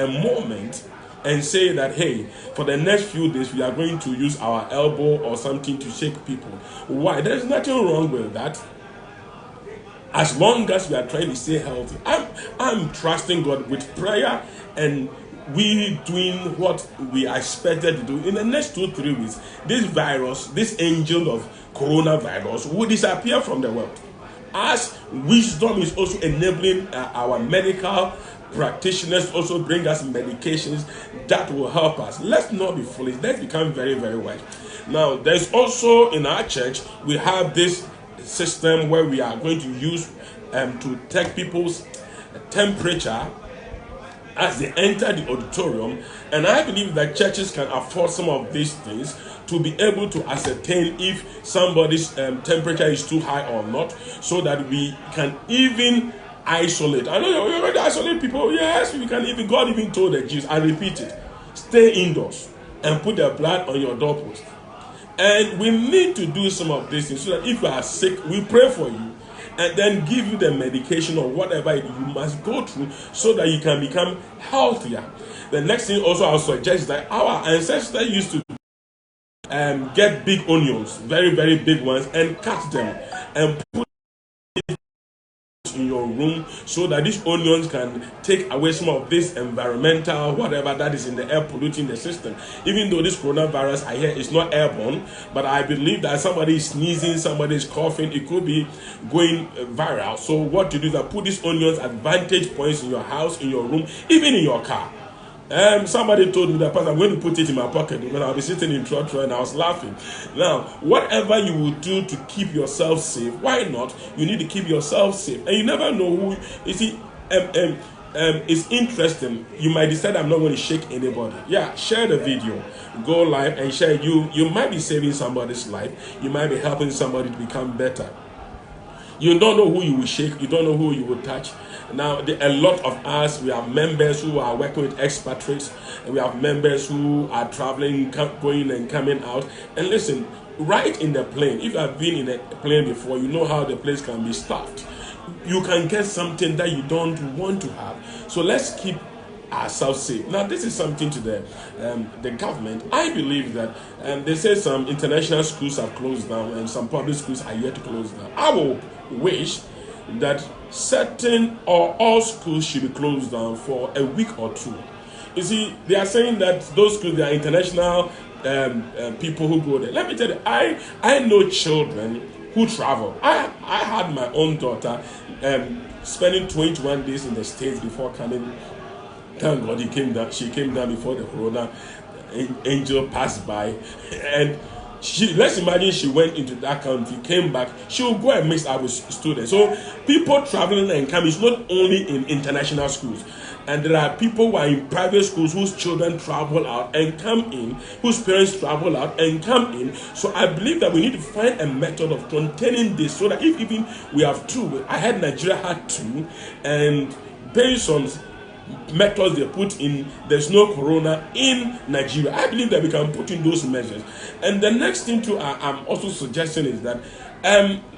moment and say that, hey, for the next few days, we are going to use our elbow or something to shake people? Why? There is nothing wrong with that. As long as we are trying to stay healthy, I'm trusting God with prayer and we doing what we are expected to do. In the next 2-3 weeks, this virus, this angel of coronavirus will disappear from the world. As wisdom is also enabling our medical practitioners also bring us medications that will help us. Let's not be foolish. Let's become very, very wise. Now, there's also in our church, we have this system where we are going to use to take people's temperature as they enter the auditorium, and I believe that churches can afford some of these things to be able to ascertain if somebody's temperature is too high or not, so that we can even isolate. I know you're going to isolate people. Yes, we can even. God even told the Jews, I repeat it, stay indoors and put the blood on your doorpost. And we need to do some of these things so that if you are sick, we pray for you and then give you the medication or whatever you must go through so that you can become healthier. The next thing also I'll suggest is that our ancestors used to get big onions, very, very big ones, and cut them and put in your room so that these onions can take away some of this environmental whatever that is in the air polluting the system. Even though this coronavirus I hear is not airborne, but I believe that somebody is sneezing, somebody is coughing, it could be going viral. So what to do is that put these onions at vantage points in your house, in your room, even in your car. Somebody told me that I'm going to put it in my pocket because I'll be sitting in church and I was laughing. Now, whatever you will do to keep yourself safe, why not? You need to keep yourself safe, and you never know who. You see, it's interesting. You might decide I'm not going to shake anybody. Yeah, share the video, go live and share. You might be saving somebody's life. You might be helping somebody to become better. You don't know who you will shake. You don't know who you will touch. Now, a lot of us, we have members who are working with expatriates, and we have members who are traveling, going and coming out. And listen, right in the plane, if you have been in a plane before, you know how the place can be stuffed. You can get something that you don't want to have. So let's keep ourselves safe. Now, this is something to the government. I believe that they say some international schools have closed down and some public schools are yet to close down. I will wish that certain or all schools should be closed down for a week or two. You see, they are saying that those schools, they are international people who go there. Let me tell you, I know children who travel. I had my own daughter spending 21 days in the States before coming. Thank God she came down before the corona angel passed by, and let's imagine she went into that country, came back, she will go and mix up with students. So people traveling and coming is not only in international schools, and there are people who are in private schools whose children travel out and come in, whose parents travel out and come in. So I believe that we need to find a method of containing this so that if even we have two, I heard Nigeria had two, and based on methods they put in, there's no corona in Nigeria. I believe that we can put in those measures. And the next thing too I'm also suggesting is that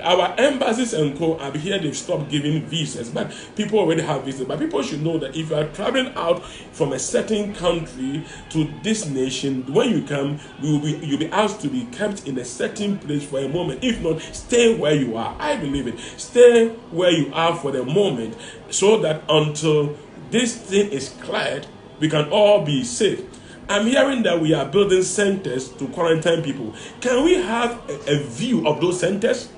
our embassies and co, I've heard they've stopped giving visas, but people already have visas. But people should know that if you are traveling out from a certain country to this nation, when you come, you'll be asked to be kept in a certain place for a moment. If not, stay where you are. I believe it. Stay where you are for the moment, so that until this thing is cleared, we can all be safe. I'm hearing that we are building centers to quarantine people. Can we have a view of those centers?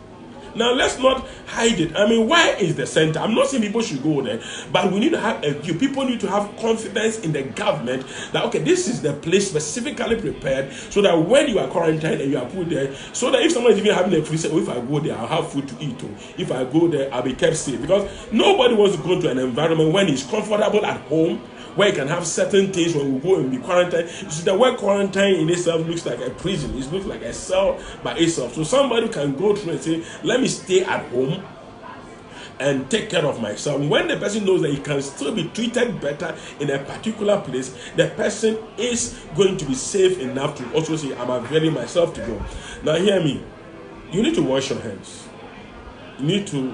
Now, let's not hide it. I mean, where is the center? I'm not saying people should go there, but we need to have a view. People need to have confidence in the government that, okay, this is the place specifically prepared so that when you are quarantined and you are put there, so that if someone is even having a free, say, oh, if I go there, I'll have food to eat. Or if I go there, I'll be kept safe. Because nobody wants to go to an environment when he's comfortable at home, where you can have certain things when we go and be quarantined. You see, the word quarantine in itself looks like a prison. It looks like a cell by itself. So somebody can go through and say, let me stay at home and take care of myself. When the person knows that he can still be treated better in a particular place, the person is going to be safe enough to also say, I'm availing myself to go. Now hear me. You need to wash your hands. You need to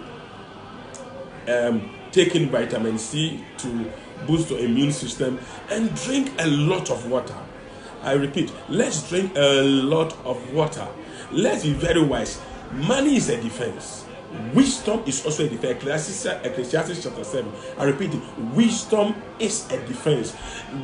take in vitamin C to boost your immune system, and drink a lot of water. I repeat, let's drink a lot of water. Let's be very wise. Money is a defense. Wisdom is also a defense. Ecclesiastes chapter 7. I repeat it. Wisdom is a defense.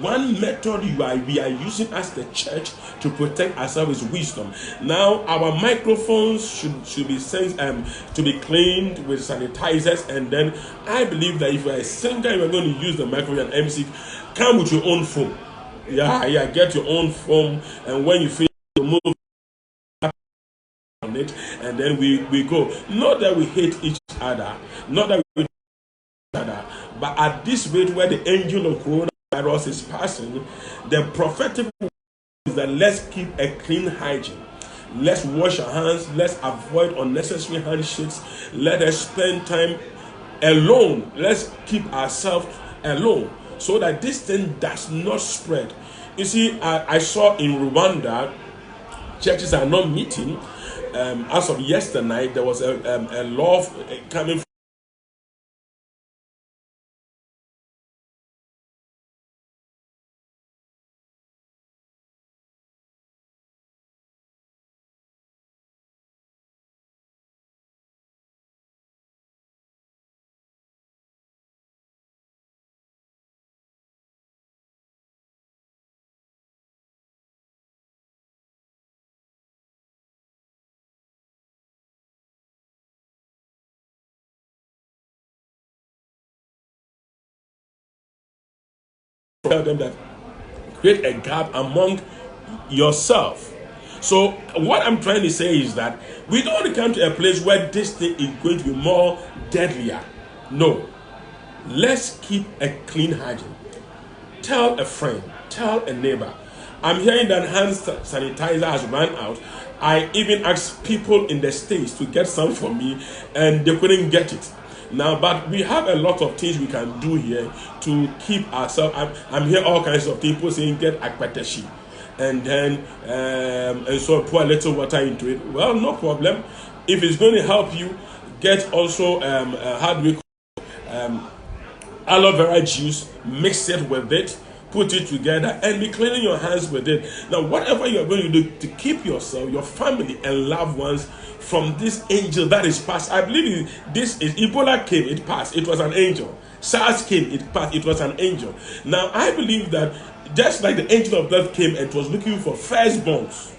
One method we are using as the church to protect ourselves is wisdom. Now our microphones should be to be cleaned with sanitizers, and then I believe that if you are a singer, you are going to use the microphone and MC, come with your own foam. Yeah, get your own foam, and when you feel to move on it, and then we go. Not that we hate each other, not that we hate each other, but at this rate where the angel of coronavirus is passing, the prophetic is that let's keep a clean hygiene. Let's wash our hands. Let's avoid unnecessary handshakes. Let us spend time alone. Let's keep ourselves alone so that this thing does not spread. You see, I saw in Rwanda, churches are not meeting. As of yesterday night, there was a law coming to tell them that create a gap among yourself. So what I'm trying to say is that we don't want to come to a place where this thing is going to be more deadlier. No. Let's keep a clean hygiene. Tell a friend, tell a neighbor. I'm hearing that hand sanitizer has run out. I even asked people in the States to get some for me, and they couldn't get it. Now, but we have a lot of things we can do here to keep ourselves. I'm hearing all kinds of people saying get akpatashi, and then and so pour a little water into it. Well, no problem. If it's going to help you, get also how do we call aloe vera juice, mix it with it, put it together, and be cleaning your hands with it. Now, whatever you're going to do to keep yourself, your family, and loved ones from this angel that is passed. I believe this is Ebola came, it passed, it was an angel. SARS came, it passed, it was an angel. Now, I believe that just like the angel of death came and was looking for firstborns,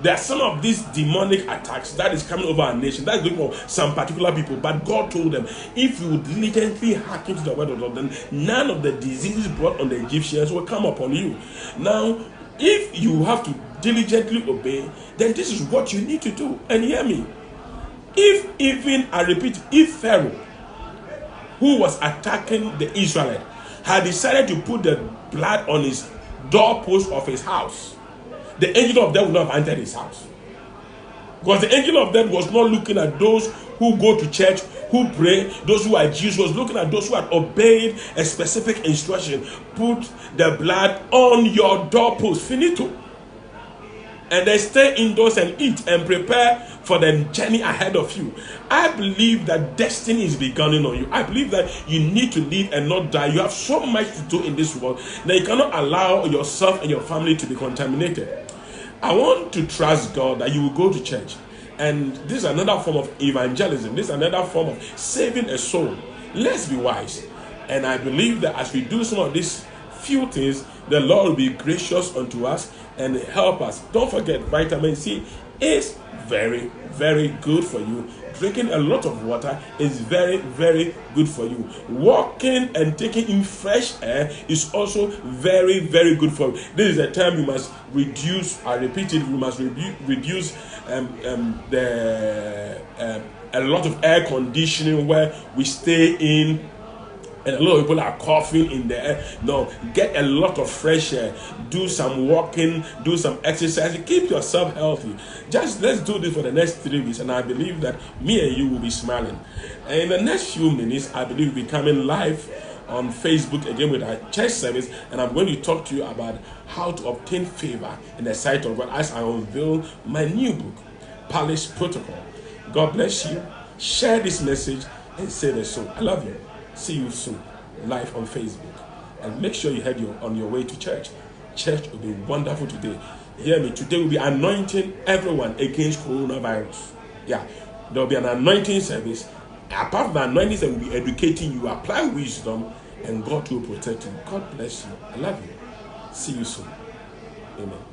there are some of these demonic attacks that is coming over our nation. That's looking for some particular people. But God told them, if you diligently hearken to the word of God, then none of the diseases brought on the Egyptians will come upon you. Now, if you have to diligently obey, then this is what you need to do. And hear me. If even, I repeat, if Pharaoh, who was attacking the Israelites, had decided to put the blood on his doorpost of his house, the angel of death would not have entered his house. Because the angel of death was not looking at those who go to church, who pray, those who are Jews. Was looking at those who had obeyed a specific instruction. Put the blood on your doorpost. Finito. And then stay indoors and eat and prepare for the journey ahead of you. I believe that destiny is beginning on you. I believe that you need to live and not die. You have so much to do in this world that you cannot allow yourself and your family to be contaminated. I want to trust God that you will go to church. And this is another form of evangelism. This is another form of saving a soul. Let's be wise. And I believe that as we do some of these few things, the Lord will be gracious unto us and help us. Don't forget, vitamin C is very, very good for you. Drinking a lot of water is very, very good for you. Walking and taking in fresh air is also very, very good for you. This is the time you must reduce, I repeat it, we must reduce a lot of air conditioning where we stay in. And a lot of people are coughing in the air. No, get a lot of fresh air. Do some walking, do some exercise. Keep yourself healthy. Just let's do this for the next 3 weeks, and I believe that me and you will be smiling. And in the next few minutes, I believe we'll be coming live on Facebook again with our church service, and I'm going to talk to you about how to obtain favor in the sight of God as I unveil my new book, Palace Protocol. God bless you. Share this message and say the soul. I love you. See you soon, live on Facebook. And make sure you head on your way to church. Church will be wonderful today. Hear me, today we'll be anointing everyone against coronavirus. Yeah, There will be an anointing service. Apart from the anointing service, we'll be educating you, apply wisdom, and God will protect you. God bless you. I love you. See you soon. Amen.